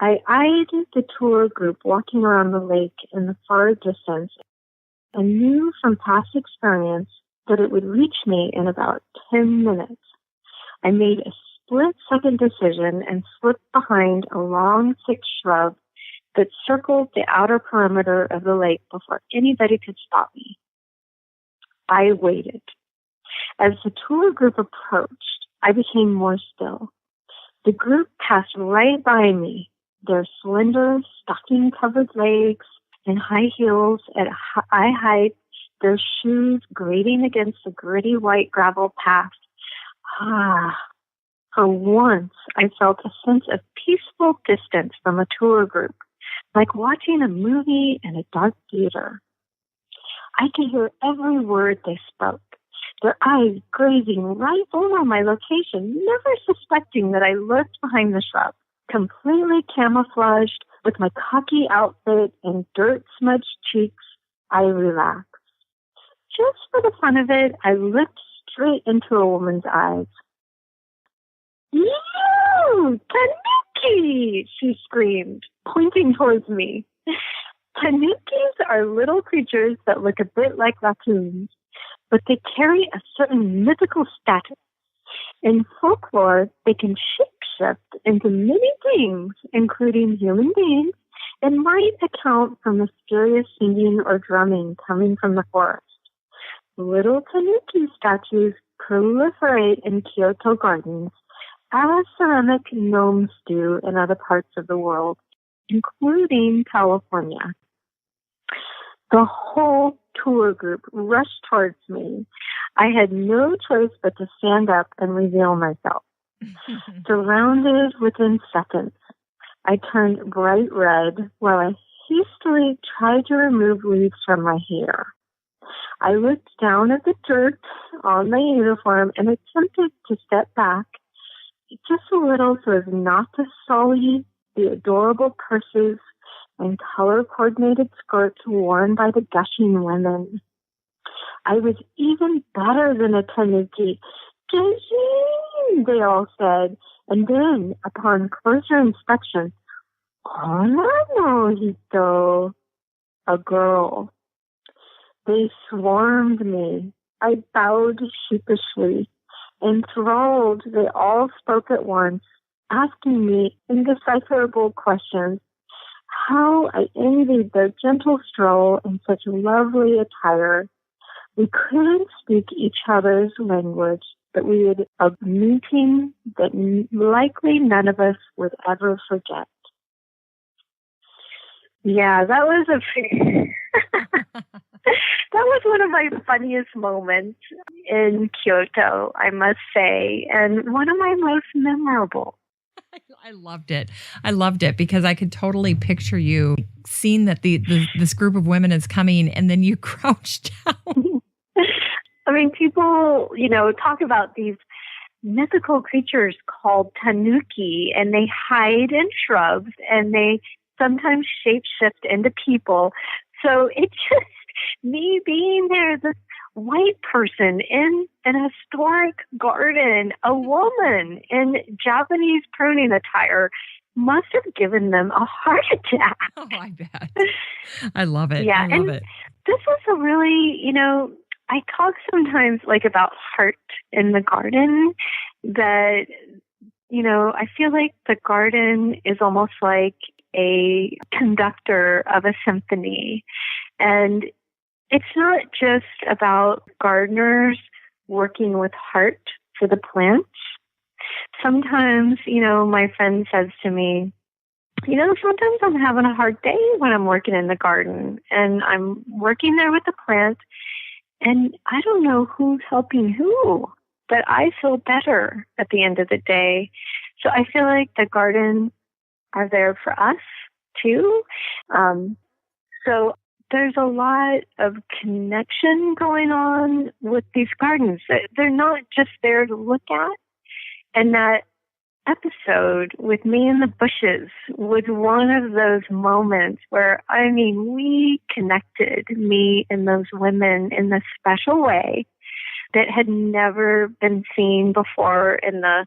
Speaker 2: I eyed the tour group walking around the lake in the far distance and knew from past experience that it would reach me in about 10 minutes. I made a split-second decision and slipped behind a long, thick shrub that circled the outer perimeter of the lake before anybody could stop me. I waited. As the tour group approached, I became more still. The group passed right by me, their slender, stocking-covered legs and high heels at eye height, their shoes grating against the gritty white gravel path. For once, I felt a sense of peaceful distance from a tour group, like watching a movie in a dark theater. I could hear every word they spoke, their eyes grazing right over my location, never suspecting that I lurked behind the shrub. Completely camouflaged with my cocky outfit and dirt-smudged cheeks, I relaxed. Just for the fun of it, I looked straight into a woman's eyes. "You, Tanuki!" she screamed, pointing towards me. Tanukis are little creatures that look a bit like raccoons, but they carry a certain mythical status. In folklore, they can shapeshift into many things, including human beings, and might account for mysterious singing or drumming coming from the forest. Little Tanuki statues proliferate in Kyoto gardens, as ceramic gnomes do in other parts of the world, including California. The whole tour group rushed towards me. I had no choice but to stand up and reveal myself. Surrounded within seconds, I turned bright red while I hastily tried to remove leaves from my hair. I looked down at the dirt on my uniform and attempted to step back just a little so as not to sully the adorable purses and color-coordinated skirts worn by the gushing women. I was even better than a tanuki. "Gajin," they all said, and then, upon closer inspection, "Hito," a girl. They swarmed me. I bowed sheepishly. Enthralled, they all spoke at once, asking me indecipherable questions. How I envied their gentle stroll in such lovely attire. We couldn't speak each other's language, but we had a meeting that likely none of us would ever forget. Yeah, that was that was one of my funniest moments in Kyoto, I must say, and one of my most memorable.
Speaker 1: I loved it. I loved it because I could totally picture you seeing that this group of women is coming and then you crouch down.
Speaker 2: I mean, people, talk about these mythical creatures called tanuki, and they hide in shrubs and they sometimes shapeshift into people. So it's just me being there, this white person in an historic garden, a woman in Japanese pruning attire, must have given them a heart attack.
Speaker 1: Oh, I bet. I love it.
Speaker 2: Yeah,
Speaker 1: I love it.
Speaker 2: This was a really, I talk sometimes about heart in the garden, that, I feel like the garden is almost like a conductor of a symphony. And it's not just about gardeners working with heart for the plants. Sometimes, my friend says to me, sometimes I'm having a hard day when I'm working in the garden and I'm working there with the plant and I don't know who's helping who, but I feel better at the end of the day. So I feel like the gardens are there for us too. So there's a lot of connection going on with these gardens. They're not just there to look at. And that episode with me in the bushes was one of those moments where, we connected, me and those women, in this special way that had never been seen before in the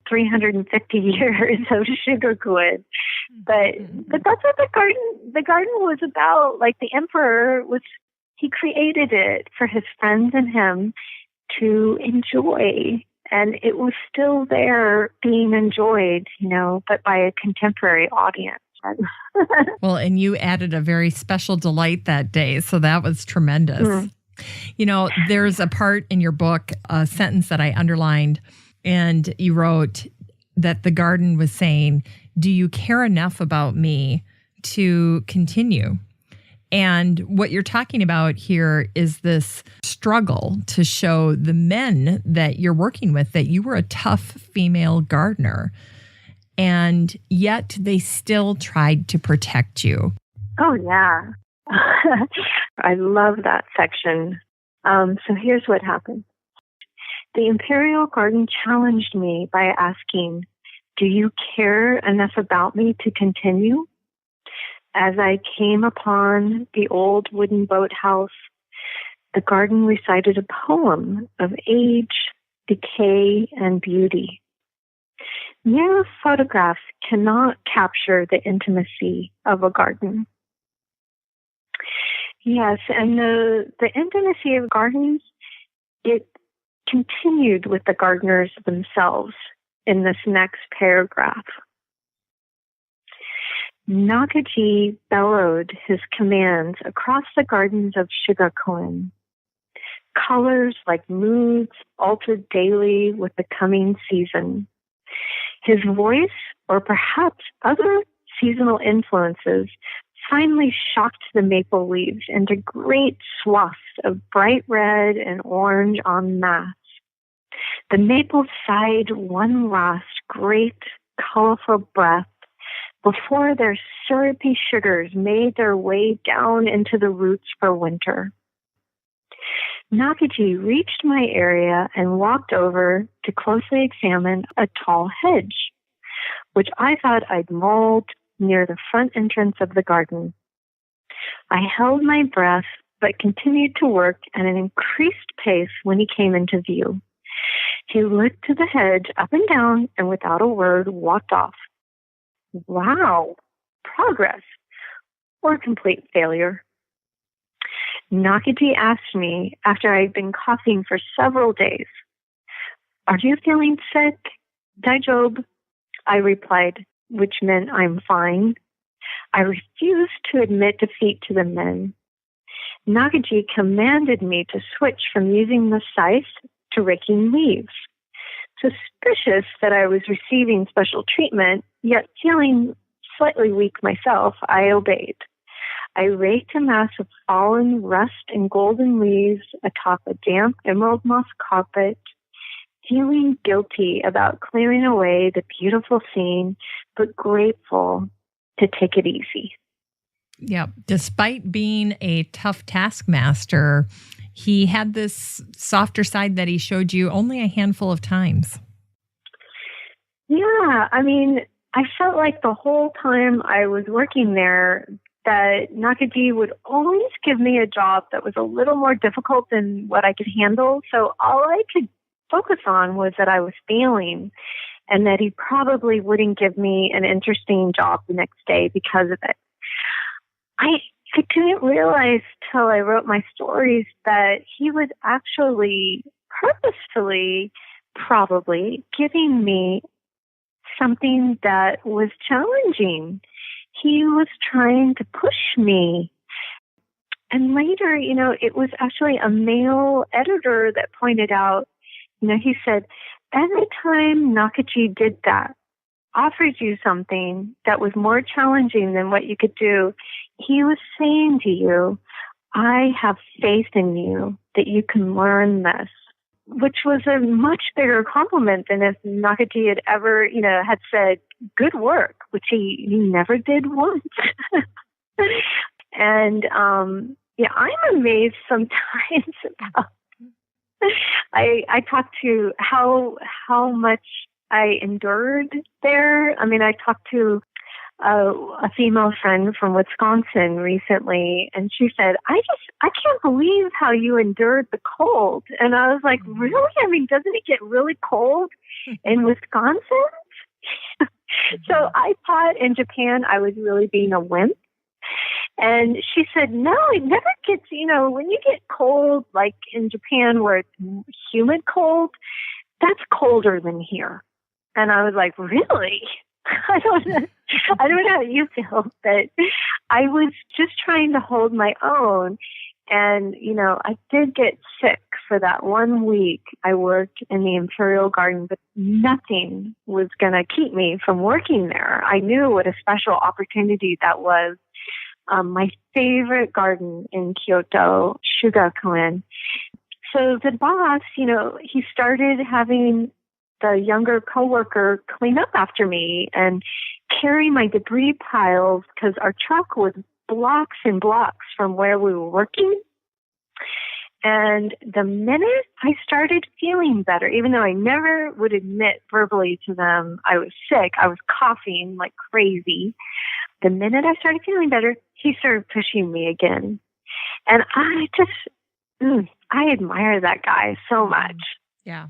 Speaker 2: 350 years of Sugarwood. But that's what the garden was about. Like the emperor he created it for his friends and him to enjoy And it was still there being enjoyed, but by a contemporary audience.
Speaker 1: Well, and you added a very special delight that day, so that was tremendous. There's a part in your book, a sentence that I underlined, and you wrote that the garden was saying, "Do you care enough about me to continue?" And what you're talking about here is this struggle to show the men that you're working with that you were a tough female gardener, and yet they still tried to protect you.
Speaker 2: Oh, yeah. I love that section. So here's what happened. The Imperial Garden challenged me by asking, "Do you care enough about me to continue?" As I came upon the old wooden boathouse, the garden recited a poem of age, decay, and beauty. Mere photographs cannot capture the intimacy of a garden. Yes, and the intimacy of gardens, it continued with the gardeners themselves in this next paragraph. Nakaji bellowed his commands across the gardens of Shigakoen. Colors like moods altered daily with the coming season. His voice, or perhaps other seasonal influences, finally shocked the maple leaves into great swaths of bright red and orange en masse. The maples sighed one last great, colorful breath before their syrupy sugars made their way down into the roots for winter. Nakaji reached my area and walked over to closely examine a tall hedge, which I thought I'd mulled near the front entrance of the garden. I held my breath, but continued to work at an increased pace when he came into view. He looked to the hedge up and down and without a word walked off. Wow, progress or complete failure. Nakaji asked me after I'd been coughing for several days, "Are you feeling sick?" "Daijobu," I replied, which meant I'm fine. I refused to admit defeat to the men. Nakaji commanded me to switch from using the scythe to raking leaves. Suspicious that I was receiving special treatment, yet feeling slightly weak myself, I obeyed. I raked a mass of fallen rust and golden leaves atop a damp emerald moss carpet, feeling guilty about clearing away the beautiful scene, but grateful to take it easy.
Speaker 1: Yeah. Despite being a tough taskmaster, he had this softer side that he showed you only a handful of times.
Speaker 2: Yeah. I felt like the whole time I was working there that Nakaji would always give me a job that was a little more difficult than what I could handle. So all I could focus on was that I was failing and that he probably wouldn't give me an interesting job the next day because of it. I didn't realize till I wrote my stories that he was actually purposefully probably giving me something that was challenging. He was trying to push me. And later, it was actually a male editor that pointed out, he said, every time Nakaji did that, offered you something that was more challenging than what you could do, he was saying to you, I have faith in you that you can learn this, which was a much bigger compliment than if Nakaji had ever, had said, good work, which he never did once. And, I'm amazed sometimes about, I talked to how much I endured there. I talked to a female friend from Wisconsin recently, and she said, I can't believe how you endured the cold. And I was like, really? Doesn't it get really cold in Wisconsin? So I thought in Japan I was really being a wimp. And she said, no, it never gets, when you get cold, like in Japan where it's humid cold, that's colder than here. And I was like, really? I don't know how you feel, but I was just trying to hold my own. And, I did get sick for that 1 week. I worked in the Imperial Garden, but nothing was going to keep me from working there. I knew what a special opportunity that was. My favorite garden in Kyoto, Shugakuin. So the boss, he started having the younger coworker clean up after me and carry my debris piles because our truck was blocks and blocks from where we were working. And the minute I started feeling better, even though I never would admit verbally to them I was sick, I was coughing like crazy. The minute I started feeling better, he started pushing me again. And I admire that guy so much.
Speaker 1: Yeah.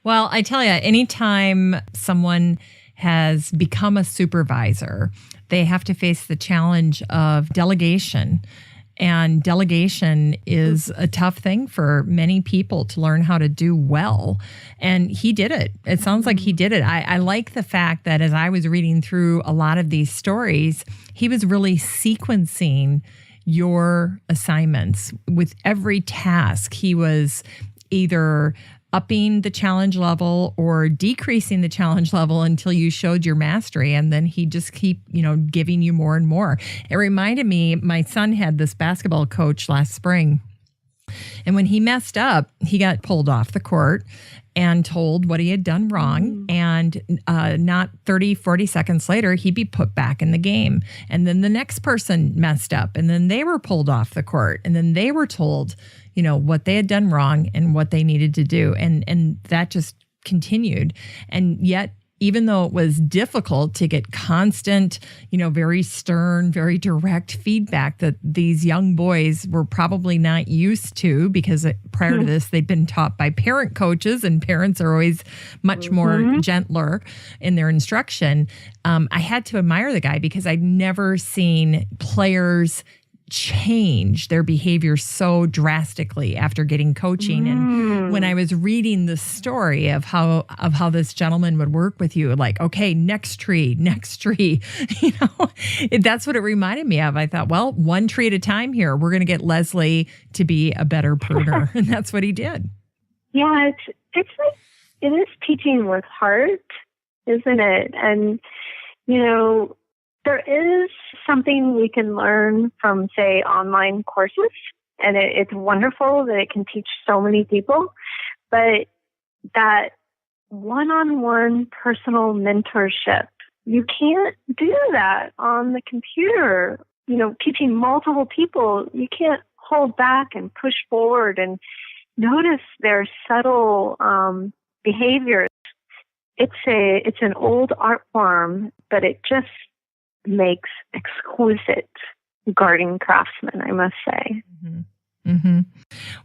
Speaker 1: Well, I tell you, anytime someone has become a supervisor, they have to face the challenge of delegation. And delegation is a tough thing for many people to learn how to do well. And he did it. It sounds like he did it. I like the fact that as I was reading through a lot of these stories, he was really sequencing your assignments. With every task, he was either upping the challenge level or decreasing the challenge level until you showed your mastery. And then he just keep, giving you more and more. It reminded me, my son had this basketball coach last spring. And when he messed up, he got pulled off the court and told what he had done wrong. And not 30, 40 seconds later, he'd be put back in the game. And then the next person messed up and then they were pulled off the court. And then they were told, what they had done wrong and what they needed to do. And that just continued. And yet, even though it was difficult to get constant, very stern, very direct feedback that these young boys were probably not used to, because prior to this, they'd been taught by parent coaches, and parents are always much more gentler in their instruction. I had to admire the guy because I'd never seen players change their behavior so drastically after getting coaching. And when I was reading the story of how this gentleman would work with you, like, okay, next tree, that's what it reminded me of. I thought, well, one tree at a time here. We're going to get Leslie to be a better pruner. And that's what he did.
Speaker 2: Yeah, it's like, it is teaching with heart, isn't it? And, there is something we can learn from, say, online courses, and it's wonderful that it can teach so many people, but that one-on-one personal mentorship, you can't do that on the computer. Teaching multiple people, you can't hold back and push forward and notice their subtle behaviors. It's an old art form, but it just makes exquisite garden craftsmen, I must say.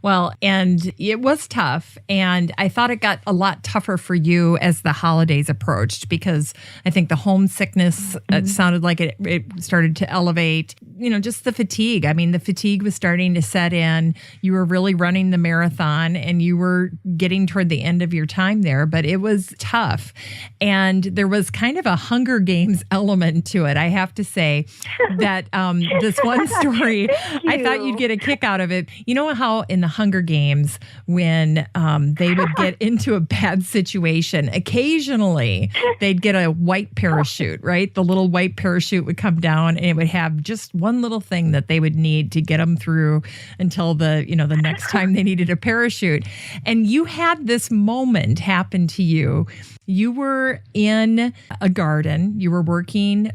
Speaker 1: Well, and it was tough. And I thought it got a lot tougher for you as the holidays approached, because I think the homesickness sounded like it started to elevate, just the fatigue. I mean, the fatigue was starting to set in. You were really running the marathon and you were getting toward the end of your time there, but it was tough. And there was kind of a Hunger Games element to it. I have to say that this one story, I thought you'd get a kick out of it. You know how in the Hunger Games, when they would get into a bad situation, occasionally they'd get a white parachute, right? The little white parachute would come down and it would have just one little thing that they would need to get them through until the next time they needed a parachute. And you had this moment happen to you. You were in a garden. You were working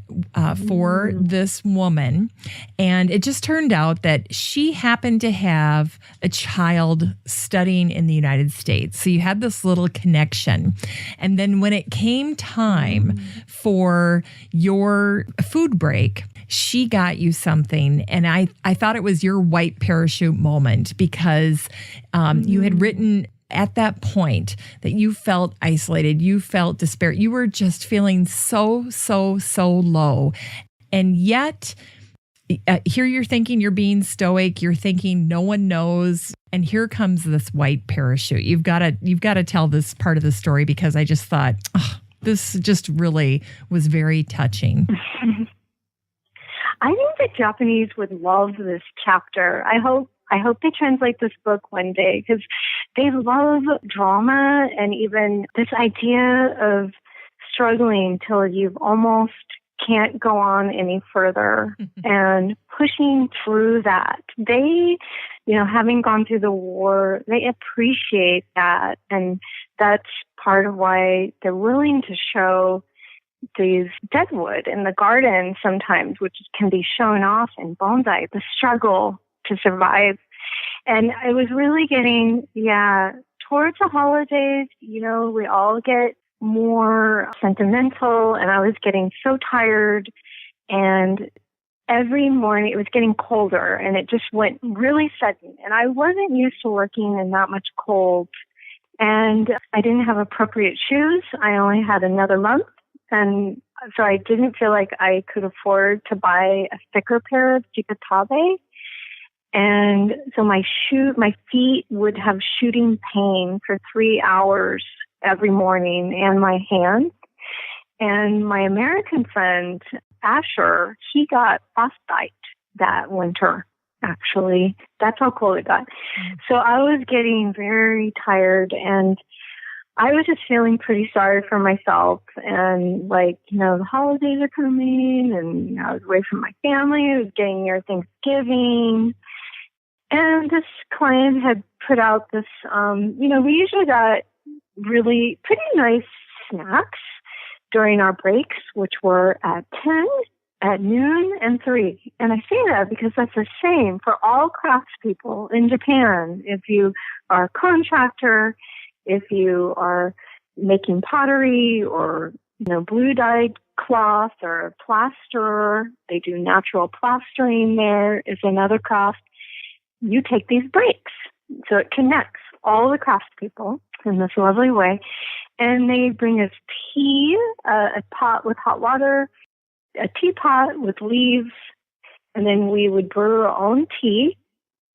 Speaker 1: for this woman. And it just turned out that she happened to have a child studying in the United States. So you had this little connection. And then when it came time for your food break, she got you something. And I thought it was your white parachute moment, because you had written at that point that you felt isolated, you felt despair, you were just feeling so low. And yet Here you're thinking you're being stoic. You're thinking no one knows. And here comes this white parachute. You've got to tell this part of the story, because I just thought, this just really was very touching.
Speaker 2: I think the Japanese would love this chapter. I hope they translate this book one day, because they love drama and even this idea of struggling till you've almost can't go on any further and pushing through that. They, having gone through the war, they appreciate that. And that's part of why they're willing to show these deadwood in the garden sometimes, which can be shown off in bonsai, the struggle to survive. And I was really getting, towards the holidays, we all get more sentimental, and I was getting so tired, and every morning it was getting colder, and it just went really sudden, and I wasn't used to working in that much cold, and I didn't have appropriate shoes. I only had another month, and so I didn't feel like I could afford to buy a thicker pair of jikatabe. And so my feet would have shooting pain for 3 hours every morning, and my hands. And my American friend, Asher, he got frostbite that winter, actually. That's how cold it got. So I was getting very tired, and I was just feeling pretty sorry for myself. And the holidays are coming, and I was away from my family. I was getting near Thanksgiving. And this client had put out this, we usually got really pretty nice snacks during our breaks, which were at 10, at noon, and 3. And I say that because that's the same for all craftspeople in Japan. If you are a contractor, if you are making pottery or, blue-dyed cloth or a plasterer, they do natural plastering there is another craft. You take these breaks. So it connects all the craftspeople in this lovely way. And they bring us tea, a pot with hot water, a teapot with leaves, and then we would brew our own tea,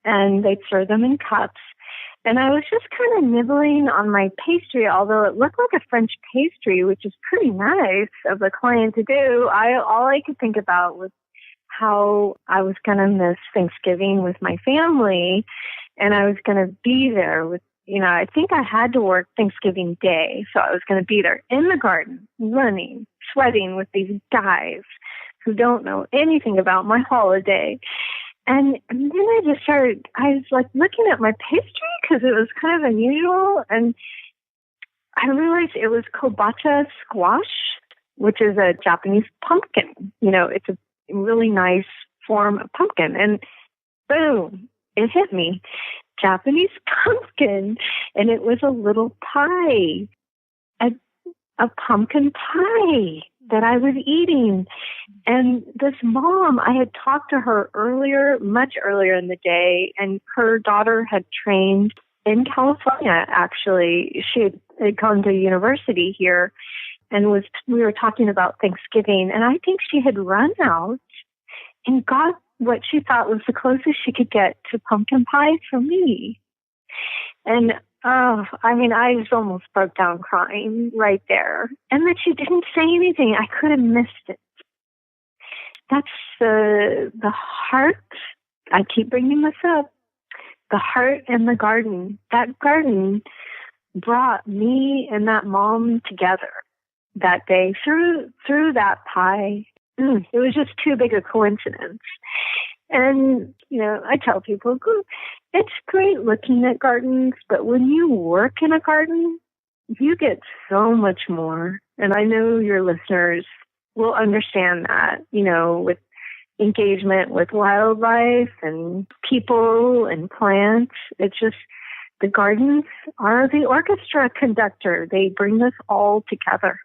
Speaker 2: and they'd serve them in cups. And I was just kind of nibbling on my pastry, although it looked like a French pastry, which is pretty nice of the client to do. All I could think about was how I was going to miss Thanksgiving with my family, and I was going to be there with, I think I had to work Thanksgiving Day, so I was going to be there in the garden, running, sweating with these guys who don't know anything about my holiday. And then I was looking at my pastry because it was kind of unusual, and I realized it was kobacha squash, which is a Japanese pumpkin. It's a really nice form of pumpkin. And boom, it hit me. Japanese pumpkin. And it was a little pie, a pumpkin pie that I was eating. And this mom, I had talked to her much earlier in the day, and her daughter had trained in California, actually. She had gone to university here, and we were talking about Thanksgiving, and I think she had run out and got what she thought was the closest she could get to pumpkin pie for me. And I just almost broke down crying right there. And that she didn't say anything. I could have missed it. That's the heart. I keep bringing this up. The heart and the garden. That garden brought me and that mom together that day through that pie. It was just too big a coincidence. And, I tell people, it's great looking at gardens, but when you work in a garden, you get so much more. And I know your listeners will understand that, with engagement with wildlife and people and plants. It's just, the gardens are the orchestra conductor. They bring us all together.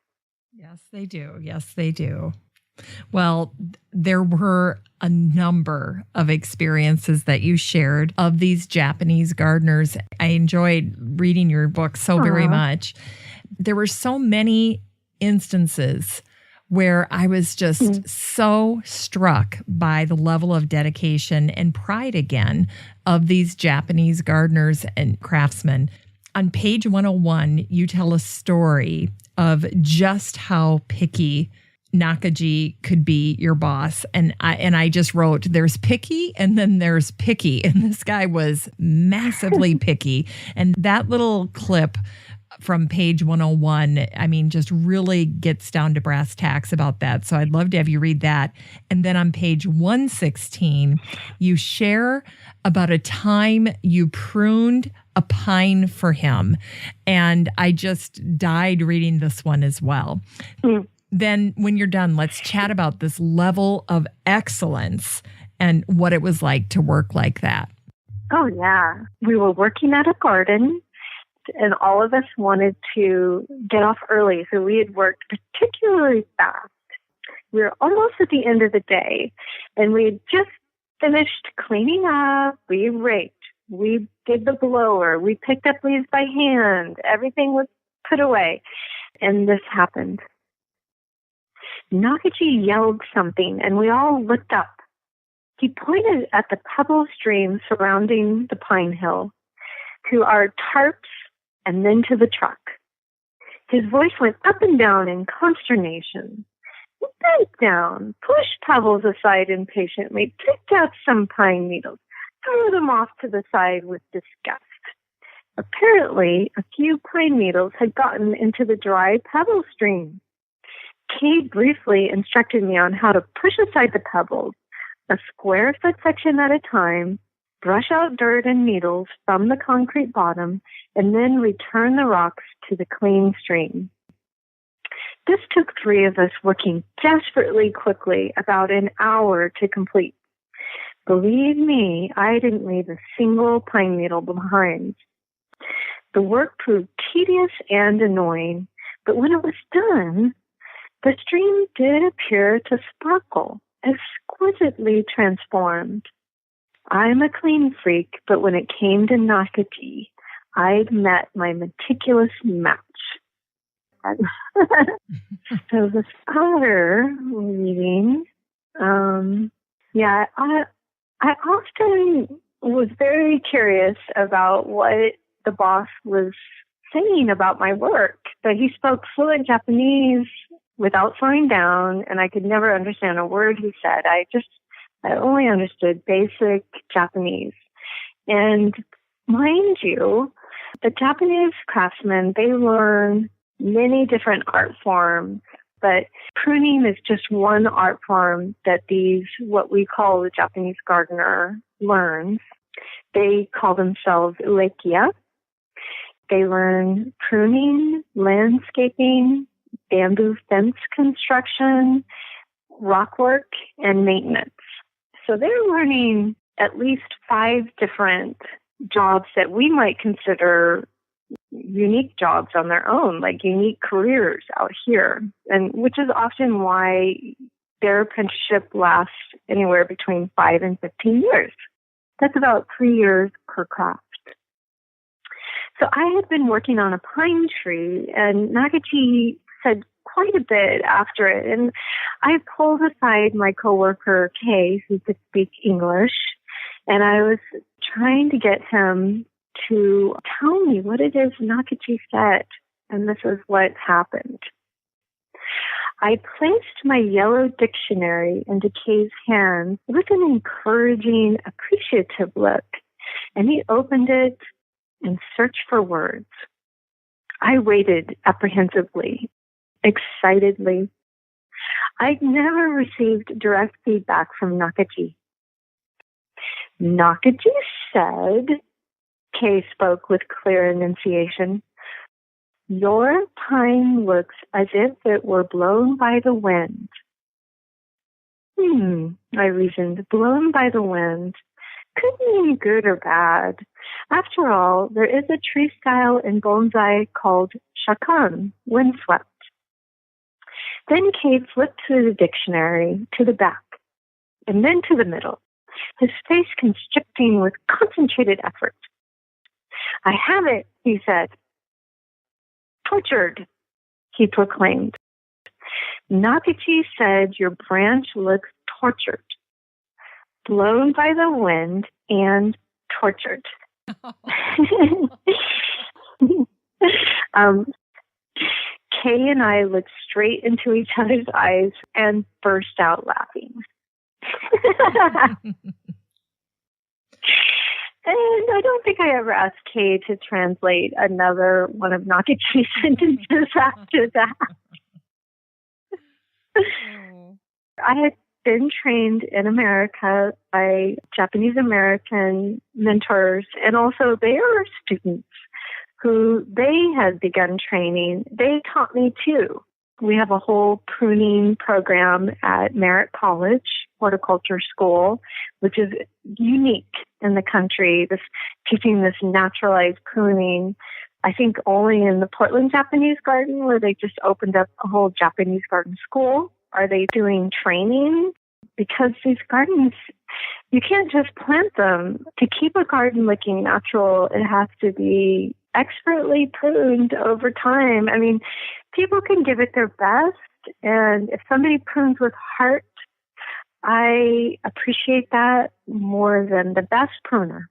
Speaker 1: Yes, they do. Yes, they do. Well, there were a number of experiences that you shared of these Japanese gardeners. I enjoyed reading your book so very much. There were so many instances where I was just so struck by the level of dedication and pride again of these Japanese gardeners and craftsmen. On page 101, you tell a story of just how picky Nakaji could be, your boss. And I just wrote, there's picky and then there's picky. And this guy was massively picky. And that little clip from page 101, I mean, just really gets down to brass tacks about that. So I'd love to have you read that. And then on page 116, you share about a time you pruned a pine for him. And I just died reading this one as well. Then when you're done, let's chat about this level of excellence and what it was like to work like that.
Speaker 2: Oh, yeah. We were working at a garden, and all of us wanted to get off early, so we had worked particularly fast. We were almost at the end of the day, and we had just finished cleaning up. We raked. We did the blower. We picked up leaves by hand. Everything was put away. And this happened. Nakaji yelled something, and we all looked up. He pointed at the pebble stream surrounding the pine hill, to our tarps, and then to the truck. His voice went up and down in consternation. He bent down, pushed pebbles aside impatiently, picked out some pine needles, threw them off to the side with disgust. Apparently, a few pine needles had gotten into the dry pebble stream. Kate briefly instructed me on how to push aside the pebbles, a square foot section at a time, brush out dirt and needles from the concrete bottom, and then return the rocks to the clean stream. This took 3 of us working desperately quickly, about an hour to complete. Believe me, I didn't leave a single pine needle behind. The work proved tedious and annoying, but when it was done, the stream did appear to sparkle, exquisitely transformed. I'm a clean freak, but when it came to Nakaji, I'd met my meticulous match. So this other reading, I often was very curious about what the boss was saying about my work, but he spoke fluent Japanese without slowing down, and I could never understand a word he said. I only understood basic Japanese. And mind you, the Japanese craftsmen, they learn many different art forms, but pruning is just one art form that what we call the Japanese gardener, learns. They call themselves uekia. They learn pruning, landscaping, bamboo fence construction, rock work, and maintenance. So they're learning at least 5 different jobs that we might consider unique jobs on their own, like unique careers out here, and which is often why their apprenticeship lasts anywhere between 5 and 15 years. That's about 3 years per craft. So I had been working on a pine tree, and Nakaji said quite a bit after it, and I pulled aside my coworker Kay, who could speak English, and I was trying to get him to tell me what it is Nakaji said, and this is what happened. I placed my yellow dictionary into Kay's hands with an encouraging, appreciative look, and he opened it and searched for words. I waited apprehensively, excitedly. I'd never received direct feedback from Nakaji. Nakaji said, Kay spoke with clear enunciation, "Your pine looks as if it were blown by the wind." I reasoned, blown by the wind could mean good or bad. After all, there is a tree style in bonsai called sharpen, windswept. Then Kate flipped through the dictionary to the back, and then to the middle, his face constricting with concentrated effort. "I have it," he said. "Tortured," he proclaimed. Nakachi said your branch looks tortured, blown by the wind and tortured. Kay and I looked straight into each other's eyes and burst out laughing. And I don't think I ever asked Kay to translate another one of Nakachi's sentences after that. I had been trained in America by Japanese American mentors, and also their students who they had begun training. They taught me too. We have a whole pruning program at Merritt College Horticulture School, which is unique in the country, teaching this naturalized pruning. I think only in the Portland Japanese Garden, where they just opened up a whole Japanese garden school, are they doing training. Because these gardens, you can't just plant them. To keep a garden looking natural, it has to be expertly pruned over time. I mean, people can give it their best, and if somebody prunes with heart, I appreciate that more than the best pruner.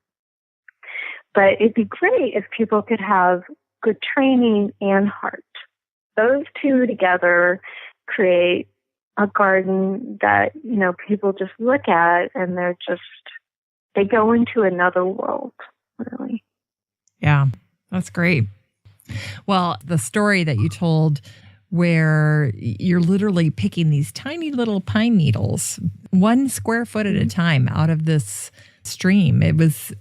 Speaker 2: But it'd be great if people could have good training and heart. Those two together create a garden that, you know, people just look at and they go into another world, really.
Speaker 1: Yeah, that's great. Well, the story that you told where you're literally picking these tiny little pine needles, 1 square foot at a time out of this stream. It was,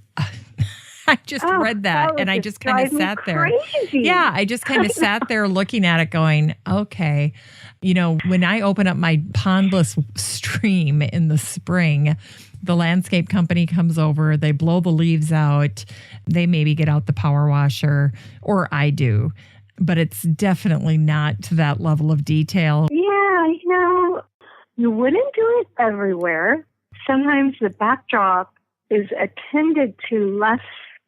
Speaker 1: I just read that and I just kind of sat there. Yeah, I just kind of sat there looking at it going, okay. You know, when I open up my pondless stream in the spring, the landscape company comes over, they blow the leaves out, they maybe get out the power washer, or I do. But it's definitely not to that level of detail.
Speaker 2: Yeah, you know, you wouldn't do it everywhere. Sometimes the backdrop is attended to less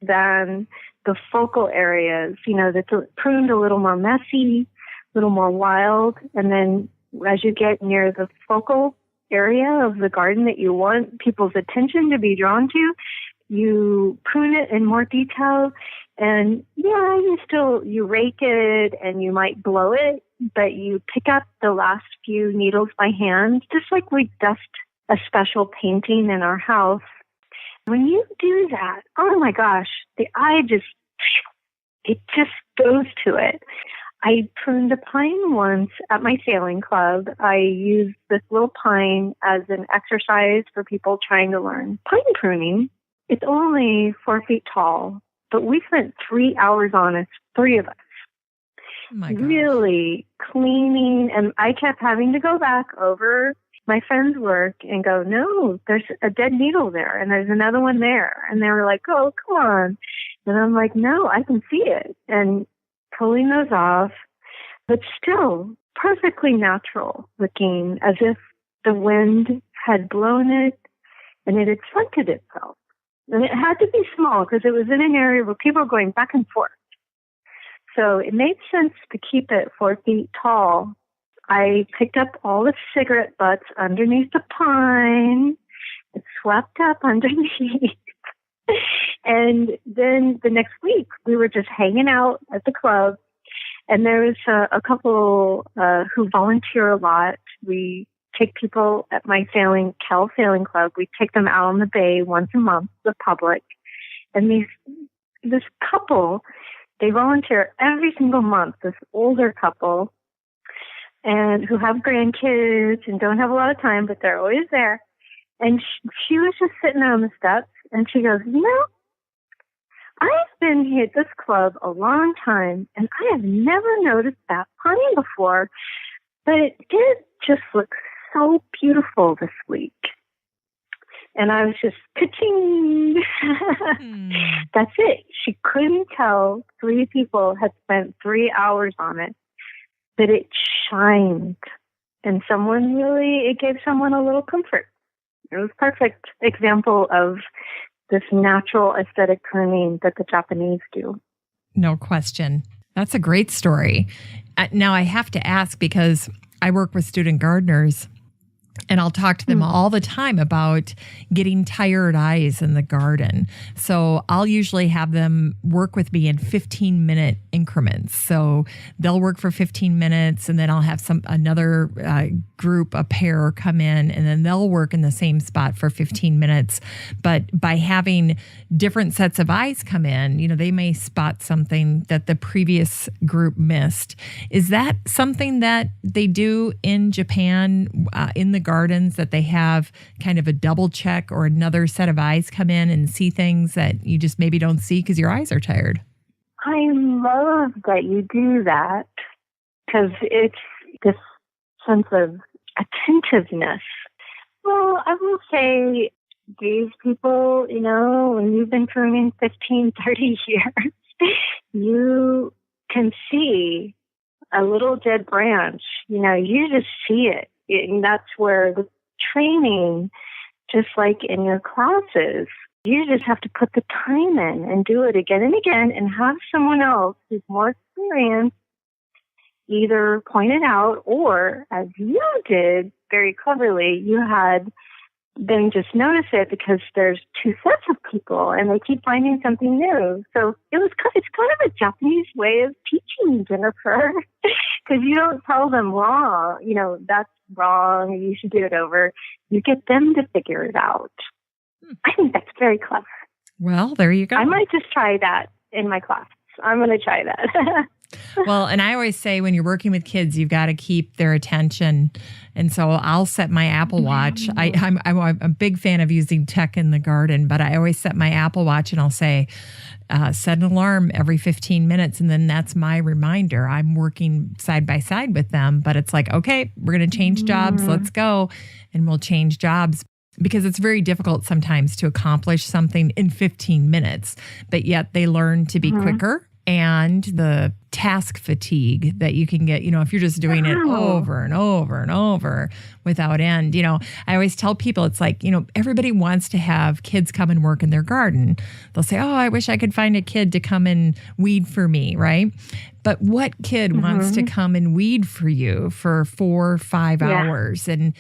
Speaker 2: than the focal areas. You know, that's pruned a little more messy, a little more wild. And then as you get near the focal area of the garden that you want people's attention to be drawn to, you prune it in more detail. And yeah, you rake it and you might blow it, but you pick up the last few needles by hand, just like we dust a special painting in our house. When you do that, oh my gosh, the eye it just goes to it. I pruned a pine once at my sailing club. I used this little pine as an exercise for people trying to learn pine pruning. It's only 4 feet tall, but we spent 3 hours on it, 3 of us.
Speaker 1: Oh my gosh.
Speaker 2: Really cleaning, and I kept having to go back over my friend's work and go, no, there's a dead needle there, and there's another one there. And they were like, oh, come on. And I'm like, no, I can see it. And pulling those off, but still perfectly natural looking, as if the wind had blown it and it had planted itself. And it had to be small because it was in an area where people were going back and forth. So it made sense to keep it 4 feet tall. I picked up all the cigarette butts underneath the pine. It swept up underneath. And then the next week, we were just hanging out at the club. And there was a couple who volunteer a lot. We take people at my Cal Sailing Club. We take them out on the bay once a month, the public. And this couple, they volunteer every single month, this older couple, and who have grandkids and don't have a lot of time, but they're always there. And she was just sitting there on the steps, and she goes, you know, I've been here at this club a long time, and I have never noticed that pine before, but it did just look so beautiful this week. And I was just, ka-ching. That's it. She couldn't tell 3 people had spent 3 hours on it, but it shined. And it gave someone a little comfort. It was a perfect example of this natural aesthetic pruning that the Japanese do.
Speaker 1: No question. That's a great story. Now I have to ask, because I work with student gardeners, and I'll talk to them all the time about getting tired eyes in the garden. So I'll usually have them work with me in 15-minute increments. So they'll work for 15 minutes, and then I'll have another group, a pair, come in, and then they'll work in the same spot for 15 minutes. But by having different sets of eyes come in, they may spot something that the previous group missed. Is that something that they do in Japan, in the gardens, that they have kind of a double check or another set of eyes come in and see things that you just maybe don't see because your eyes are tired?
Speaker 2: I love that you do that, because it's this sense of attentiveness. Well, I will say these people, when you've been pruning 15, 30 years, you can see a little dead branch. You just see it. And that's where the training, just like in your classes, you just have to put the time in and do it again and again, and have someone else who's more experienced either point it out, or, as you did very cleverly, you had them just notice it, because there's two sets of people and they keep finding something new. So it's kind of a Japanese way of teaching, Jennifer, because you don't tell them wrong, that's wrong, you should do it over. You get them to figure it out. I think that's very clever.
Speaker 1: Well, there you go.
Speaker 2: I might just try that in my class. I'm going to try that.
Speaker 1: Well, and I always say when you're working with kids, you've got to keep their attention. And so I'll set my Apple Watch. I'm a big fan of using tech in the garden, but I always set my Apple Watch and I'll say, set an alarm every 15 minutes. And then that's my reminder. I'm working side by side with them, but it's like, okay, we're going to change jobs. Let's go. And we'll change jobs. Because it's very difficult sometimes to accomplish something in 15 minutes, but yet they learn to be quicker. And the task fatigue that you can get, if you're just doing it over and over and over without end. I always tell people, it's like, everybody wants to have kids come and work in their garden. They'll say, oh, I wish I could find a kid to come and weed for me, right? But what kid wants to come and weed for you for 4 or 5 hours? And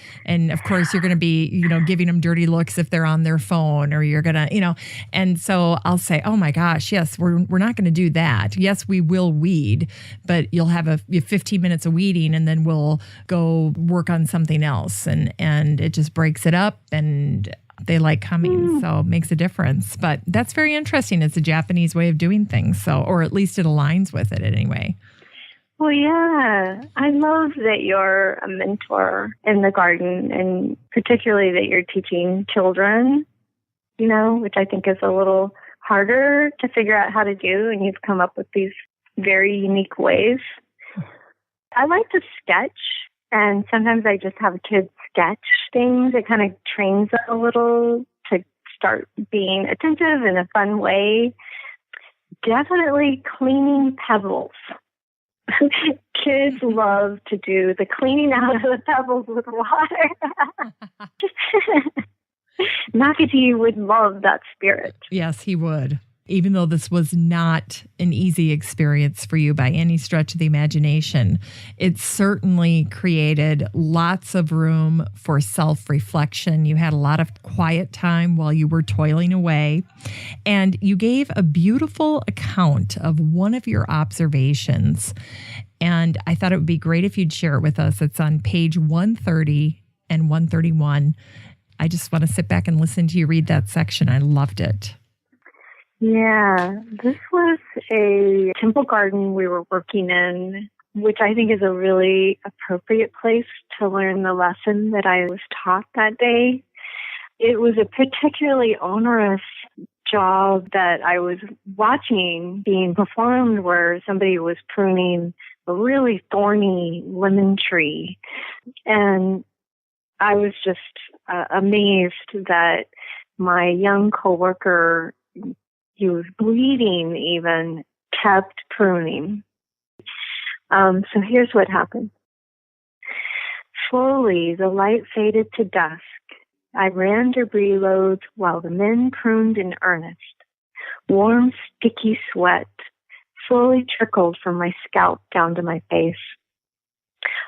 Speaker 1: of course, you're going to be, giving them dirty looks if they're on their phone, or you're going to, and so I'll say, oh my gosh, yes, we're not going to do that. Yes, we will weed, but you'll have 15 minutes of weeding, and then we'll go work on something else. And it just breaks it up, and they like coming, so it makes a difference. But that's very interesting. It's a Japanese way of doing things, or at least it aligns with it anyway.
Speaker 2: Well, yeah. I love that you're a mentor in the garden, and particularly that you're teaching children, which I think is a little harder to figure out how to do, and you've come up with these very unique ways. I like to sketch, and sometimes I just have kids sketch things. It kind of trains them a little to start being attentive in a fun way. Definitely cleaning pebbles. Kids love to do the cleaning out of the pebbles with water. McAtee would love that spirit.
Speaker 1: Yes, he would. Even though this was not an easy experience for you by any stretch of the imagination, it certainly created lots of room for self-reflection. You had a lot of quiet time while you were toiling away, and you gave a beautiful account of one of your observations. And I thought it would be great if you'd share it with us. It's on page 130 and 131. I just want to sit back and listen to you read that section. I loved it.
Speaker 2: Yeah, this was a temple garden we were working in, which I think is a really appropriate place to learn the lesson that I was taught that day. It was a particularly onerous job that I was watching being performed, where somebody was pruning a really thorny lemon tree. And I was just amazed that my young coworker, he was bleeding even, kept pruning. So here's what happened. Slowly, the light faded to dusk. I ran debris loads while the men pruned in earnest. Warm, sticky sweat slowly trickled from my scalp down to my face.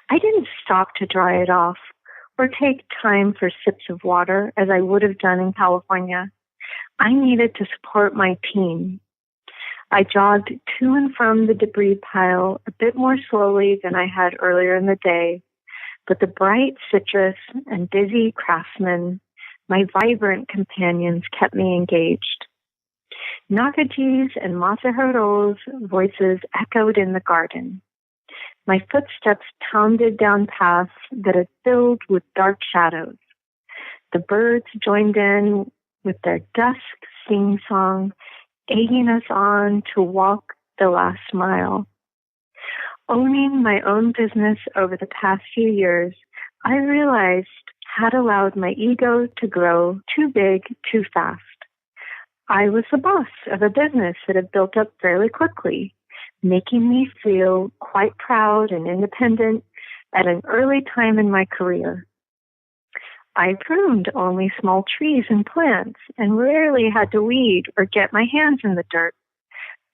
Speaker 2: I didn't stop to dry it off or take time for sips of water as I would have done in California. I needed to support my team. I jogged to and from the debris pile a bit more slowly than I had earlier in the day, but the bright citrus and busy craftsmen, my vibrant companions, kept me engaged. Nakaji's and Masaharu's voices echoed in the garden. My footsteps pounded down paths that had filled with dark shadows. The birds joined in with their dusk sing-song, egging us on to walk the last mile. Owning my own business over the past few years, I realized had allowed my ego to grow too big too fast. I was the boss of a business that had built up fairly quickly, making me feel quite proud and independent at an early time in my career. I pruned only small trees and plants and rarely had to weed or get my hands in the dirt.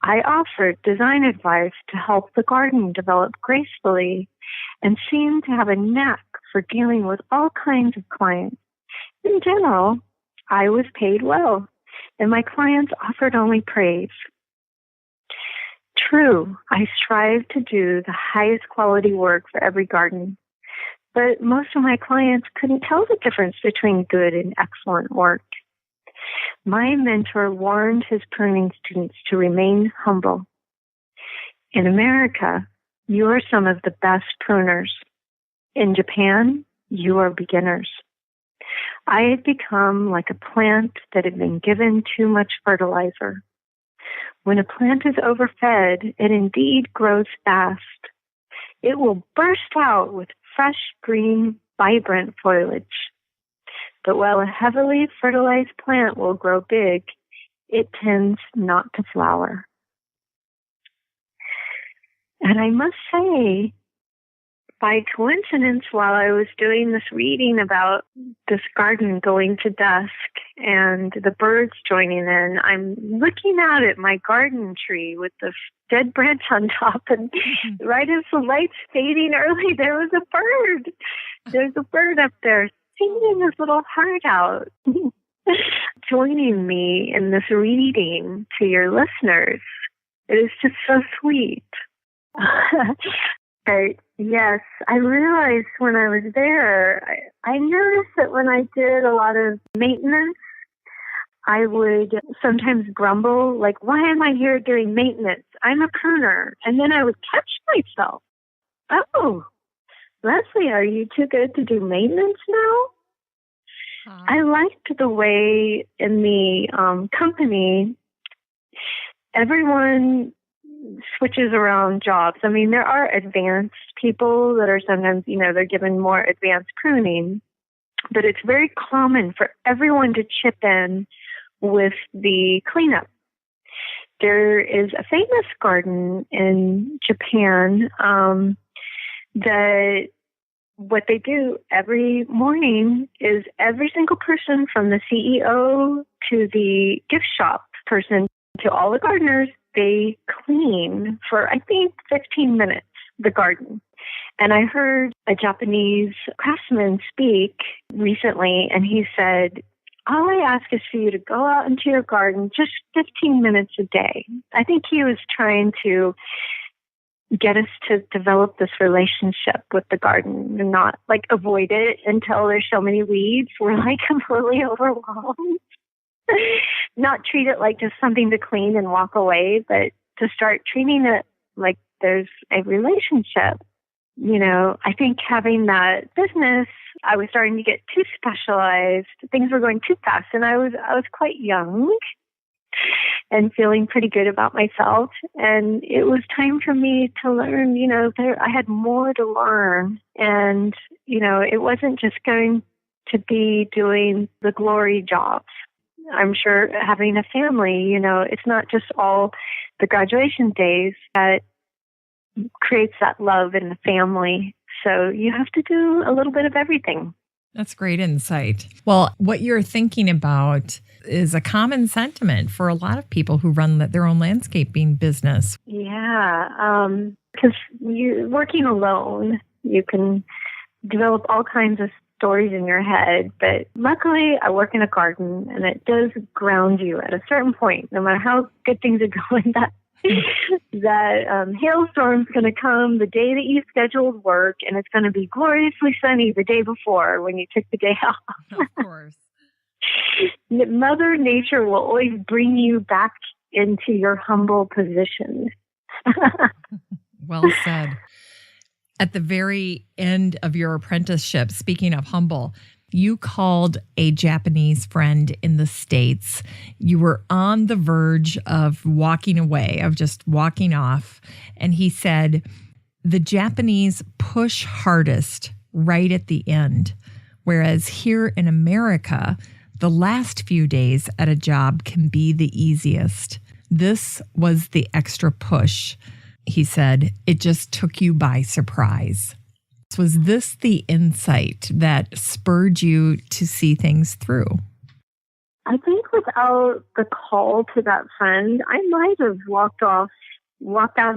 Speaker 2: I offered design advice to help the garden develop gracefully and seemed to have a knack for dealing with all kinds of clients. In general, I was paid well, and my clients offered only praise. True, I strive to do the highest quality work for every garden, but most of my clients couldn't tell the difference between good and excellent work. My mentor warned his pruning students to remain humble. In America, you are some of the best pruners. In Japan, you are beginners. I had become like a plant that had been given too much fertilizer. When a plant is overfed, it indeed grows fast. It will burst out with fresh, green, vibrant foliage. But while a heavily fertilized plant will grow big, it tends not to flower. And I must say, by coincidence, while I was doing this reading about this garden going to dusk and the birds joining in, I'm looking out at my garden tree with the dead branch on top, and right as the light's fading early, there was a bird. There's a bird up there singing his little heart out, joining me in this reading to your listeners. It is just so sweet. Right. Yes, I realized when I was there, I noticed that when I did a lot of maintenance, I would sometimes grumble, like, why am I here doing maintenance? I'm a pruner. And then I would catch myself. Oh, Leslie, are you too good to do maintenance now? I liked the way in the company, everyone switches around jobs. I mean, there are advanced people that are sometimes, they're given more advanced pruning, but it's very common for everyone to chip in with the cleanup. There is a famous garden in Japan that what they do every morning is every single person from the CEO to the gift shop person to all the gardeners, they clean for, I think, 15 minutes, the garden. And I heard a Japanese craftsman speak recently, and he said, all I ask is for you to go out into your garden just 15 minutes a day. I think he was trying to get us to develop this relationship with the garden and not like avoid it until there's so many weeds. We're like completely overwhelmed. Not treat it like just something to clean and walk away, but to start treating it like there's a relationship. I think having that business, I was starting to get too specialized. Things were going too fast, and I was quite young and feeling pretty good about myself. And it was time for me to learn, I had more to learn. And, it wasn't just going to be doing the glory jobs. I'm sure having a family, it's not just all the graduation days that creates that love in the family. So you have to do a little bit of everything.
Speaker 1: That's great insight. Well, what you're thinking about is a common sentiment for a lot of people who run their own landscaping business.
Speaker 2: Yeah, because you're working alone You can develop all kinds of stories in your head, but luckily I work in a garden and it does ground you at a certain point. No matter how good things are going, that hailstorm's going to come the day that you scheduled work, and it's going to be gloriously sunny the day before when you took the day off.
Speaker 1: Of course.
Speaker 2: Mother Nature will always bring you back into your humble position.
Speaker 1: Well said. At the very end of your apprenticeship, speaking of humble, you called a Japanese friend in the States. You were on the verge of walking away, of just walking off. And he said, the Japanese push hardest right at the end, whereas here in America, the last few days at a job can be the easiest. This was the extra push. He said, it just took you by surprise. Was this the insight that spurred you to see things through?
Speaker 2: I think without the call to that friend, I might have walked out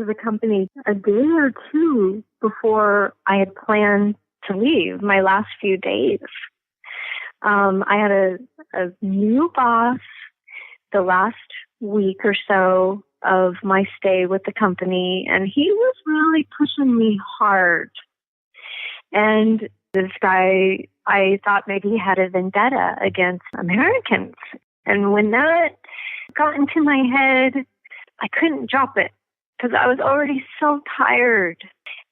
Speaker 2: of the company a day or two before I had planned to leave, my last few days. I had a new boss the last week or so of my stay with the company, and he was really pushing me hard. And this guy, I thought maybe he had a vendetta against Americans. And when that got into my head, I couldn't drop it because I was already so tired.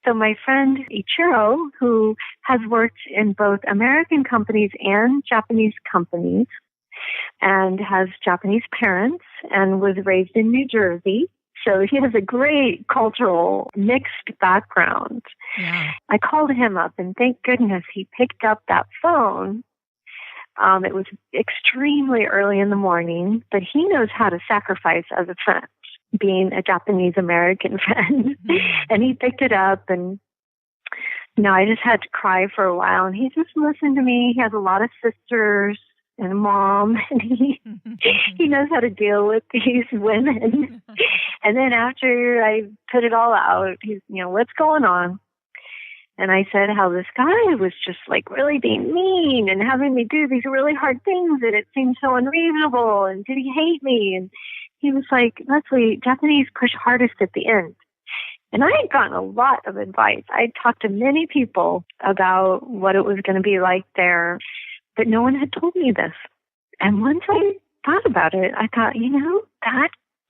Speaker 2: So my friend Ichiro, who has worked in both American companies and Japanese companies and has Japanese parents and was raised in New Jersey, so he has a great cultural mixed background.
Speaker 1: Yeah.
Speaker 2: I called him up, and thank goodness he picked up that phone. It was extremely early in the morning, but he knows how to sacrifice as a friend, being a Japanese-American friend. And he picked it up, and I just had to cry for a while. And he just listened to me. He has a lot of sisters and a mom, and he knows how to deal with these women. And then after I put it all out, he's, what's going on? And I said how this guy was just like really being mean and having me do these really hard things, and it seemed so unreasonable. And did he hate me? And he was like, Leslie, Japanese push hardest at the end. And I had gotten a lot of advice. I had talked to many people about what it was going to be like there, but no one had told me this. And once I thought about it, I thought, that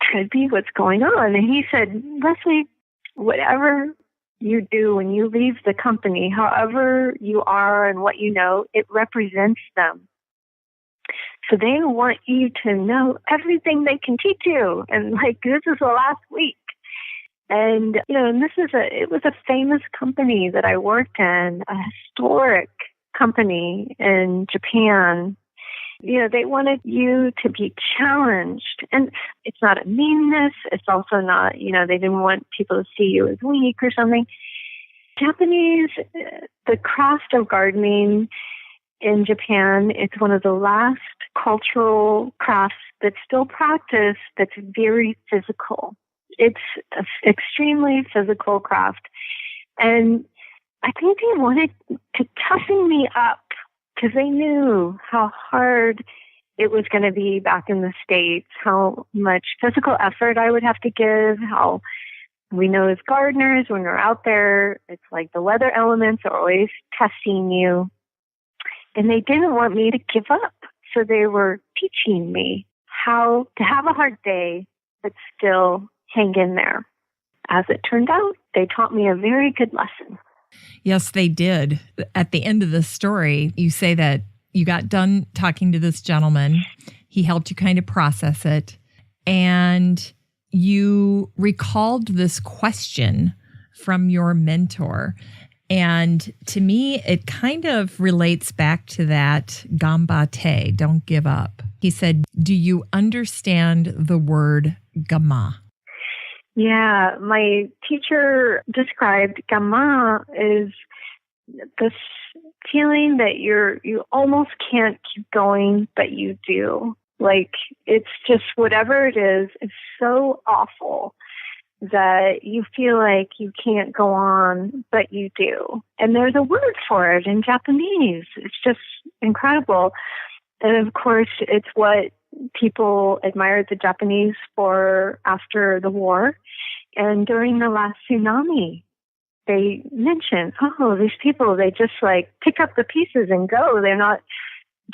Speaker 2: could be what's going on. And he said, Leslie, whatever you do when you leave the company, however you are and what you know, it represents them. So they want you to know everything they can teach you. And this is the last week. And, and it was a famous company that I worked in, a historic company in Japan. They wanted you to be challenged. And it's not a meanness. It's also not, they didn't want people to see you as weak or something. Japanese, the craft of gardening in Japan, it's one of the last cultural crafts that's still practiced that's very physical. It's an extremely physical craft. And I think they wanted to toughen me up because they knew how hard it was going to be back in the States, how much physical effort I would have to give, how we know as gardeners, when we're out there, it's like the weather elements are always testing you. And they didn't want me to give up. So they were teaching me how to have a hard day, but still hang in there. As it turned out, they taught me a very good lesson.
Speaker 1: Yes, they did. At the end of the story, you say that you got done talking to this gentleman. He helped you kind of process it. And you recalled this question from your mentor. And to me, it kind of relates back to that gambate, don't give up. He said, do you understand the word gamma?
Speaker 2: Yeah, my teacher described gamma is this feeling that you almost can't keep going, but you do. It's just whatever it is so awful that you feel like you can't go on, but you do. And there's a word for it in Japanese. It's just incredible. And of course, it's what people admired the Japanese for after the war. And during the last tsunami, they mentioned, oh, these people, they just like pick up the pieces and go. They're not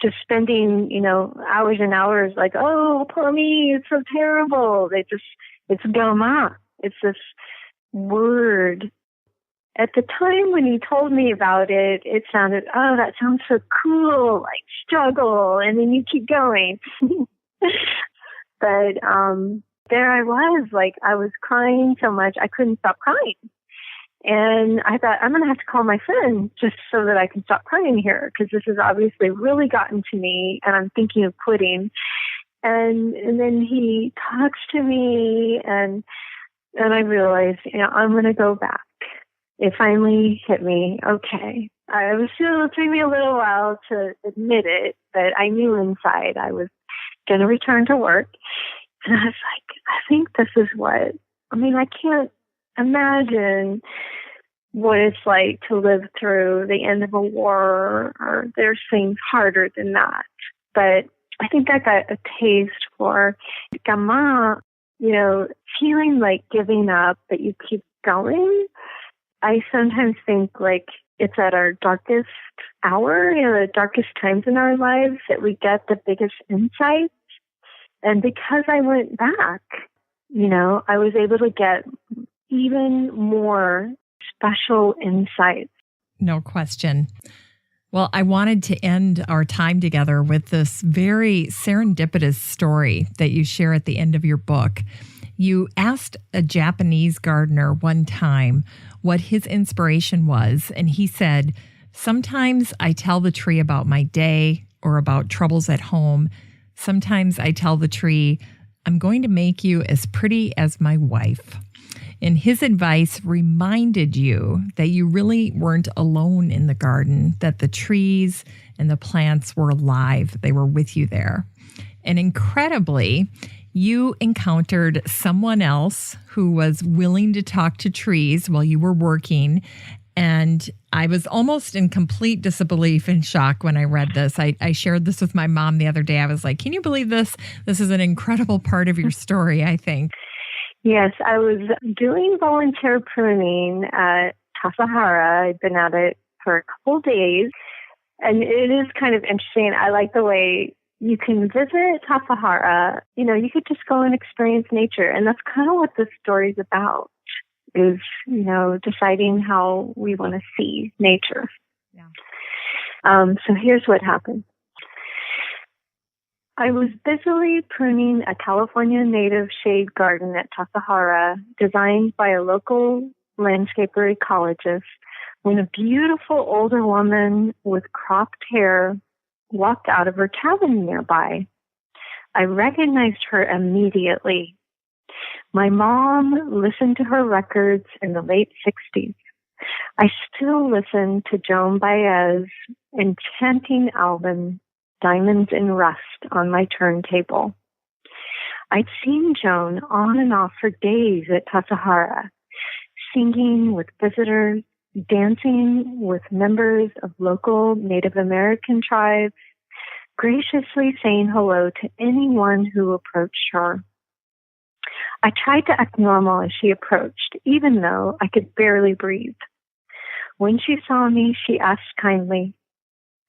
Speaker 2: just spending, hours and hours like, oh, poor me, it's so terrible. It's gama. It's this word. At the time when he told me about it, it sounded, oh, that sounds so cool, like struggle, and then you keep going. But there I was, like I was crying so much I couldn't stop crying. And I thought, I'm going to have to call my friend just so that I can stop crying here, because this has obviously really gotten to me, and I'm thinking of quitting. And then he talks to me, and I realized, I'm going to go back. It finally hit me. Okay. It took me a little while to admit it, but I knew inside I was going to return to work. And I was like, I think this is I can't imagine what it's like to live through the end of a war, or there's things harder than that. But I think I got a taste for gama, feeling like giving up, but you keep going. I sometimes think like it's at our darkest hour, the darkest times in our lives, that we get the biggest insights. And because I went back, I was able to get even more special insights.
Speaker 1: No question. Well, I wanted to end our time together with this very serendipitous story that you share at the end of your book. You asked a Japanese gardener one time what his inspiration was, and he said, sometimes I tell the tree about my day or about troubles at home. Sometimes I tell the tree, I'm going to make you as pretty as my wife. And his advice reminded you that you really weren't alone in the garden, that the trees and the plants were alive. They were with you there. And incredibly, you encountered someone else who was willing to talk to trees while you were working. And I was almost in complete disbelief and shock when I read this. I shared this with my mom the other day. I was like, can you believe this? This is an incredible part of your story, I think.
Speaker 2: Yes, I was doing volunteer pruning at Tassajara. I'd been at it for a couple days. And it is kind of interesting. I like the way you can visit Tassajara. You could just go and experience nature. And that's kind of what this story's about, is, deciding how we want to see nature. Yeah. So here's what happened. I was busily pruning a California native shade garden at Tassajara, designed by a local landscaper ecologist, when a beautiful older woman with cropped hair walked out of her cabin nearby. I recognized her immediately. My mom listened to her records in the late 60s. I still listen to Joan Baez's enchanting album, Diamonds in Rust, on my turntable. I'd seen Joan on and off for days at Tassajara, singing with visitors, dancing with members of local Native American tribes, graciously saying hello to anyone who approached her. I tried to act normal as she approached, even though I could barely breathe. When she saw me, she asked kindly,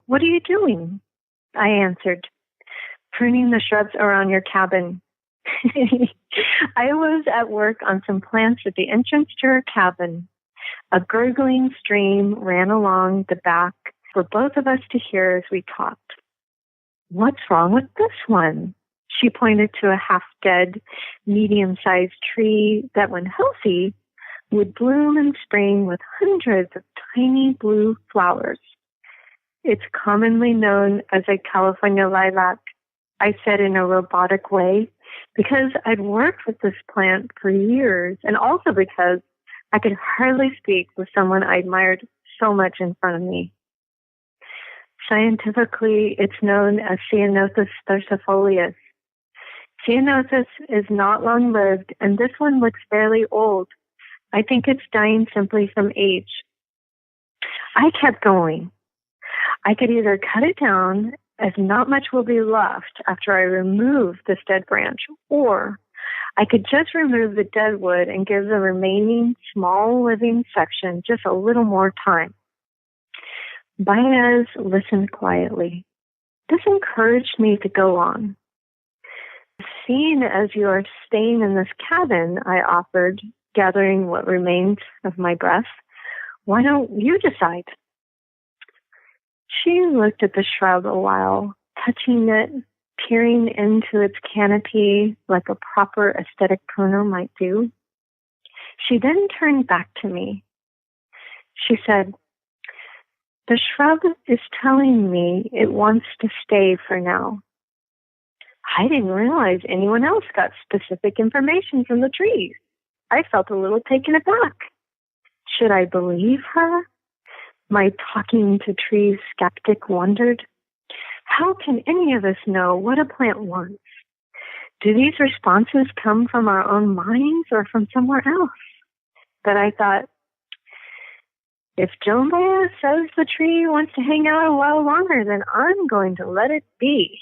Speaker 2: "What are you doing?" I answered, "Pruning the shrubs around your cabin." I was at work on some plants at the entrance to her cabin. A gurgling stream ran along the back for both of us to hear as we talked. "What's wrong with this one?" She pointed to a half-dead, medium-sized tree that, when healthy, would bloom in spring with hundreds of tiny blue flowers. "It's commonly known as a California lilac," I said in a robotic way, because I'd worked with this plant for years, and also because I could hardly speak with someone I admired so much in front of me. Scientifically, it's known as Ceanothus thurcifolius. Ceanothus is not long-lived, and this one looks fairly old. I think it's dying simply from age. I kept going. I could either cut it down, as not much will be left after I remove this dead branch, or I could just remove the dead wood and give the remaining small living section just a little more time. Baez listened quietly. This encouraged me to go on. Seeing as you are staying in this cabin, I offered, gathering what remained of my breath, why don't you decide? She looked at the shrub a while, touching it, peering into its canopy like a proper aesthetic pruner might do. She then turned back to me. She said, the shrub is telling me it wants to stay for now. I didn't realize anyone else got specific information from the trees. I felt a little taken aback. Should I believe her? My talking to trees skeptic wondered. How can any of us know what a plant wants? Do these responses come from our own minds or from somewhere else? But I thought, if Joan Baez says the tree wants to hang out a while longer, then I'm going to let it be.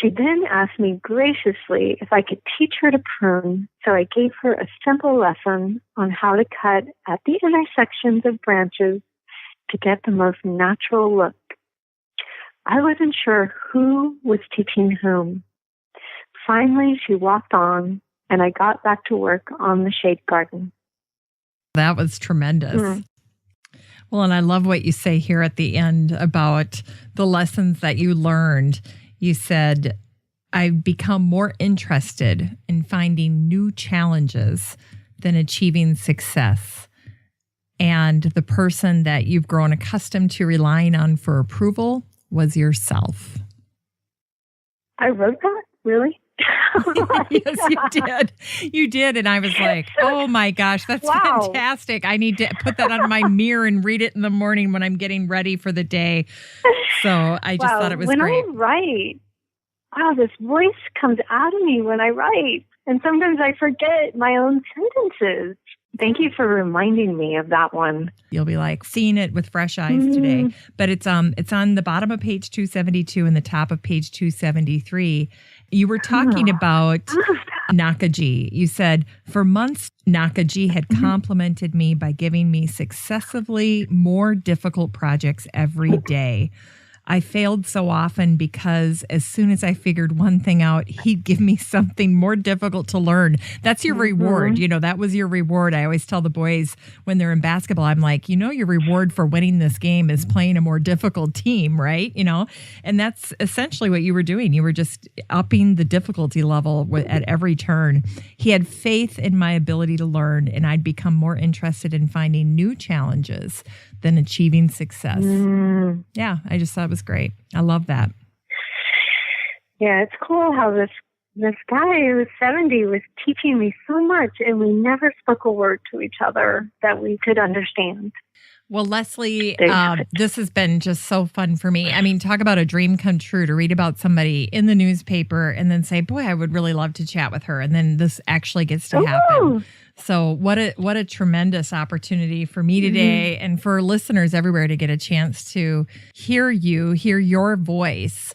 Speaker 2: She then asked me graciously if I could teach her to prune, so I gave her a simple lesson on how to cut at the intersections of branches to get the most natural look. I wasn't sure who was teaching whom. Finally, she walked on, and I got back to work on the shade garden.
Speaker 1: That was tremendous. Well, and I love what you say here at the end about the lessons that you learned. You said, I've become more interested in finding new challenges than achieving success. And the person that you've grown accustomed to relying on for approval was yourself.
Speaker 2: I wrote that? Really?
Speaker 1: Yes, you did. You did. And I was like, oh my gosh, that's fantastic. I need to put that on my mirror and read it in the morning when I'm getting ready for the day. So I just thought it was great.
Speaker 2: When I write, this voice comes out of me when I write. And sometimes I forget my own sentences. Thank you for reminding me of that one.
Speaker 1: You'll be like seeing it with fresh eyes today. But it's on the bottom of page 272 and the top of page 273. You were talking about Nakaji. You said, for months, Nakaji had complimented me by giving me successively more difficult projects every day. I failed so often because as soon as I figured one thing out, he'd give me something more difficult to learn. That's your reward. You know, that was your reward. I always tell the boys when they're in basketball, I'm like, you know, your reward for winning this game is playing a more difficult team, right? You know, and that's essentially what you were doing. You were just upping the difficulty level at every turn. He had faith in my ability to learn, and I'd become more interested in finding new challenges than achieving success. Yeah, I just thought it was great. I love that.
Speaker 2: Yeah, it's cool how this guy who was 70 was teaching me so much, and we never spoke a word to each other that we could understand.
Speaker 1: Well, Leslie, this has been just so fun for me. I mean, talk about a dream come true to read about somebody in the newspaper and then say, boy, I would really love to chat with her. And then this actually gets to happen. So what a tremendous opportunity for me today and for listeners everywhere to get a chance to hear your voice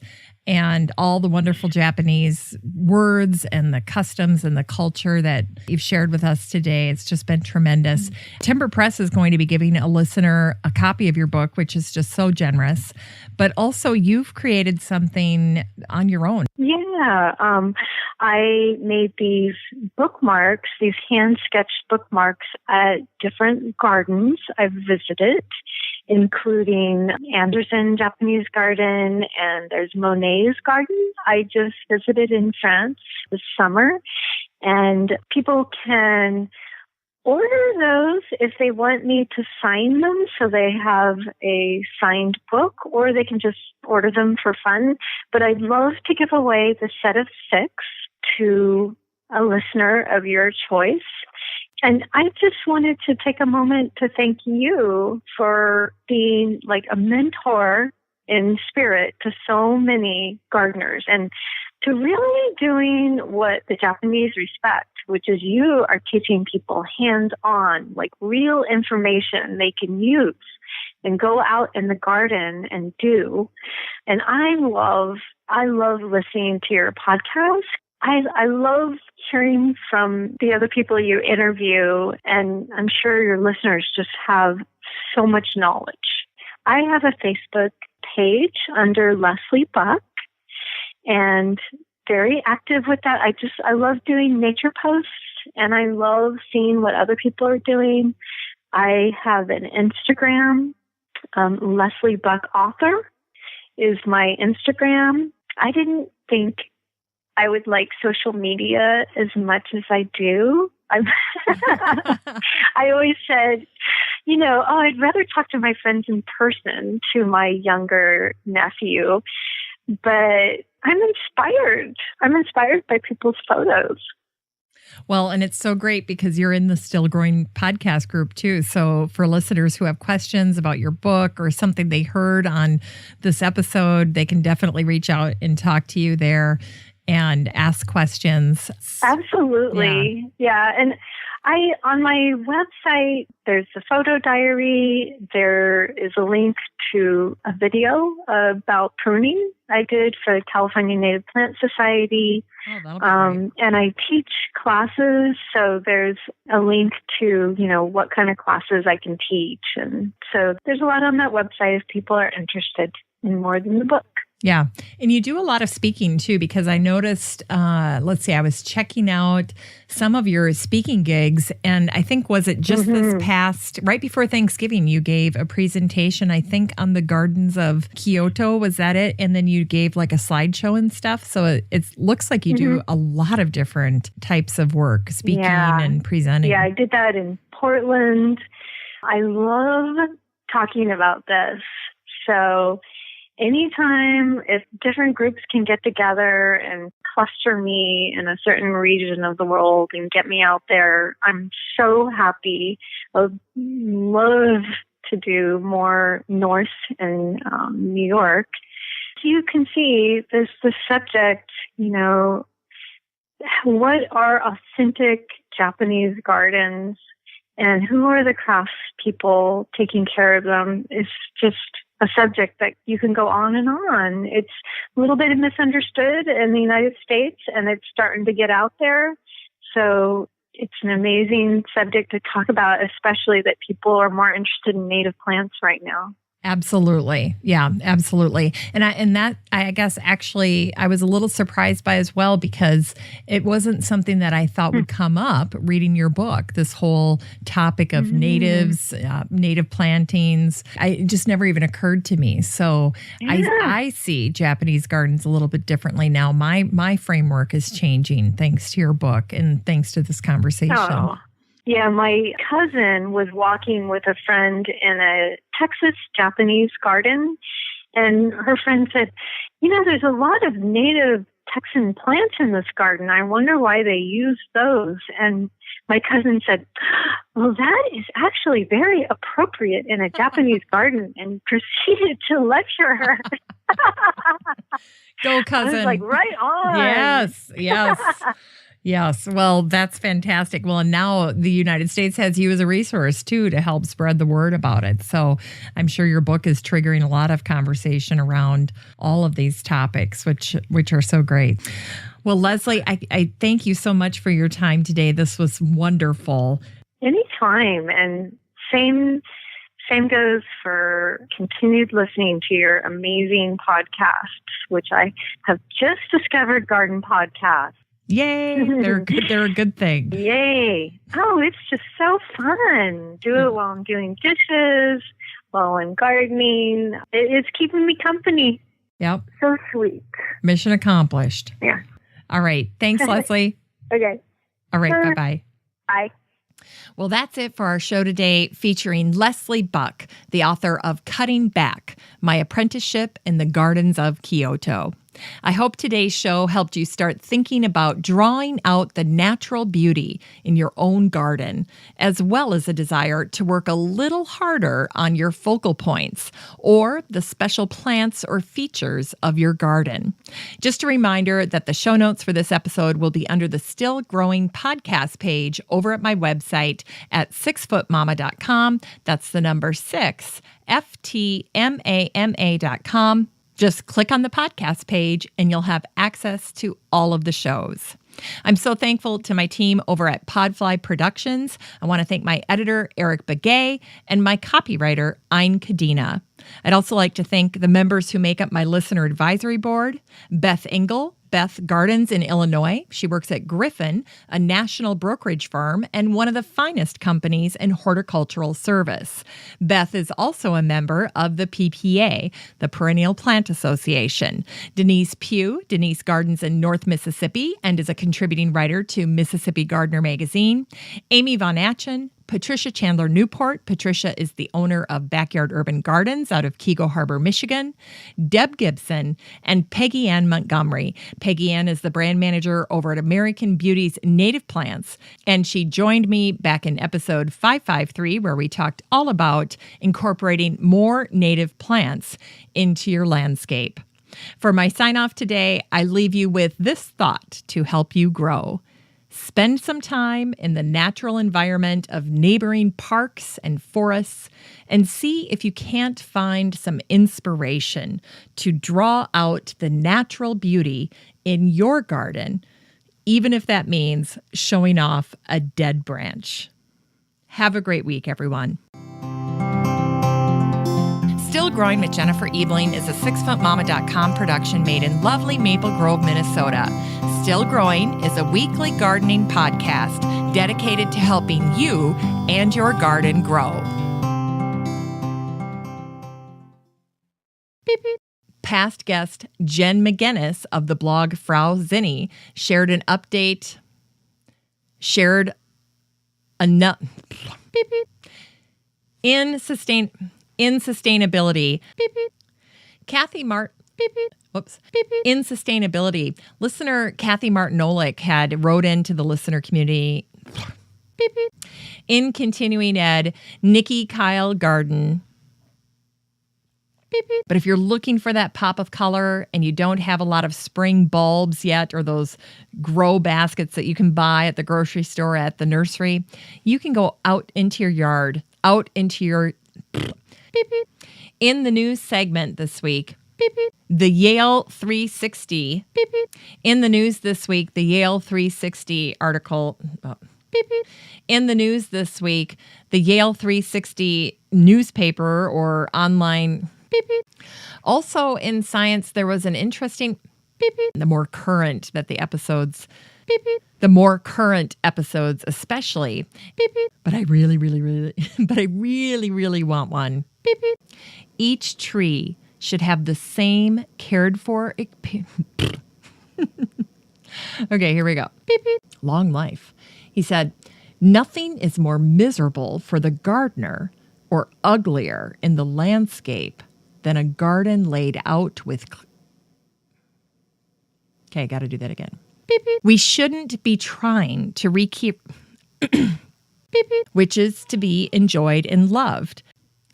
Speaker 1: and all the wonderful Japanese words and the customs and the culture that you've shared with us today. It's just been tremendous. Timber Press is going to be giving a listener a copy of your book, which is just so generous. But also you've created something on your own.
Speaker 2: Yeah. I made these bookmarks, these hand-sketched bookmarks at different gardens I've visited, including Anderson Japanese Garden, and there's Monet's Garden. I just visited in France this summer, and people can order those if they want me to sign them so they have a signed book, or they can just order them for fun. But I'd love to give away the set of 6 to a listener of your choice. And I just wanted to take a moment to thank you for being like a mentor in spirit to so many gardeners. And to really doing what the Japanese respect, which is you are teaching people hands-on, like real information they can use and go out in the garden and do. And I love listening to your podcast. I love hearing from the other people you interview, and I'm sure your listeners just have so much knowledge. I have a Facebook page under Leslie Buck, and very active with that. I love doing nature posts, and I love seeing what other people are doing. I have an Instagram. Leslie Buck Author is my Instagram. I didn't think I would like social media as much as I do. I always said, I'd rather talk to my friends in person, to my younger nephew, but I'm inspired. I'm inspired by people's photos.
Speaker 1: Well, and it's so great because you're in the Still Growing podcast group too. So for listeners who have questions about your book or something they heard on this episode, they can definitely reach out and talk to you there and ask questions.
Speaker 2: Absolutely. Yeah. And on my website, there's a photo diary. There is a link to a video about pruning I did for the California Native Plant Society.
Speaker 1: Oh, that'll be great.
Speaker 2: And I teach classes. So there's a link to, what kind of classes I can teach. And so there's a lot on that website if people are interested in more than the book.
Speaker 1: Yeah. And you do a lot of speaking too, because I noticed, I was checking out some of your speaking gigs. And I think, was it just this past, right before Thanksgiving, you gave a presentation, I think, on the Gardens of Kyoto. Was that it? And then you gave like a slideshow and stuff. So it looks like you do a lot of different types of work, speaking and presenting.
Speaker 2: Yeah, I did that in Portland. I love talking about this. So anytime if different groups can get together and cluster me in a certain region of the world and get me out there, I'm so happy. I would love to do more north in New York. You can see this subject, what are authentic Japanese gardens and who are the crafts people taking care of them is just a subject that you can go on and on. It's a little bit misunderstood in the United States, and it's starting to get out there. So it's an amazing subject to talk about, especially that people are more interested in native plants right now.
Speaker 1: Absolutely. Yeah, absolutely. And I guess actually I was a little surprised by as well, because it wasn't something that I thought would come up reading your book, this whole topic of natives, native plantings. It just never even occurred to me. So I see Japanese gardens a little bit differently now. My framework is changing thanks to your book and thanks to this conversation.
Speaker 2: Oh. Yeah, my cousin was walking with a friend in a Texas Japanese garden, and her friend said, there's a lot of native Texan plants in this garden. I wonder why they use those. And my cousin said, well, that is actually very appropriate in a Japanese garden, and proceeded to lecture her.
Speaker 1: Go, cousin.
Speaker 2: I was like, right on.
Speaker 1: Yes. Yes. Well, that's fantastic. Well, and now the United States has you as a resource, too, to help spread the word about it. So I'm sure your book is triggering a lot of conversation around all of these topics, which are so great. Well, Leslie, I thank you so much for your time today. This was wonderful.
Speaker 2: Anytime. And same goes for continued listening to your amazing podcasts, which I have just discovered garden podcasts.
Speaker 1: Yay! They're good. They're a good thing.
Speaker 2: Yay! Oh, it's just so fun. Do it while I'm doing dishes, while I'm gardening. It's keeping me company.
Speaker 1: Yep.
Speaker 2: So sweet.
Speaker 1: Mission accomplished.
Speaker 2: Yeah.
Speaker 1: All right. Thanks, Leslie.
Speaker 2: Okay.
Speaker 1: All right. Bye-bye.
Speaker 2: Bye.
Speaker 1: Well, that's it for our show today, featuring Leslie Buck, the author of Cutting Back, My Apprenticeship in the Gardens of Kyoto. I hope today's show helped you start thinking about drawing out the natural beauty in your own garden, as well as a desire to work a little harder on your focal points or the special plants or features of your garden. Just a reminder that the show notes for this episode will be under the Still Growing podcast page over at my website at 6footmama.com. That's the number 6, FTMAMA.com. Just click on the podcast page and you'll have access to all of the shows. I'm so thankful to my team over at Podfly Productions. I want to thank my editor, Eric Begay, and my copywriter, Ein Kadena. I'd also like to thank the members who make up my listener advisory board, Beth Engel. Beth gardens in Illinois. She works at Griffin, a national brokerage firm and one of the finest companies in horticultural service. Beth is also a member of the PPA, the Perennial Plant Association. Denise Pugh. Denise gardens in North Mississippi and is a contributing writer to Mississippi Gardener magazine. Amy Von Atchen. Patricia Chandler Newport. Patricia is the owner of Backyard Urban Gardens out of Kego Harbor, Michigan. Deb Gibson and Peggy Ann Montgomery. Peggy Ann is the brand manager over at American Beauty's Native Plants, and she joined me back in episode 553 where we talked all about incorporating more native plants into your landscape. For my sign-off today, I leave you with this thought to help you grow. Spend some time in the natural environment of neighboring parks and forests and see if you can't find some inspiration to draw out the natural beauty in your garden, even if that means showing off a dead branch. Have a great week, everyone. Still Growing with Jennifer Ebling is a 6footmama.com production made in lovely Maple Grove, Minnesota. Still Growing is a weekly gardening podcast dedicated to helping you and your garden grow. Beep, beep. Past guest Jen McGinnis of the blog Frau Zinni shared an update, beep, beep. In sustainability. Beep, beep. Kathy Martin. Beep, beep. Whoops. Beep, beep. In sustainability, listener Kathy Martin-Olick had wrote into the listener community. Beep, beep. In continuing ed, Nikki Kyle Garden. Beep, beep. But if you're looking for that pop of color and you don't have a lot of spring bulbs yet or those grow baskets that you can buy at the grocery store, at the nursery, you can go out into your yard, out into your... Beep, beep. In the news segment this week, beep, beep. The Yale 360. Beep, beep. In the news this week, the Yale 360 article. Beep, beep. In the news this week, the Yale 360 newspaper or online. Beep, beep. Also in science, there was an interesting. Beep, beep. The more current that the episodes. Beep, beep. The more current episodes, especially. Beep, beep. But I really want one. Beep, beep. Each tree should have the same cared for. Okay, here we go. Beep, beep. Long life. He said, nothing is more miserable for the gardener or uglier in the landscape than a garden laid out with. Okay, got to do that again. Beep, beep. We shouldn't be trying to beep, beep. Which is to be enjoyed and loved.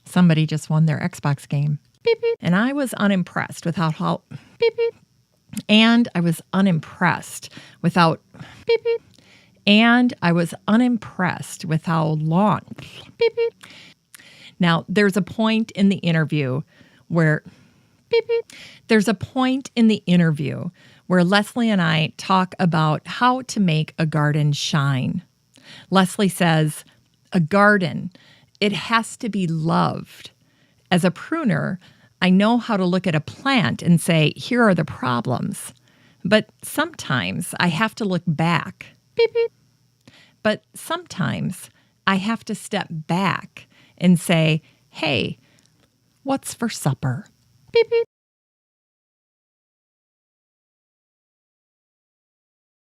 Speaker 1: Somebody just won their Xbox game. Beep, beep. And I was unimpressed with how beep, beep. And I was unimpressed without beep, beep. And I was unimpressed with how long beep, beep. Now, there's a point in the interview where beep, beep. There's a point in the interview where Leslie and I talk about how to make a garden shine. Leslie says, a garden, it has to be loved. As a pruner, I know how to look at a plant and say, here are the problems. But sometimes I have to look back. Beep, beep. But sometimes I have to step back and say, hey, what's for supper? Beep, beep.